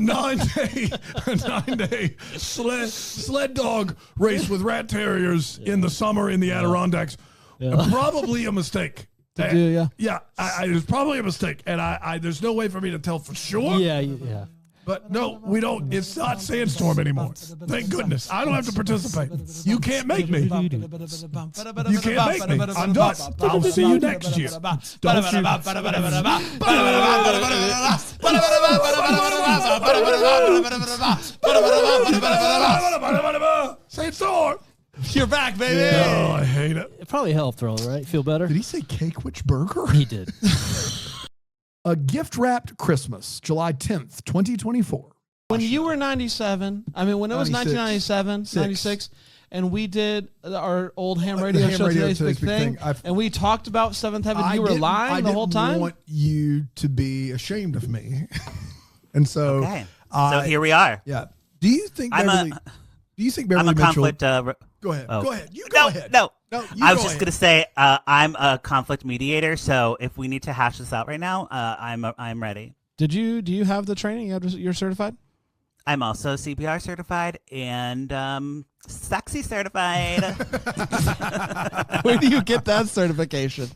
9-day sled dog race with rat terriers in the summer in the Adirondacks. Probably a mistake. Did you? Yeah. Yeah, it was probably a mistake, and I there's no way for me to tell for sure. Yeah. But no, we don't. It's not Sandstorm anymore. Thank goodness. I don't have to participate. You can't make me. You can't make me. I'm done. I'll see you next year. Don't you? Sandstorm. You're back, baby. Oh, I hate it. It probably helped, though, right? Feel better? Did he say cake witch burger? He did. A gift wrapped Christmas, July 10th, 2024. When you were 97, when it was 96. 1997, 96, and we did our old ham radio Ham show, Radio Today's Big Thing, and we talked about Seventh Heaven, you were lying the whole time? I want you to be ashamed of me. And so, Okay. So here we are. Yeah. Do you think I'm Beverly? Do you think Beverly I'm a Mitchell? conflict. Go ahead. Oh. Go ahead. You go ahead. No. You I was go just ahead. gonna say I'm a conflict mediator. So if we need to hash this out right now, I'm ready. Do you have the training? You're certified? I'm also CPR certified and sexy certified. Where do you get that certification?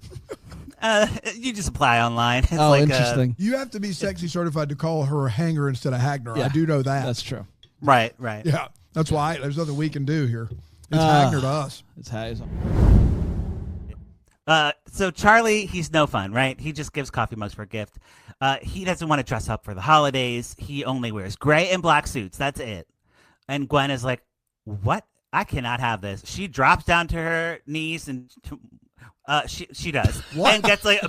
You just apply online. It's Oh, interesting. You have to be sexy certified to call her Hanger instead of Hagner. Yeah, I do know that. That's true. Right. Yeah. That's why there's nothing we can do here. It's Hagner to us. It's Hagner. So Charlie, he's no fun, right? He just gives coffee mugs for a gift. He doesn't want to dress up for the holidays. He only wears gray and black suits. That's it. And Gwen is like, "What? I cannot have this." She drops down to her knees and she does What? and gets like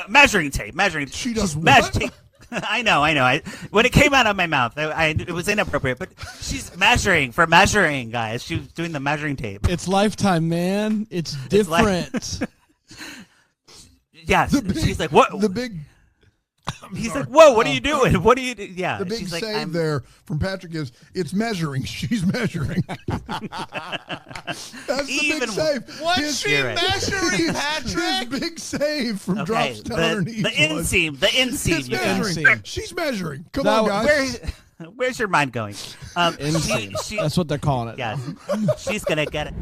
measuring tape. She does what? measuring tape. I know. When it came out of my mouth, it was inappropriate. But she's measuring, guys. She was doing the measuring tape. It's Lifetime, man. It's different. Yes, she's like, "What?" The big. He's like, "Whoa, what are you doing? What are you doing?" Yeah, The big she's like, save there from Patrick is it's measuring. She's measuring. That's the Even- big save. What's she You're right. measuring, Patrick? His big save from Okay, drops down her knees. the inseam, It's you guys. measuring. She's measuring. Come That on, was- guys. Where's your mind going? Inseam. That's what they're calling it. Yes, she's gonna get it.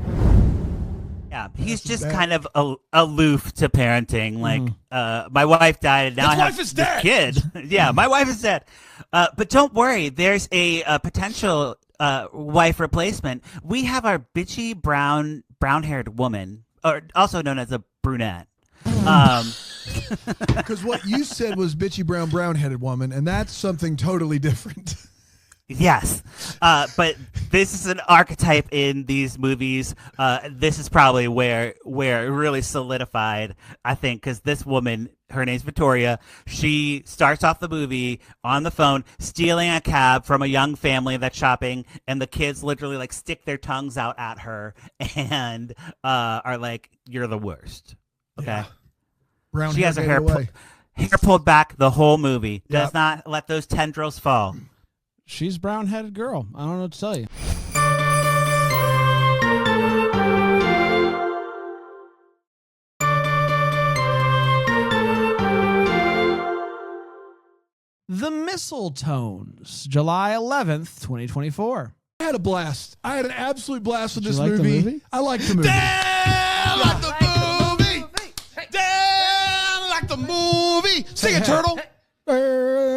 Yeah, he's just bad. kind of aloof to parenting. Like, my wife died, and now His I have wife is this dead. kid. Yeah, my wife is dead. But don't worry, there's a potential wife replacement. We have our bitchy brown-haired woman, or also known as a brunette. Because what you said was bitchy brown-headed woman, and that's something totally different. Yes, but this is an archetype in these movies. This is probably where it really solidified, I think, because this woman, her name's Victoria, she starts off the movie on the phone stealing a cab from a young family that's shopping, and the kids literally like stick their tongues out at her and are like, "You're the worst." Okay, Yeah. Brown she has her gave hair it away. hair pulled back the whole movie. Does Yep. not let those tendrils fall. She's a brown-headed girl. I don't know what to tell you. The Mistletones, July 11th, 2024. I had a blast. I had an absolute blast with Did this you like the movie. movie? I liked the movie. Damn, like the movie. Damn, like the movie. Sing it, turtle.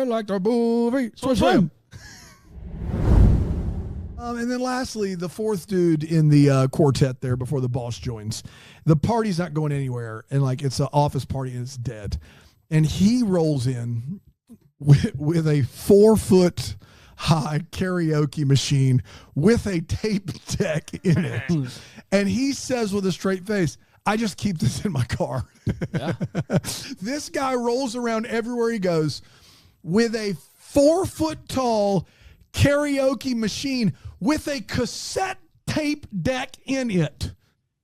Like the movie. Swim, swim. And then lastly, the fourth dude in the quartet there before the boss joins. The party's not going anywhere, and like it's an office party and it's dead. And he rolls in with a 4-foot high karaoke machine with a tape deck in it. And he says with a straight face, I just keep this in my car. Yeah. This guy rolls around everywhere he goes with a 4-foot tall karaoke machine with a cassette tape deck in it.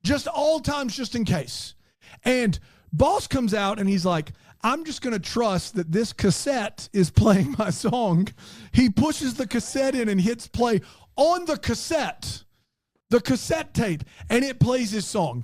Just all times, just in case. And boss comes out and he's like, I'm just going to trust that this cassette is playing my song. He pushes the cassette in and hits play on the cassette tape, and it plays his song.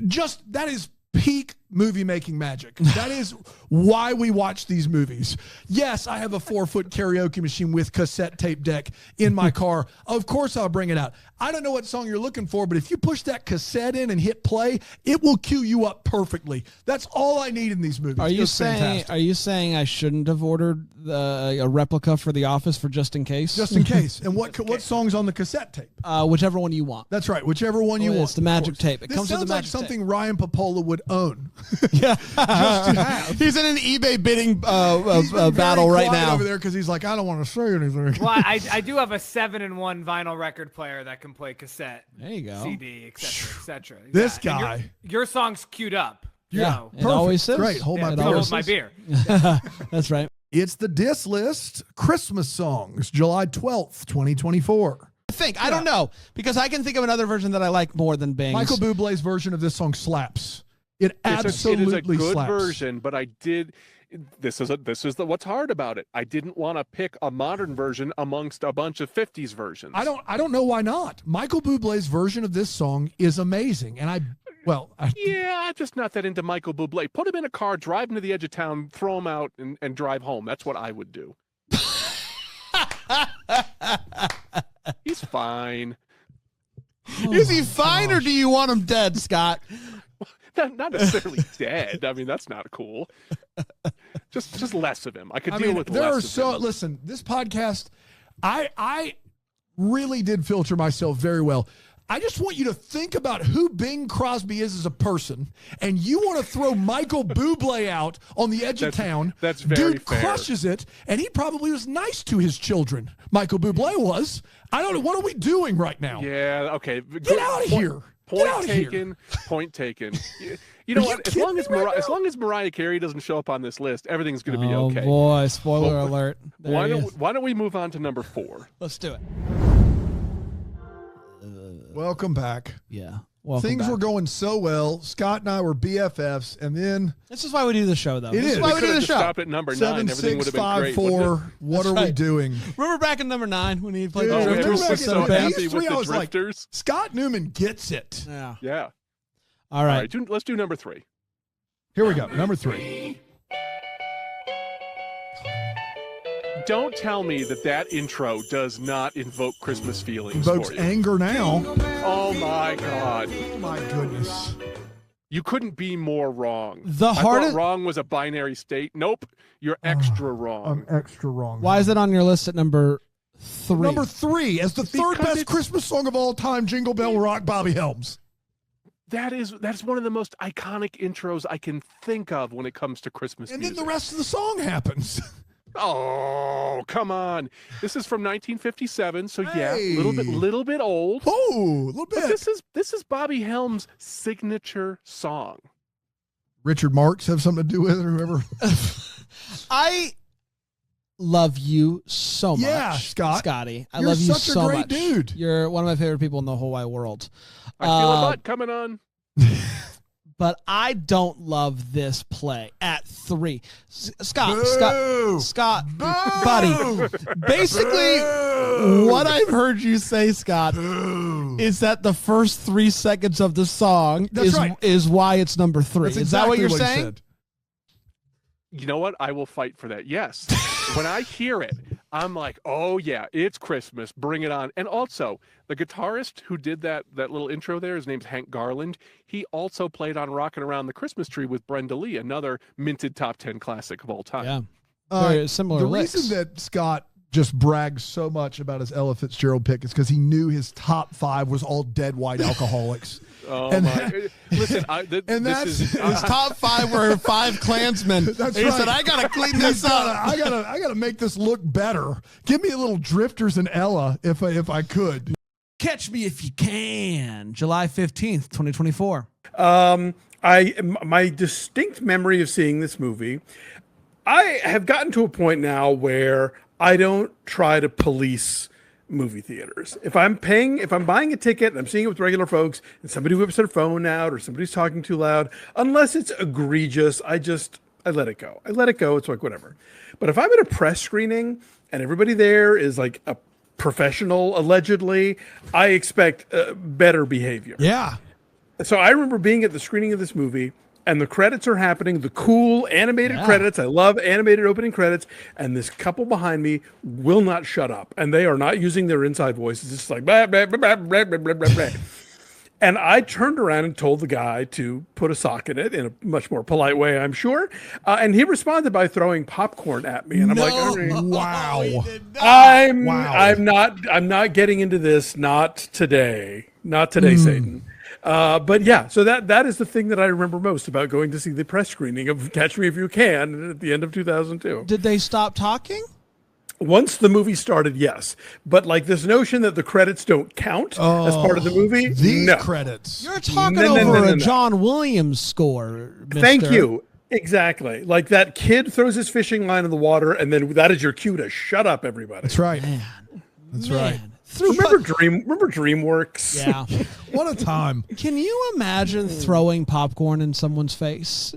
Just, that is peak movie making magic. That is why we watch these movies. Yes, I have a 4-foot karaoke machine with cassette tape deck in my car. Of course I'll bring it out. I don't know what song you're looking for, but if you push that cassette in and hit play, it will cue you up perfectly. That's all I need in these movies. Are you saying I shouldn't have ordered a replica for The Office for just in case? Just in case. And what song's on the cassette tape? Whichever one you want. That's right. Whichever one you want. It's the magic tape. It comes with the magic tape. Something Ryan Popola would own. Yeah. Just to have. He's in an eBay bidding battle right now over there because he's like, I don't want to say anything. Well, I do have a 7-in-1 vinyl record player that can play cassette, there you go, CD, etc. This guy, your song's queued up. Yeah, so. it always is. Great. Hold my beer. That's right. It's the Diss List Christmas songs, July 12th, 2024. I don't know, because I can think of another version that I like more than Bing's. Michael Bublé's version of this song slaps. It absolutely it is a good slaps. version, but I did. This is what's hard about it. I didn't want to pick a modern version amongst a bunch of 50s versions. I don't know why not. Michael Bublé's version of this song is amazing, and I'm just not that into Michael Bublé. Put him in a car, drive him to the edge of town, throw him out, and drive home. That's what I would do. He's fine. Is he fine, or do you want him dead, Scott? Not necessarily dead. I mean, that's not cool. Just less of him. I could deal with less of him. Listen, this podcast, I really did filter myself very well. I just want you to think about who Bing Crosby is as a person, and you want to throw Michael Bublé out on the edge of town. That's very Dude fair. crushes it, and he probably was nice to his children. Michael Bublé was. I don't know. What are we doing right now? Yeah, okay. Get out of here. Point taken. Point taken. You know what? As long as Mariah Carey doesn't show up on this list, everything's going to be okay. Oh boy! Spoiler alert. Why don't we move on to number 4? Let's do it. Welcome back. Yeah. Things were going so well. Scott and I were BFFs, and then this is why we do the show, though. It is why we do the show. Stopped at number 9. Everything would have been great. 7-6-5-4. What are we doing? Remember back in number 9 when he played the Drifters? So happy with the like, Drifters. Scott Newman gets it. Yeah. All right. Let's do number 3. Here we go. Number 3. Don't tell me that intro does not invoke Christmas feelings. Invokes for you. anger now. Oh my God. Oh my goodness. You couldn't be more wrong. The I hardest thought wrong was a binary state. Nope. You're extra wrong. I'm extra wrong. Why is it on your list at number 3? Number 3 as the third best Christmas song of all time, Jingle Bell Rock, Bobby Helms. That's one of the most iconic intros I can think of when it comes to Christmas and music. then the rest of the song happens. Oh, come on. This is from 1957, so yeah, a little bit old. Oh, a little bit. But this is Bobby Helms' signature song. Richard Marx have something to do with it, or whoever. I love you so much. Yeah, Scotty. I You're love you such a so great much. dude. You're one of my favorite people in the whole wide world. I feel a butt coming on. But I don't love this play at 3. Scott, buddy. Basically, what I've heard you say, Scott, is that the first 3 seconds of the song is why it's number 3. That's is that what exactly you're saying? You know what? I will fight for that. Yes. When I hear it, I'm like, oh yeah, it's Christmas. Bring it on. And also, the guitarist who did that little intro there, his name's Hank Garland. He also played on Rockin' Around the Christmas Tree with Brenda Lee, another minted top 10 classic of all time. Yeah. Very similar The licks. reason that Scott just bragged so much about his Ella Fitzgerald pick is because he knew his top 5 was all dead white alcoholics. Oh and my! Listen, his top 5 were 5 Klansmen. That's he right. said, "I gotta clean this up. I gotta make this look better. Give me a little Drifters and Ella if I could." Catch Me If You Can, July 15th, 2024. My distinct memory of seeing this movie, I have gotten to a point now where I don't try to police movie theaters. If I'm buying a ticket and I'm seeing it with regular folks and somebody whips their phone out or somebody's talking too loud, unless it's egregious, I let it go. It's like, whatever. But if I'm at a press screening and everybody there is like a professional, allegedly, I expect better behavior. Yeah. So I remember being at the screening of this movie and the credits are happening, the cool animated credits. I love animated opening credits. And this couple behind me will not shut up. And they are not using their inside voices. It's like, blah, blah, blah, blah, blah, blah, blah, blah. And I turned around and told the guy to put a sock in it in a much more polite way, I'm sure. And he responded by throwing popcorn at me. And I'm like, wow. I'm not getting into this. Not today, Satan. But yeah, so that is the thing that I remember most about going to see the press screening of Catch Me If You Can at the end of 2002. Did they stop talking? Once the movie started, yes. But like this notion that the credits don't count as part of the movie, these credits. You're talking over a John Williams score, mister. Thank you. Exactly. Like that kid throws his fishing line in the water, and then that is your cue to shut up, everybody. That's right. That's right. Remember DreamWorks? Yeah. What a time. Can you imagine throwing popcorn in someone's face?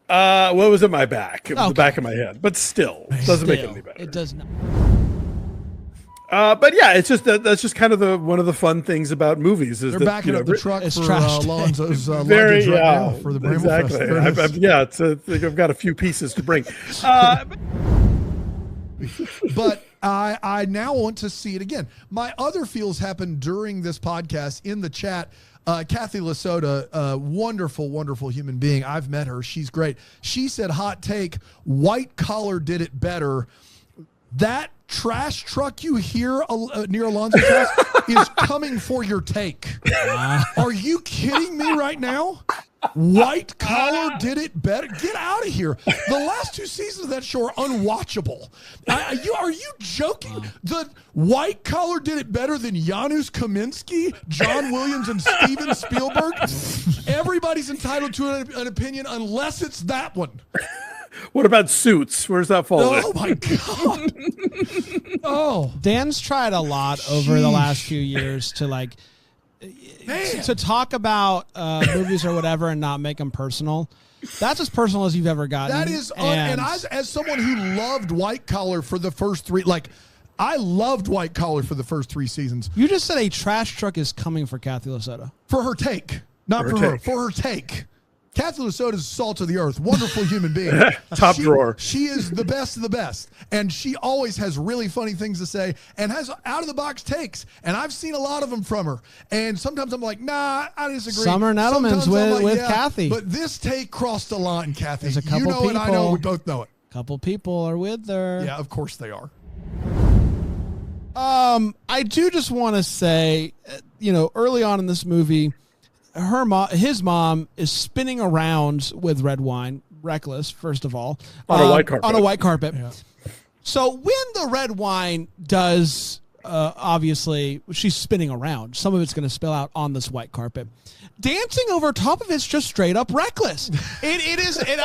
What was in my back? It was the back of my head. But still, doesn't make it any better. It does not. But yeah, it's just that's just kind of one of the fun things about movies is They're that, backing up the truck for Alonzo's very luggage right now for the Bramble exactly. Fest. I've got a few pieces to bring. But I now want to see it again. My other feels happened during this podcast in the chat. Kathy Lasota, wonderful, wonderful human being. I've met her. She's great. She said, hot take, White Collar did it better. That trash truck you hear near Alonzo's house is coming for your take. Are you kidding me right now? White Collar did it better. Get out of here. The last 2 seasons of that show are unwatchable. Are you joking? The White Collar did it better than Janusz Kaminski, John Williams, and Steven Spielberg? Everybody's entitled to an opinion unless it's that one. What about Suits? Where's that fall? Oh my God. Oh. Dan's tried a lot over the last few years to to talk about movies or whatever and not make them personal. That's as personal as you've ever gotten. That is, and as someone who loved White Collar for the first 3, I loved White Collar for the first 3 seasons. You just said a trash truck is coming for Kathy Lasota. For her take. Not for her. For her take. Kathy Lasota is salt of the earth, wonderful human being. Top drawer. She is the best of the best. And she always has really funny things to say and has out-of-the-box takes. And I've seen a lot of them from her. And sometimes I'm like, nah, I disagree. Summer Nettleman's with Kathy. But this take crossed the line, Kathy. There's a couple people. And I know. We both know it. Couple people are with her. Yeah, of course they are. I do just want to say, early on in this movie, his mom is spinning around with red wine, reckless, first of all. On a white carpet. On a white carpet. Yeah. So when the red wine does, obviously, she's spinning around. Some of it's going to spill out on this white carpet. Dancing over top of it's just straight up reckless. It is. And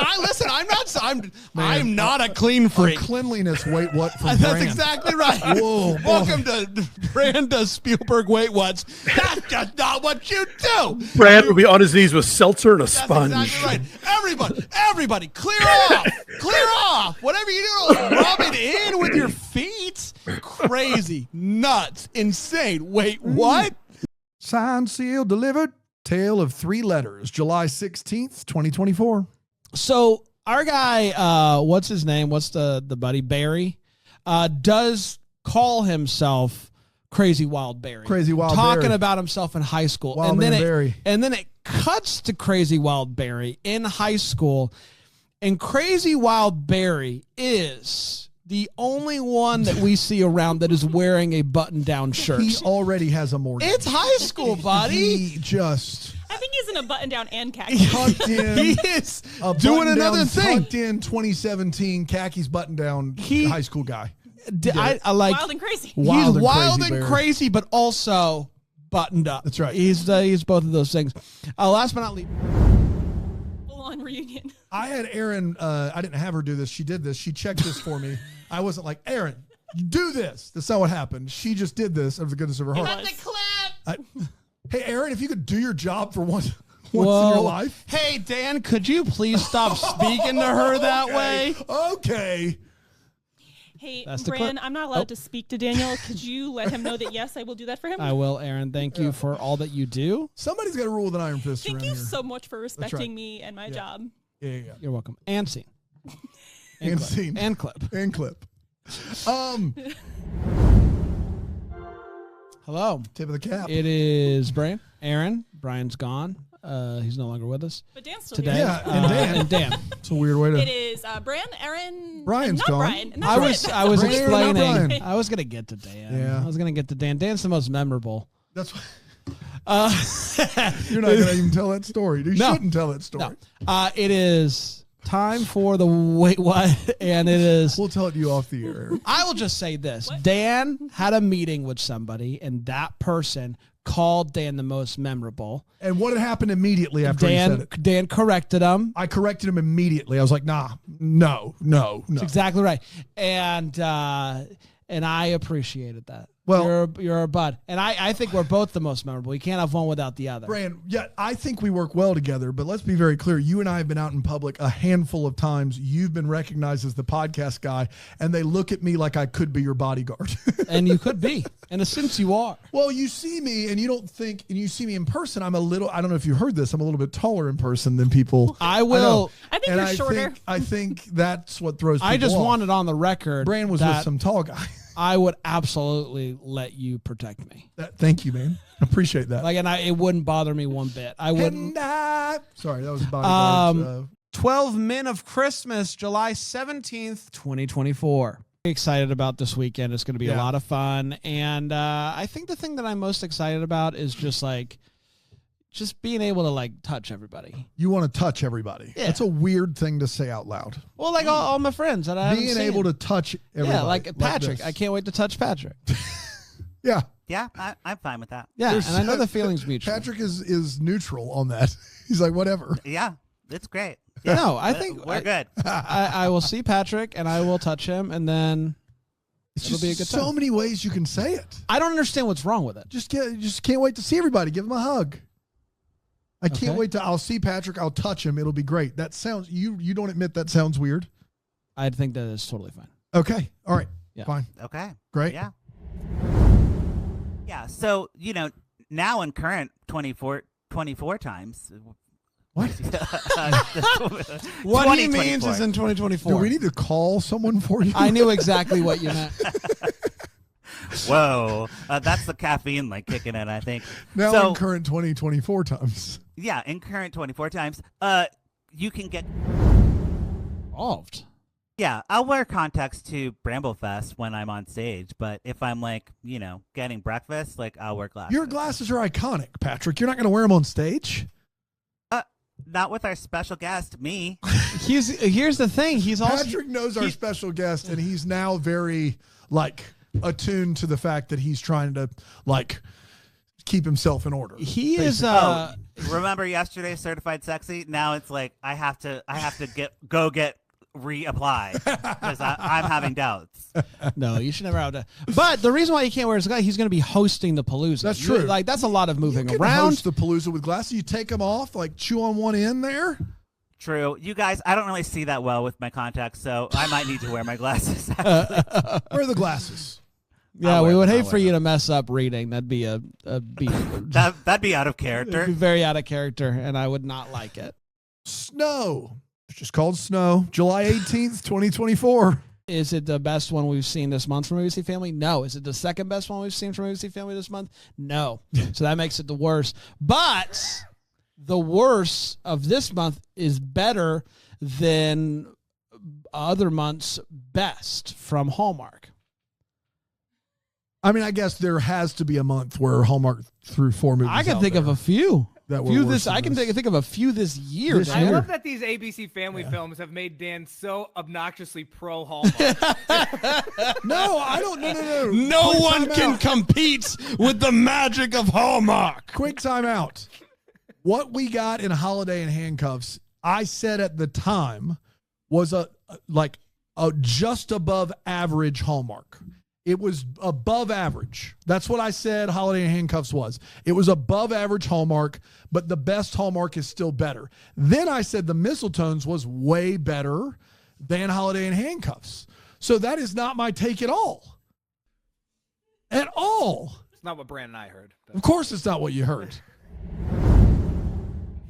I'm not a clean freak. Cleanliness, wait, what? From That's Brand. exactly right. Whoa, Welcome to Brand Spielberg. Wait, what's? That's just not what you do. Brad would be on his knees with seltzer and a sponge. That's exactly right. Everybody, clear off. Clear off. Whatever you do, rub it in with your feet. Crazy, nuts, insane. Wait, what? Signed, sealed, delivered. Tale of 3 letters, July 16th, 2024. So our guy, what's his name? What's the buddy? Barry, does call himself Crazy Wild Barry. Crazy Wild Talking Barry. about himself in high school. Wild Man Barry. And then it cuts to Crazy Wild Barry in high school. And Crazy Wild Barry is the only one that we see around that is wearing a button-down shirt. He already has a mortgage. It's high school, buddy. He just I think he's in a button-down and khaki. tucked in. He is a doing button-down, another thing. Tucked in 2017 khakis button-down high school guy. I like Wild and crazy. He's wild and crazy, but also buttoned up. That's right. He's both of those things. Last but not least, Full-on reunion. I had Erin. I didn't have her do this. She did this. She checked this for me. I wasn't like, Erin, you do this. That's not what happened. She just did this out of the goodness of her heart. Got the clip. Hey, Erin, if you could do your job for once in your life. Hey, Dan, could you please stop speaking to her that way? Okay. Hey, That's the Bran, clip. I'm not allowed to speak to Daniel. Could you let him know that, yes, I will do that for him? I will, Aaron. Thank you for all that you do. Somebody's got to rule with an iron fist Thank around you here. so much for respecting right. me and my job. Yeah. You're welcome. And scene. And clip. scene. And clip. And clip. Hello. Tip of the cap. It is Brian. Aaron. Brian's gone. He's no longer with us. But Dan's still today. here. Yeah, and Dan. And Dan. It's a weird way to. It is Bran, Aaron, Brian's not gone. Brian. And I that's it. was Brian, explaining. not Brian. I was gonna get to Dan. Yeah. I was gonna get to Dan. Dan's the most memorable. That's why. You're You're not going to even tell that story. You shouldn't tell that story. No. It is time for the wait what, and it is. We'll tell it to you off the air. I will just say this: Dan had a meeting with somebody, and that person called Dan the most memorable. And what had happened immediately after he said it? Dan corrected him. I corrected him immediately. I was like, nah, no. That's exactly right. And I appreciated that. Well, you're a bud, and I think we're both the most memorable. You can't have one without the other. Brian, yeah, I think we work well together, but let's be very clear. You and I have been out in public a handful of times. You've been recognized as the podcast guy, and they look at me like I could be your bodyguard. And you could be. In a sense, you are. Well, you see me, and you don't think, and you see me in person, I'm a little, I don't know if you heard this, I'm a little bit taller in person than people. I will. I think you're shorter. I think that's what throws people I just off. wanted on the record. Brian was that with some tall guy. I would absolutely let you protect me. Thank you, man. I appreciate that. Like, and it wouldn't bother me one bit. I wouldn't. Sorry, that was bodyguards. 12 Men of Christmas, July 17th, 2024. Excited about this weekend. It's going to be a lot of fun. And I think the thing that I'm most excited about is just being able to like touch everybody. You want to touch everybody. Yeah. That's a weird thing to say out loud. Well, like all my friends that I haven't Being seen. able to touch everybody. Yeah, like Patrick. this. I can't wait to touch Patrick. Yeah. Yeah, I'm fine with that. Yeah, and I know the feeling's mutual. Patrick is neutral on that. He's like, whatever. Yeah, it's great. Yeah. No, I think we're good. I will see Patrick and I will touch him, and then it'll be a good time. So many ways you can say it. I don't understand what's wrong with it. Just can't wait to see everybody. Give him a hug. I can't Okay. wait I'll see Patrick. I'll touch him. It'll be great. That sounds, you don't admit that sounds weird. I think that is totally fine. Okay. All right. Yeah. Fine. Okay. Great. Yeah. Yeah. So, now in current 24 times. What? What he means is in 2024. Do we need to call someone for you? I knew exactly what you meant. Whoa. That's the caffeine kicking in, I think. Now in current 2024 times. Yeah, in current 24 times, you can get involved. Yeah, I'll wear contacts to Bramblefest when I'm on stage, but if I'm getting breakfast, I'll wear glasses. Your glasses are iconic, Patrick. You're not going to wear them on stage? Not with our special guest, me. Here's the thing. Patrick knows our special guest, and he's now very attuned to the fact that he's trying to keep himself in order. He is. Remember yesterday, Certified Sexy? Now it's I have to get reapply because I'm having doubts. No, you should never have to. But the reason why he can't wear his glasses, he's going to be hosting the Palooza. That's true. That's a lot of moving You can around. host the Palooza with glasses. You take them off, chew on one end there. True. You guys, I don't really see that well with my contacts, so I might need to wear my glasses. Where are the glasses? Yeah, we would hate for you to mess up reading. That'd be that'd be out of character. It'd be very out of character, and I would not like it. Snow. It's just called Snow. July 18th, 2024. Is it the best one we've seen this month from Movie See Family? No. Is it the second best one we've seen from Movie See Family this month? No. So that makes it the worst. But the worst of this month is better than other months best from Hallmark? I mean, I guess there has to be a month where Hallmark threw 4 movies. I can think of a few. That few were this. I can think of a few this year. I love that these ABC Family films have made Dan so obnoxiously pro Hallmark. No, I don't. No. No Quick one time can out. compete with the magic of Hallmark. Quick time out. What we got in Holiday in Handcuffs, I said at the time, was a just above average Hallmark. It was above average. That's what I said Holiday in Handcuffs was. It was above average Hallmark, but the best Hallmark is still better. Then I said the Mistletones was way better than Holiday in Handcuffs. So that is not my take at all. At all. It's not what Brandon and I heard. Of course it's not what you heard.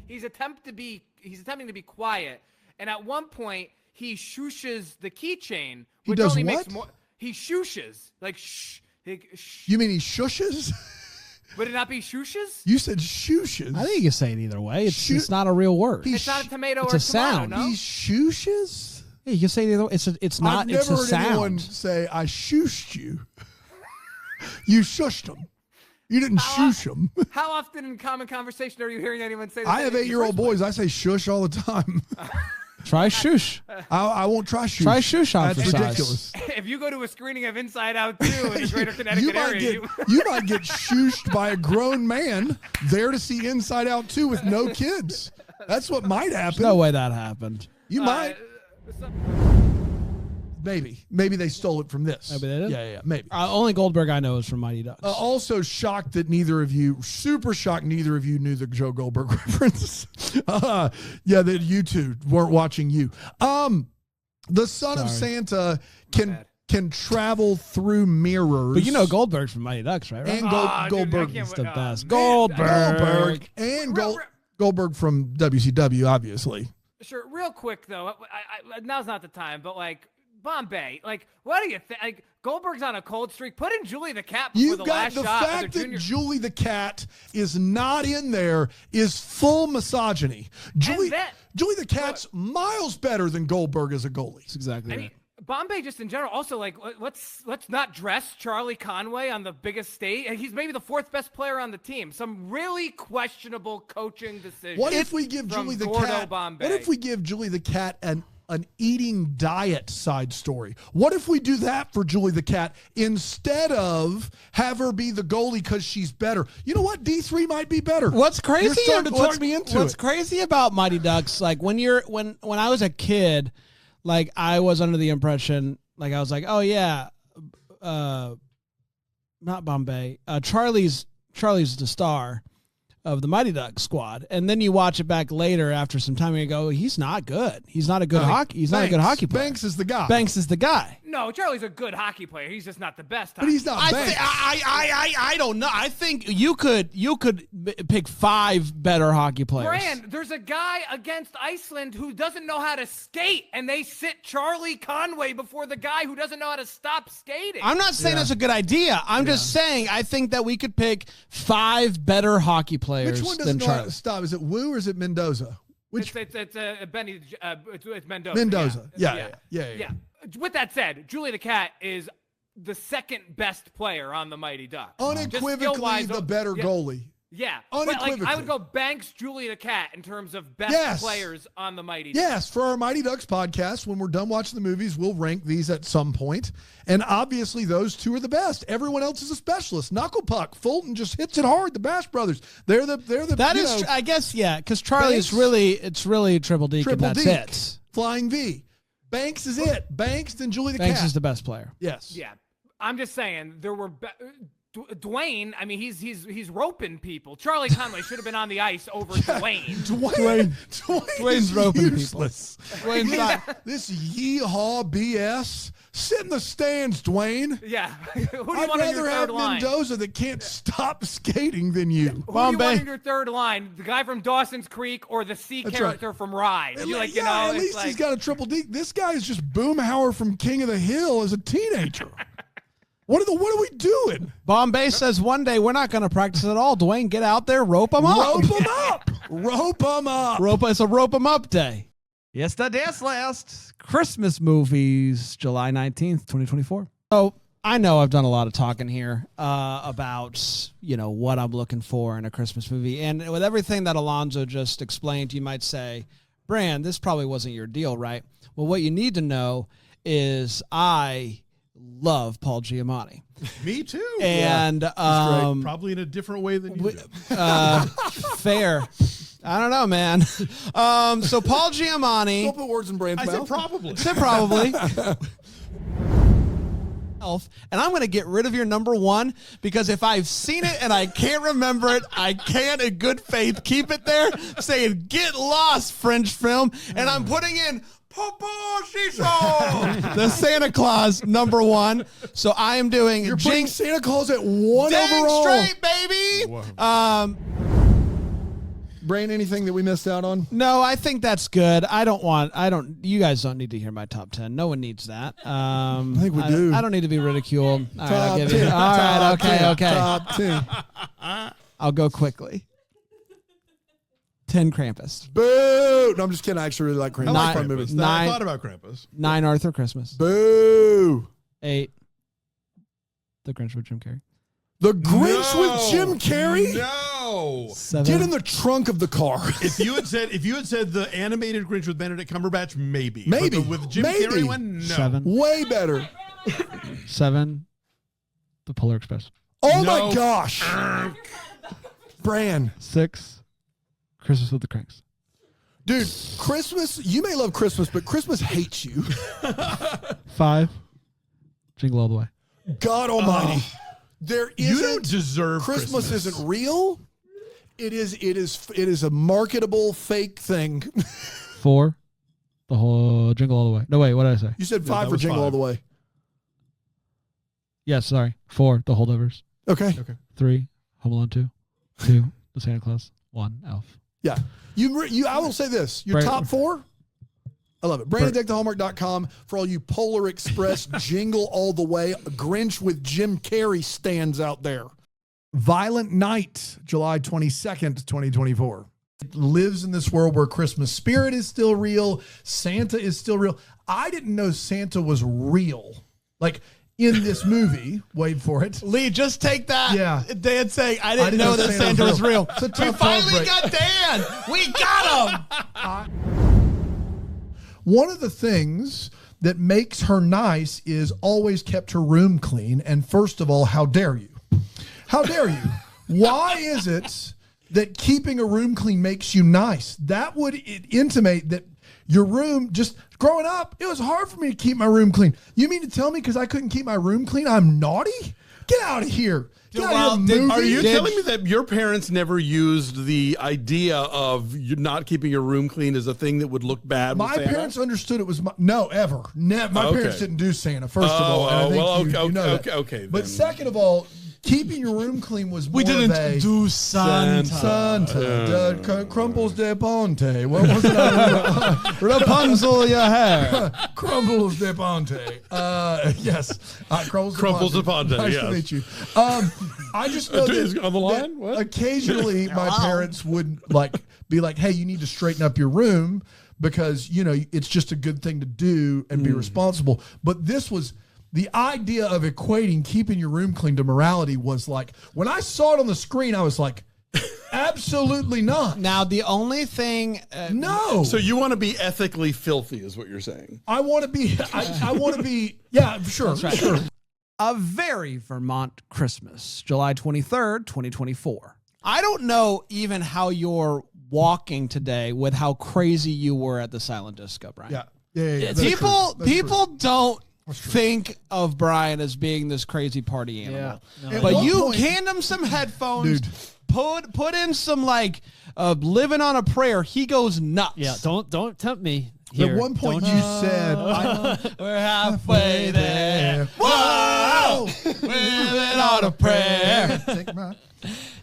He's attempting to be quiet, and at one point he shooshes the keychain, which does only what? makes more. He shooshes like shh. You mean he shushes? Would it not be shooshes? You said shooshes. I think you can say it either way. It's not a real word. It's not a tomato It's or a tomato, sound. no? He shooshes? Yeah, you can say it either way. It's not. I've never It's a heard anyone sound. say, I shooshed you. You shushed him. You didn't shoosh him. How often in common conversation are you hearing anyone say that? I have 8-year-old boys. I say shush all the time. Try shush. I won't try shush. Try shush on That's for size. ridiculous. If you go to a screening of Inside Out 2 in the greater Connecticut You might area, you might get shushed by a grown man there to see Inside Out 2 with no kids. That's what might happen. No way that happened. You might. Maybe they stole it from this. Maybe they did. Yeah, maybe. Only Goldberg I know is from Mighty Ducks. Also shocked that super shocked neither of you knew the Joe Goldberg reference. Yeah, that you two weren't watching you. The son of Santa can travel through mirrors. But you know Goldberg's from Mighty Ducks, right? And Goldberg is the best. Goldberg. And Goldberg from WCW, obviously. Sure. Real quick though, now's not the time, but like Bombay, like what do you think? Like Goldberg's on a cold streak. Put in Julie the Cat before You the got last the shot. fact that Julie the Cat is not in there is full misogyny. Julie the Cat's miles better than Goldberg as a goalie. That's exactly right. Bombay, just in general, also like let's not dress Charlie Conway on the biggest stage. And he's maybe the 4th best player on the team. Some really questionable coaching decisions. What if we give Julie the Cat? Bombay. What if we give Julie the Cat an eating diet side story? What if we do that for Julie the Cat instead of have her be the goalie because she's better? You know what? D3 might be better. What's crazy? You're starting to talk me into what's it. crazy about Mighty Ducks? Like when I was a kid, like I was under the impression, like I was like, oh yeah, not Bombay. Charlie's the star of the Mighty Ducks squad, and then you watch it back later after some time, and you go, he's not good. He's not a good hockey. He's not a good hockey player. Banks is the guy. Banks is the guy. No, Charlie's a good hockey player. He's just not the best. But he's not Banks. I don't know. I think you could pick 5 better hockey players. Brand, there's a guy against Iceland who doesn't know how to skate, and they sit Charlie Conway before the guy who doesn't know how to stop skating. I'm not saying that's a good idea. I'm just saying I think that we could pick 5 better hockey players. Which one doesn't know how to stop? Is it Wu or is it Mendoza? It's Benny. It's Mendoza. Mendoza. Yeah. With that said, Julie the Cat is the 2nd best player on the Mighty Ducks. Unequivocally the better goalie. Yeah. But like, I would go Banks, Julie the Cat in terms of best players on the Mighty Ducks. Yes, for our Mighty Ducks podcast, when we're done watching the movies, we'll rank these at some point. And obviously, those 2 are the best. Everyone else is a specialist. Knuckle Puck, Fulton just hits it hard. The Bash Brothers, they're the. That is, I guess, yeah, because Charlie is really Triple Deke, and that's it. Flying V. Banks is it. Banks, then Julie the Cat. Banks is the best player. Yes. Yeah. I'm just saying there were. Dwayne, I mean, he's roping people. Charlie Conway should have been on the ice over Dwayne. Dwayne's roping useless. people. Dwayne's not. This yeehaw BS. Sit in the stands, Dwayne. Yeah. Who do you I'd want on your rather have third line? Mendoza that can't stop skating than you. Who do you want on your third line? The guy from Dawson's Creek or the C character from Ride? At You least, like, at least he's got a Triple D. This guy is just Boomhauer from King of the Hill as a teenager. What are we doing? Bombay says one day we're not going to practice at all. Dwayne, get out there, rope him up. Rope him up. Rope him up. It's a rope him up day. Yesterday's last. Christmas movies, July 19th, 2024. So I know I've done a lot of talking here about, what I'm looking for in a Christmas movie. And with everything that Alonzo just explained, you might say, Bran, this probably wasn't your deal, right? Well, what you need to know is I love Paul Giamatti. Me too. And probably in a different way than you do. Fair. I don't know, man. So Paul Giamatti. Don't put words in Bran's mouth. Said probably. And I'm going to get rid of your number one because if I've seen it and I can't remember it, I can't in good faith keep it there saying get lost French film. And I'm putting in Popo Shisho, the Santa Claus number one. So I am doing You're putting Santa Claus at one overall. Straight, baby. Brain, anything that we missed out on? No, I think that's good. You guys don't need to hear my top 10. No one needs that. I think we do. I don't need to be ridiculed. All right, I'll Top give you. 10. All right, Top okay. 10. Top 10. I'll go quickly. 10 Krampus. Boo! No, I'm just kidding. I actually really like Krampus. I like Fun Krampus. movie. I thought about Krampus. 9 Arthur Christmas. Boo! 8 The Grinch with Jim Carrey. The Grinch with Jim Carrey? No. 7 Get in the trunk of the car. If you had said the animated Grinch with Benedict Cumberbatch, maybe. Maybe. But with Jim Maybe. Carrey one, no. 7 Way better. 7 The Polar Express. Oh No. my gosh. Bran. 6 Christmas with the Cranks. Dude, Christmas, you may love Christmas, but Christmas hates you. 5 Jingle All the Way. God almighty. There isn't, You don't deserve Christmas isn't real. It is a marketable fake thing. 4 The whole Jingle All the Way. No, wait, what did I say? You said Yeah, 5 that for was Jingle 5. All the Way. Yes, sorry. 4 The Holdovers. Okay. 3 Home Alone 2. 2 The Santa Claus. 1 Elf. Yeah. I will say this. Your Right. top 4, I love it. BrandonDeckTheHallmark.com for all you Polar Express Jingle All the Way. Grinch with Jim Carrey stands out there. Violent Night, July 22nd, 2024. It lives in this world where Christmas spirit is still real. Santa is still real. I didn't know Santa was real. Like in this movie, wait for it. Lee, just take that. Yeah. Dan saying, I didn't know that Santa was real. It's a We tough finally heartbreak. got Dan. We got him. One of the things that makes her nice is always kept her room clean. And first of all, how dare you? How dare you? Why is it that keeping a room clean makes you nice? That would intimate that your room, just growing up, it was hard for me to keep my room clean. You mean to tell me because I couldn't keep my room clean, I'm naughty? Get out of here. Get out of here, movie. Are you telling me that your parents never used the idea of you not keeping your room clean as a thing that would look bad? My with Santa? parents understood it was no, ever. Never. My parents didn't do Santa, first of all. And I think you know that. Okay. But then. second of all, keeping your room clean was more We didn't of a do Santa. Santa. Crumbles de Ponte. What was it? Rapunzel your hair. Crumbles de Ponte. Yes. Crumbles de Ponte. Nice yes. to meet you. I just know Is that, on the line? that What? occasionally my parents would be like, hey, you need to straighten up your room because, it's just a good thing to do and be responsible. But this was the idea of equating keeping your room clean to morality was like, when I saw it on the screen, I was like, absolutely not. Now, the only thing... No. So you want to be ethically filthy is what you're saying. I want to be, I want to be, yeah, sure, That's right. sure. A very Vermont Christmas, July 23rd, 2024. I don't know even how you're walking today with how crazy you were at the silent disco, Brian. Yeah. People don't think of Brian as being this crazy party animal. Yeah. No. But At you one point- hand him some headphones, Dude. put in some living on a prayer. He goes nuts. Yeah, don't tempt me. Here. At one point, Don't you said, we're halfway there. Whoa! Living on a prayer.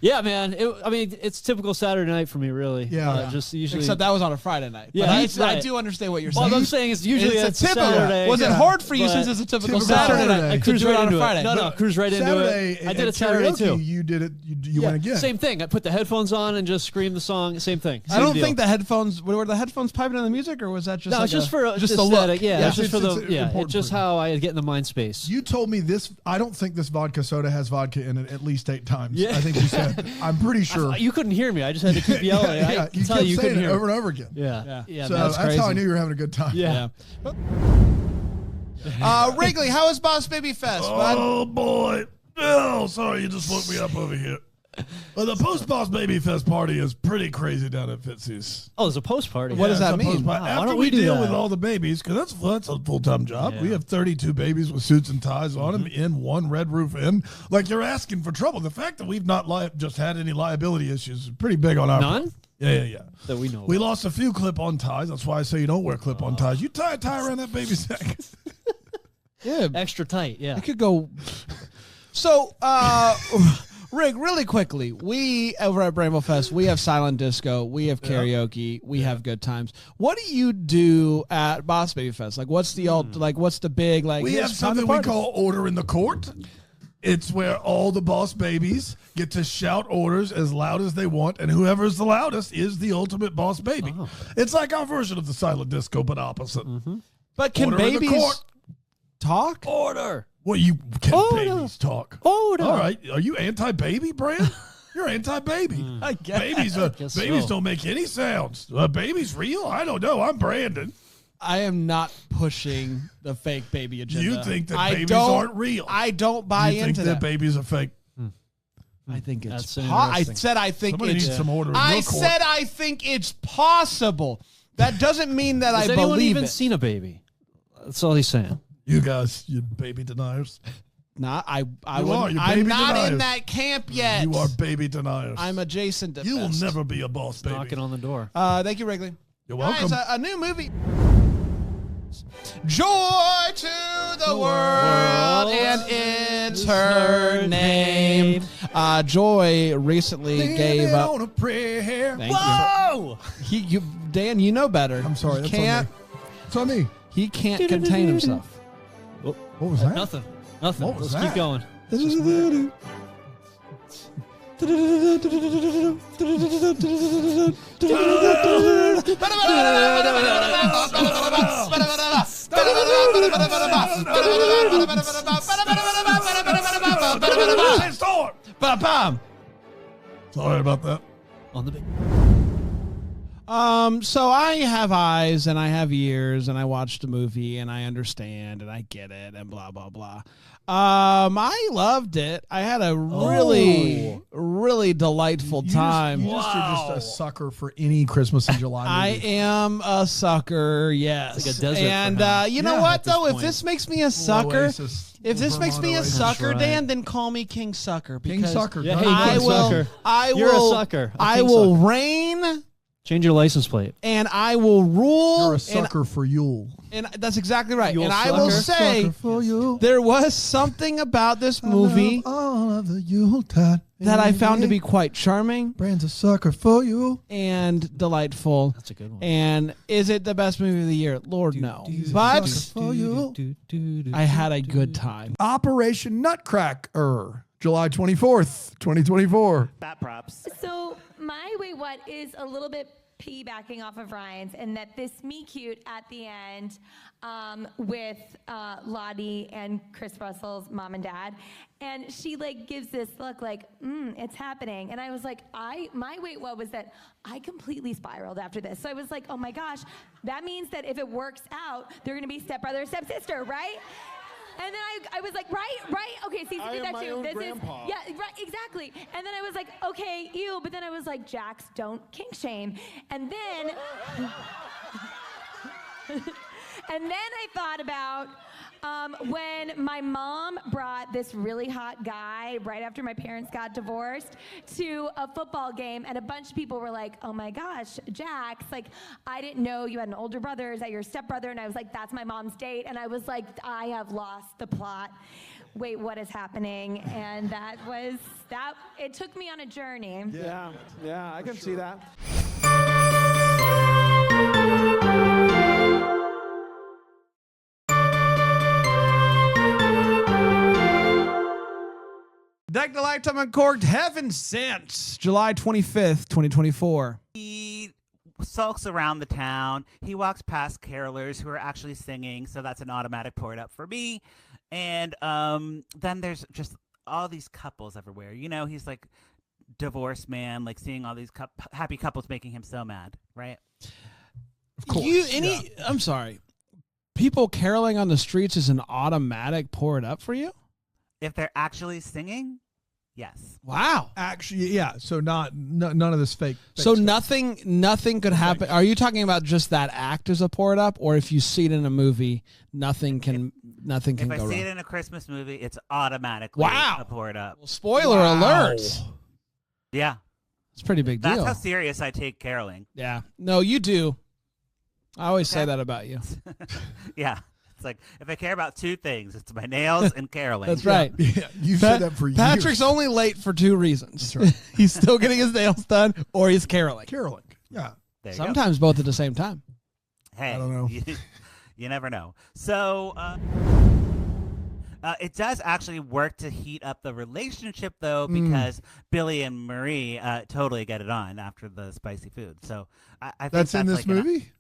Yeah, man. I mean, it's typical Saturday night for me, really. Yeah. Just usually. Except that was on a Friday night. Yeah, But I do understand what you're saying. What I'm saying is usually it's it's a typical. Saturday. Was it hard for you since it's a typical Saturday night? I cruise do it right on into a Friday. it. No, cruise right into it. I did it Saturday too. You did it. You went again. Same thing. I put the headphones on and just scream the song. Same thing. I don't think the headphones were the headphones piping in the music, or was that just no? like It's just for just the look? Yeah, it's just for the important It's just how I get in the mind space. You told me this. I don't think this vodka soda has vodka in it at least 8 times. Yeah. I think you said. I'm pretty sure. You couldn't hear me. I just had to keep yelling. Yeah, I you tell kept you couldn't saying it hear over and over again. Yeah. So that's how I knew you were having a good time. Yeah. Wrigley, how was Boss Baby Fest? Oh boy. Oh, sorry, you just woke me up over here. Well, the post-Boss Baby Fest party is pretty crazy down at Fitzy's. Oh, there's a post party. What does it's that a mean? post-party. Wow, why After don't we we do deal that? with all the babies, because that's a full-time job. Yeah. We have 32 babies with suits and ties on them in one Red Roof Inn. Like, you're asking for trouble. The fact that we've not just had any liability issues is pretty big on our part. None? Yeah. That we know. We lost a few clip-on ties. That's why I say you don't wear clip-on ties. You tie a tie around that baby's neck. Yeah, extra tight. Yeah. it could go. So, Rick, really quickly, we over at Bramble Fest, we have silent disco, we have karaoke, we have good times. What do you do at Boss Baby Fest? Like, what's the what's the big like? We have something we call Order in the Court. It's where all the boss babies get to shout orders as loud as they want, and whoever's the loudest is the ultimate boss baby. Oh. It's like our version of the silent disco, but opposite. But can Order in the babies court. talk? Order. Well, you can Order. babies talk. Order. All right. Are you anti-baby, Brand? You're anti-baby. I guess. Babies don't make any sounds. Babies real? I don't know. I'm Brandon. I am not pushing the fake baby agenda. You think that I babies don't- aren't real? I don't buy you think into that babies are fake? I think it's. That's I interesting. said I think Somebody it's. needs some order in I your court. said I think it's possible. That doesn't mean that Has I anyone believe even it. seen a baby? That's all he's saying. You guys, you baby deniers. Not I. You wouldn't- are. You're I'm baby not deniers. in that camp yet. You are baby deniers. I'm adjacent to. You will Fest. never be a boss baby. Knocking on the door. Thank you, Wrigley. You're Guys, welcome. a new movie. Joy to the world, and it's her name. Joy recently gave up. on a prayer. Thank Whoa! you. Dan, you know better. I'm sorry. He That's can't. on me. It's on me. He can't contain himself. What was that? Nothing. What was Let's that? keep going. Sorry about that. On the big. So I have eyes and I have ears and I watched a movie and I understand and I get it and blah blah blah. I loved it. I had a really delightful time. You're just a sucker for any Christmas in July I movie. am a sucker, yes. It's like a desert for and him. you know Yeah, what at this though? If point. this makes me a sucker, Oasis. if this makes me a Vermont Oasis. sucker, right. Dan, then call me King Sucker. King Because Sucker. Yeah, Got hey, it. I King will. Sucker. I You're a will. sucker. A I king will sucker. reign Change your license plate. and I will rule. You're a sucker for Yule. And that's exactly right. You'll And I will sucker. say Sucker for Yule. there was something about this movie All of the Yuletide. that I found to be quite charming Brand's a sucker for you. and delightful. That's a good one. And is it the best movie of the year? Lord, no. But For you. I had a good time. Operation Nutcracker, July 24th, 2024. Bat props. So my wait what is a little bit piggybacking off of Ryan's, and that this me cute at the end with Lottie and Chris Russell's mom and dad, and she like gives this look like it's happening, and I was like, my wait what was that I completely spiraled after this. So I was like, oh my gosh, that means that if it works out, they're gonna be stepbrother and stepsister, right? And then I was like, right, okay, see, I did am that my too. own This grandpa. is, yeah, right, exactly. And then I was like, okay, ew. But then I was like, Jax, don't kink shame. And then, and then I thought about When my mom brought this really hot guy right after my parents got divorced to a football game, and a bunch of people were like, oh my gosh, Jax, like, I didn't know you had an older brother. Is that your stepbrother? And I was like, that's my mom's date. And I was like, I have lost the plot. Wait, what is happening? And it took me on a journey. Yeah, I can see that. Deck the Lifetime Uncorked Heaven Sent, July 25th, 2024. He sulks around the town. He walks past carolers who are actually singing, so that's an automatic pour it up for me. And then there's just all these couples everywhere. You know, he's like divorced man, like seeing all these happy couples making him so mad, right? Of course. I'm sorry. People caroling on the streets is an automatic pour it up for you? If they're actually singing, yes. Wow. Actually, yeah. So none of this fake so stuff. nothing could happen. Are you talking about just that act as a pour it up, or if you see it in a movie, nothing can go wrong? If I see it in a Christmas movie, it's automatically a pour it up. Well, spoiler alert. Yeah. It's a pretty big deal. That's how serious I take caroling. Yeah. No, you do. I always say that about you. Yeah. It's like, if I care about two things, it's my nails and caroling. That's right. Yeah, you've said that for years. Patrick's only late for two reasons. That's right. He's still getting his nails done, or he's caroling. Caroling. Yeah. Sometimes both at the same time. Hey, I don't know. You never know. So it does actually work to heat up the relationship, though, because Billy and Marie totally get it on after the spicy food. So I think that's in this like movie?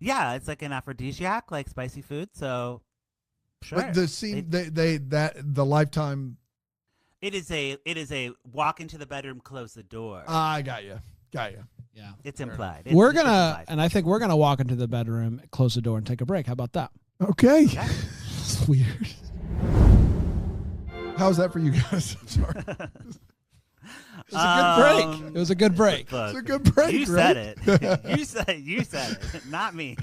Yeah, it's like an aphrodisiac, like spicy food. So, sure. But the scene, the Lifetime. It is a walk into the bedroom, close the door. I got you. Yeah. It's implied. We're gonna, and I think we're gonna walk into the bedroom, close the door, and take a break. How about that? Okay. Yeah. It's weird. How's that for you guys? I'm sorry. It was a good break. It was a good break. Look, It's a good break. You right? said it. You said it, not me.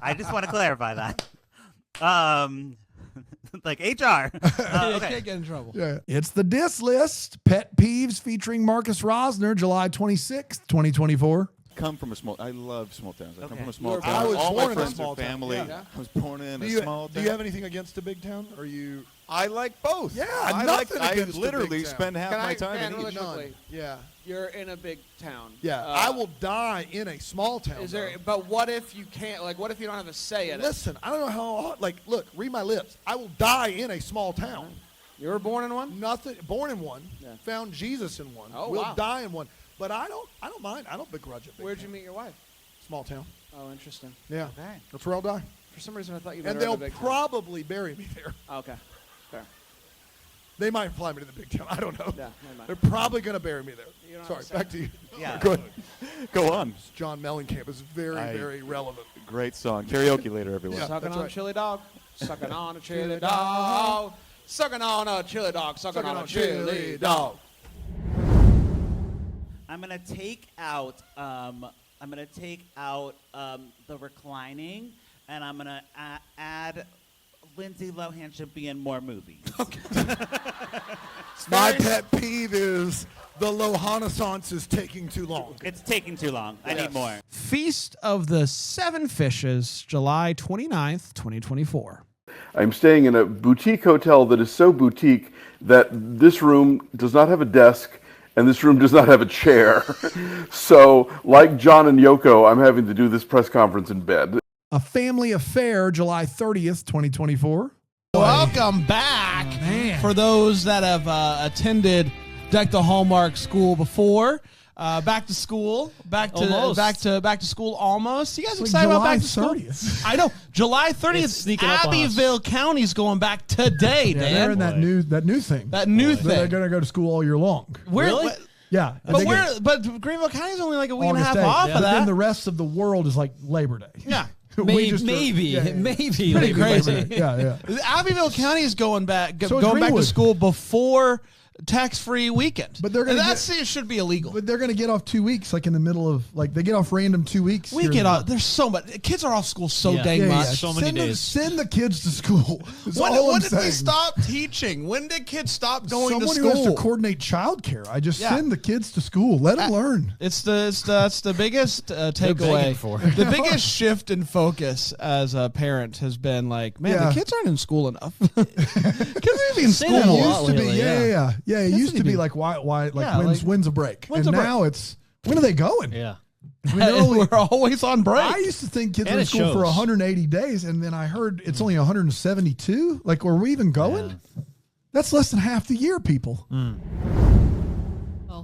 I just want to clarify that. Like HR. You Okay. can't get in trouble. Yeah. It's the Diss List. Pet Peeves featuring Marcus Rosner, July 26th, 2024. I love small towns. I come from a small You're- town. I was All born my in a friends small are town. family. Yeah. I was born in a small town. Do you have anything against a big town? Or you? I like both. Yeah, I nothing against a literally big town. spend half Can my I time in handle each. it quickly? Yeah. You're in a big town. Yeah. I will die in a small town. Is there? though. But what if you can't? Like, what if you don't have a say in it? Listen, I don't know how. Look, read my lips. I will die in a small town. You were born in one. Nothing. Born in one. Found Jesus in one. Oh, will wow. die in one. But I don't mind. I don't begrudge it. Where'd you meet your wife? Small town. Oh, interesting. Yeah. Okay. That's where I'll die. For some reason, I thought you met And her in a they'll big town. probably bury me there. Oh, okay. Fair. They might fly me to the big town. I don't know. Yeah, they might. They're probably going to bury me there. You don't Sorry, understand. back to you. Yeah. Go ahead. Go on. John Mellencamp is very relevant. Great song. Karaoke later, everyone. Yeah. Sucking that's on right. chili dog. Sucking on a chili dog. Sucking on a chili dog. Sucking on a chili dog. I'm gonna take out the reclining, and I'm gonna add Lindsay Lohan should be in more movies. My pet peeve is the Lohanesance is taking too long. It's taking too long. I need more. Feast of the Seven Fishes, July 29th, 2024. I'm staying in a boutique hotel that is so boutique that this room does not have a desk and this room does not have a chair. So, like John and Yoko, I'm having to do this press conference in bed. A Family Affair, July 30th, 2024. Welcome back. Man. For those that have attended Deck the Hallmark School before, back to school, back to school almost. You guys It's excited like about back to July school? 30th. I know. July 30th. It's sneaking up on us. Abbeville County's going back today, Yeah, Dan. they're in that new thing. That new So they're thing. going to go to school all year long. Really? Yeah. But Greenville County's only like a week and a half August 8th. off But of that. then the rest of the world is like Labor Day. Yeah. We just are- Maybe. yeah. Pretty crazy. Yeah. Abbeville County is going back So is going back to Greenwood. school before tax-free weekend. But they're gonna it should be illegal. But they're going to get off 2 weeks, like in the middle of they get off random 2 weeks. We get off. There's so much. Kids are off school so dang much. So many days. Send the kids to school. When did we stop teaching? When did kids stop going to Someone school? who has to coordinate childcare. I just send the kids to school. Let them learn. It's the biggest takeaway. The biggest shift in focus as a parent has been like, man, the kids aren't in school enough. Kids are in school. It used to be, It used to be like why when's a break, and now it's when are they going? Yeah. I mean, we're always on break. I used to think kids were in school for 180 days, and then I heard it's only 172. Like, are we even going? Yeah. That's less than half the year, people.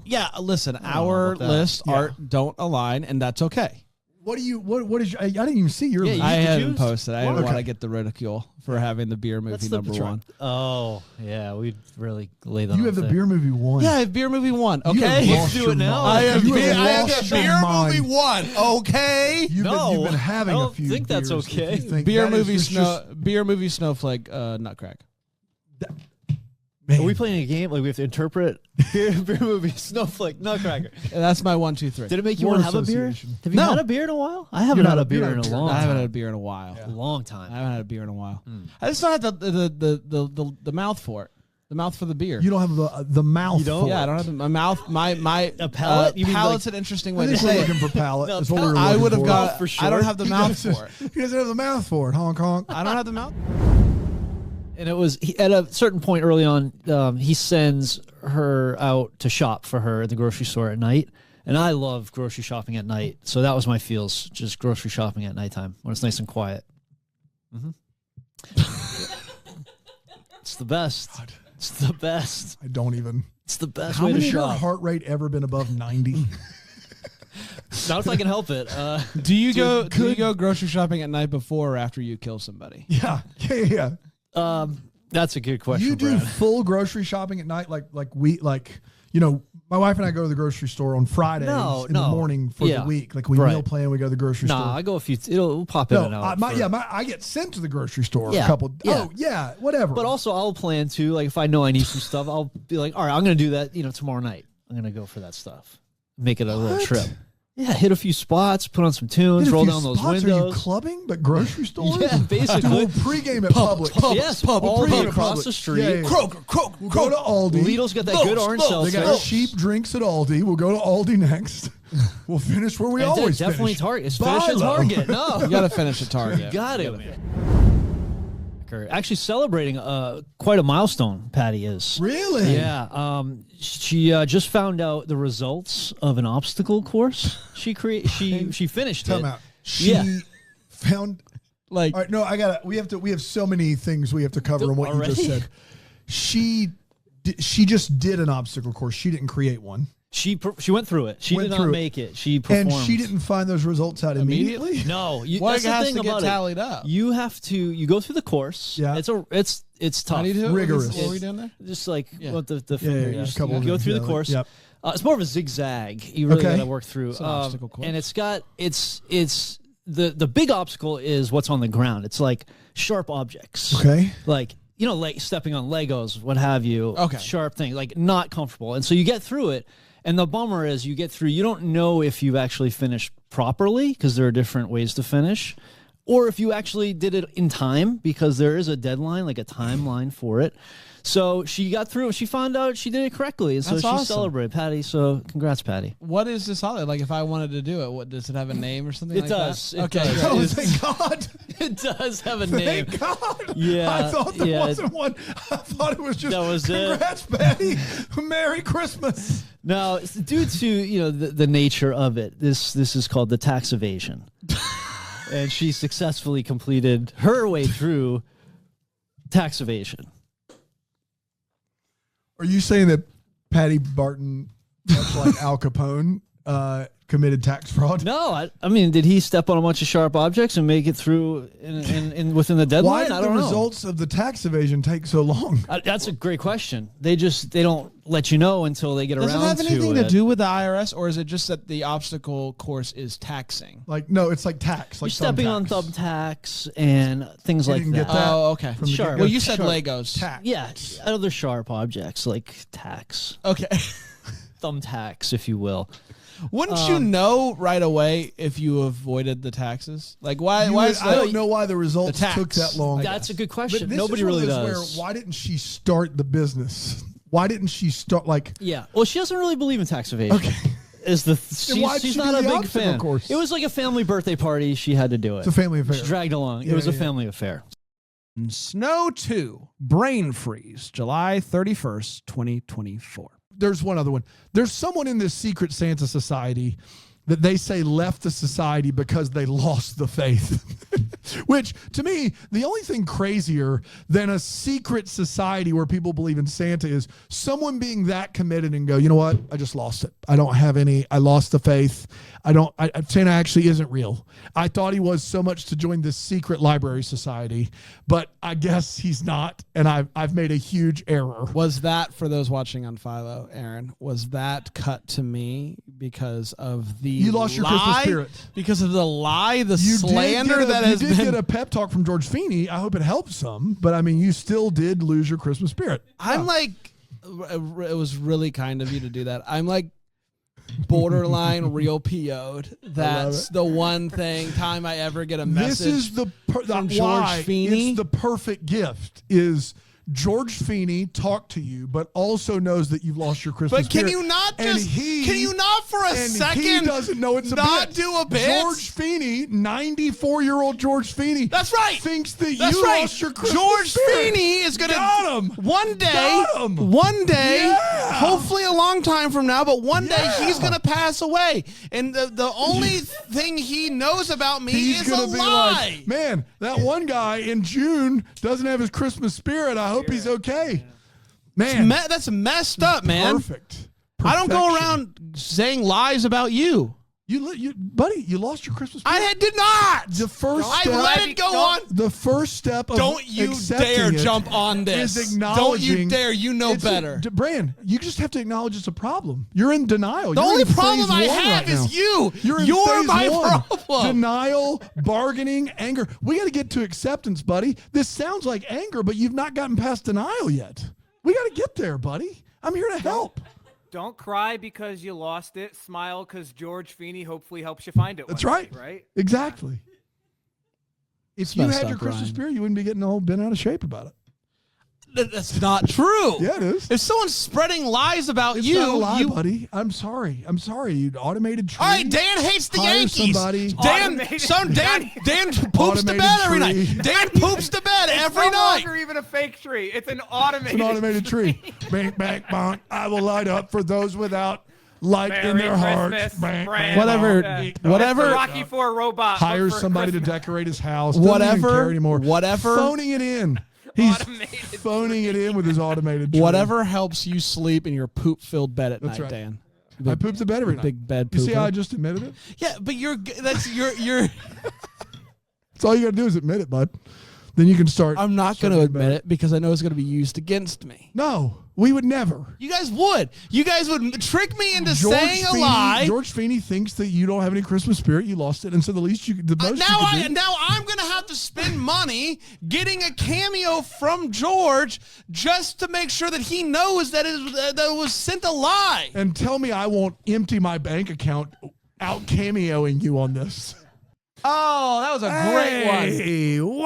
Yeah, listen, our lists don't align, and that's okay. What do you? What is? I didn't even see your list. I hadn't posted. I didn't want to get the ridicule for having the beer movie number one. Oh yeah, we really laid that. You have the beer movie one. Yeah, I have beer movie one. Okay, let's do it now. I have the beer movie one. Okay, you've been having a few. I think that's okay. Beer movie snowflake nutcrack. Man. Are we playing a game? Like we have to interpret beer movie snowflake nutcracker. That's my 1, 2, 3. Did it make you want to have a beer? Have you had a beer in a while? I haven't had a beer in a long time. I haven't had a beer in a while. A long time. I haven't had a beer in a while. I just don't have the mouth for it. The mouth for the beer. You don't have the mouth. You don't? Yeah, I don't have my mouth. My palate. Palate's an interesting way to say it. Looking for palate. No, is what we were I would have got. For sure. I don't have the mouth for it. He doesn't have the mouth for it. Hong Kong. I don't have the mouth. And it was at a certain point early on, he sends her out to shop for her at the grocery store at night. And I love grocery shopping at night. So that was my feels, just grocery shopping at nighttime when it's nice and quiet. It's the best. God. It's the best. I don't even. It's the best way to shop. shop. Has your heart rate ever been above 90? Not if I can help it. Do you go grocery shopping at night before or after you kill somebody? Yeah. That's a good question. You do Brad. full grocery shopping at night, my wife and I go to the grocery store on Fridays in the morning for the week. Like we meal plan, we go to the grocery store. I go a few. We'll pop in and out. I get sent to the grocery store a couple. Yeah. Oh yeah, whatever. But also, I'll plan to like if I know I need some stuff, I'll be like, all right, I'm going to do that. Tomorrow night, I'm going to go for that stuff. Make it a little trip. Yeah, hit a few spots, put on some tunes, roll down those windows. Are you clubbing, but grocery stores? Yeah, basically. We'll pregame at Publix. Yes, all across the street. Yeah. Kroger. We'll go to Aldi. Lidl's got that good orange seltzer. They got cheap drinks at Aldi. We'll go to Aldi next. We'll finish where we always definitely finish. Target. Finish at Target. No, you got to finish at Target. You got it. Actually celebrating quite a milestone, Patty is. Really? Yeah. She just found out the results of an obstacle course. She finished it. Out. She found all right, no, we have so many things we have to cover on what you just said. She just did an obstacle course. She didn't create one. She went through it. She did not make it. She performed. And she didn't find those results out immediately? No. That's the thing about tallied up. You have to. You go through the course. Yeah. It's tough. How do you do it? Rigorous. What are we doing there? Just like what the finger. Yeah, you go through the course. Yep. It's more of a zigzag. You really got to work through. It's an obstacle course. And it's the big obstacle is what's on the ground. It's like sharp objects. Okay. Like stepping on Legos, what have you. Okay. Sharp things, like not comfortable. And so you get through it. And the bummer is you get through, you don't know if you've actually finished properly because there are different ways to finish, or if you actually did it in time because there is a deadline, like a timeline for it. So she got through it. She found out she did it correctly. And so That's she awesome. celebrated. Patty, so congrats, Patty. What is this holiday? Like if I wanted to do it, what does it have a name or something like does. that? It does. Oh, thank God. It does have a name. Thank God. Yeah. I thought there wasn't one. I thought it was just that was congrats, Patty. Merry Christmas. Now, due to the nature of it, this is called the tax evasion. And she successfully completed her way through tax evasion. Are you saying that Patty Barton, much like Al Capone, committed tax fraud. No, I mean, did he step on a bunch of sharp objects and make it through in within the deadline? Why did I the don't know. results of the tax evasion take so long? That's a great question. They don't let you know until they get Does it around have anything to it. do with the IRS, or is it just that the obstacle course is taxing? Like, no, it's like tax. You're Like stepping on thumbtacks and things You like didn't that. get that Oh, okay. from the Sharp. get-go? Well, you said Sharp. Legos. Tax. Yeah, other sharp objects like tacks, Okay. thumbtacks, if you will. Wouldn't you know right away if you avoided the taxes? Like, why? Why? Is I don't know why the results tax. took that long. That's a good But question. this Nobody is one of really those does. Where, why didn't she start the business? Why didn't she start like? Yeah. Well, she doesn't really believe in tax evasion. Okay. Is the why'd she's she not do a the big obstacle fan. course? It was like a family birthday party. She had to do it. It's a family affair. She dragged along. Yeah, It was a yeah. family affair. Snow 2, Brain Freeze, July 31st, 2024. There's one other one. There's someone in this secret Santa society that they say left the society because they lost the faith. Which, to me, the only thing crazier than a secret society where people believe in Santa is someone being that committed and go, you know what? I just lost it. I don't have any. I lost the faith. Santa actually isn't real. I thought he was so much to join this secret library society, but I guess he's not. And I've made a huge error. Was that, for those watching on Philo, Aaron, was that cut to me because of the You lost your Christmas lie? spirit. Because of the lie, the You slander that has you did been. get a pep talk from George Feeney. I hope it helped some, but I mean, you still did lose your Christmas spirit. I'm like, it was really kind of you to do that. I'm like borderline real PO'd. That's the one time I ever get a message. This is the from George why Feeney. It's the perfect gift. Is George Feeney talked to you, but also knows that you've lost your Christmas But can spirit. you not And just? he- Can you not for a and second? he doesn't know it's a not bit. do a bit. George Feeney, 94-year-old George Feeney. That's right. Thinks that That's you right. lost your Christmas George spirit. Feeney is gonna Got him. one day. Got him. One day, Yeah. hopefully a long time from now, but one day Yeah. he's gonna pass away, and the only thing he knows about me He's is a gonna be lie. like, man, that one guy in June doesn't have his Christmas spirit. I hope he's okay. Man, That's messed up, man. perfect. I don't go Perfection. around saying lies about you. Buddy, you lost your Christmas spirit. I did not. The first I step. let it go on. The first step of Don't you accepting dare it jump on this. is Don't you acknowledging. dare. You know better. Brand, you just have to acknowledge it's a problem. You're in denial. The You're only in phase problem I 1 have right is now. you. You're in You're phase my 1. problem. Denial, bargaining, anger. We got to get to acceptance, buddy. This sounds like anger, but you've not gotten past denial yet. We got to get there, buddy. I'm here to help. Don't cry because you lost it. Smile because George Feeney hopefully helps you find it. That's one right. day, right? Exactly. If It's you messed had your up, Christmas Ryan. spirit, you wouldn't be getting all bent out of shape about it. That's not true. Yeah, it is. If someone's spreading lies about It's you, not a lie, you buddy. I'm sorry. You automated tree. All right, Dan hates the Hire Yankees. somebody. Dan poops to bed every night. Automated Dan poops to bed It's every no night. longer even a fake tree. It's an It's automated. an automated tree. Bang, bang, bang. I will light up for those without light in Merry their hearts. Christmas, Bang, Brand. Whatever- That's whatever- the Rocky IV robot. but Hires for somebody to Christmas. decorate his house. Doesn't even care anymore. Whatever. Phoning it in. He's phoning it in with his automated tree. Whatever helps you sleep in your poop-filled bed at That's night, right. Dan. I poop the bed every night. Big bed You see pooper. how I just admitted it? Yeah, but you're. That's you're. That's all you got to do is admit it, bud. Then you can start. I'm not going to getting admit better. it because I know it's going to be used against me. No, we would never. You guys would. You guys would trick me into saying a Feeney, lie. George Feeney thinks that you don't have any Christmas spirit. You lost it, and so the least you, the most Now you could do. I'm going to have to spend money getting a cameo from George just to make sure that he knows that that it was sent a lie. And tell me I won't empty my bank account out cameoing you on this. Oh, that was a great one. Hey, wow.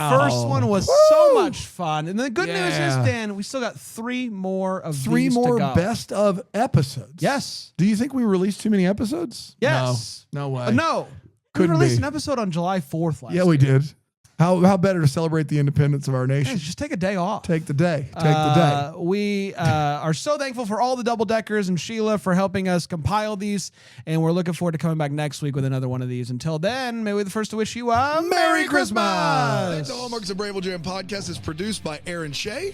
That first one was so much fun. And the good news is, Yeah. Dan, we still got 3 more of Three these more to go. best of episodes. Yes. Do you think we released too many episodes? Yes. No way. No. We Couldn't released be. an episode on July 4th last Yeah, we year. did. How better to celebrate the independence of our nation? Just take a day off. Take the day. Take the day. We are so thankful for all the double deckers and Sheila for helping us compile these, and we're looking forward to coming back next week with another one of these. Until then, may we be the first to wish you a Merry Christmas. The Hallmarks of Bramble Jam podcast is produced by Aaron Shea.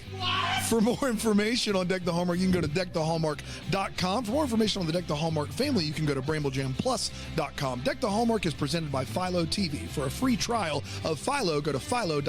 For more information on Deck the Hallmark, you can go to deckthehallmark.com. For more information on the Deck the Hallmark family, you can go to bramblejamplus.com. Deck the Hallmark is presented by Philo TV. For a free trial of Philo, go to philo.tv/DTH.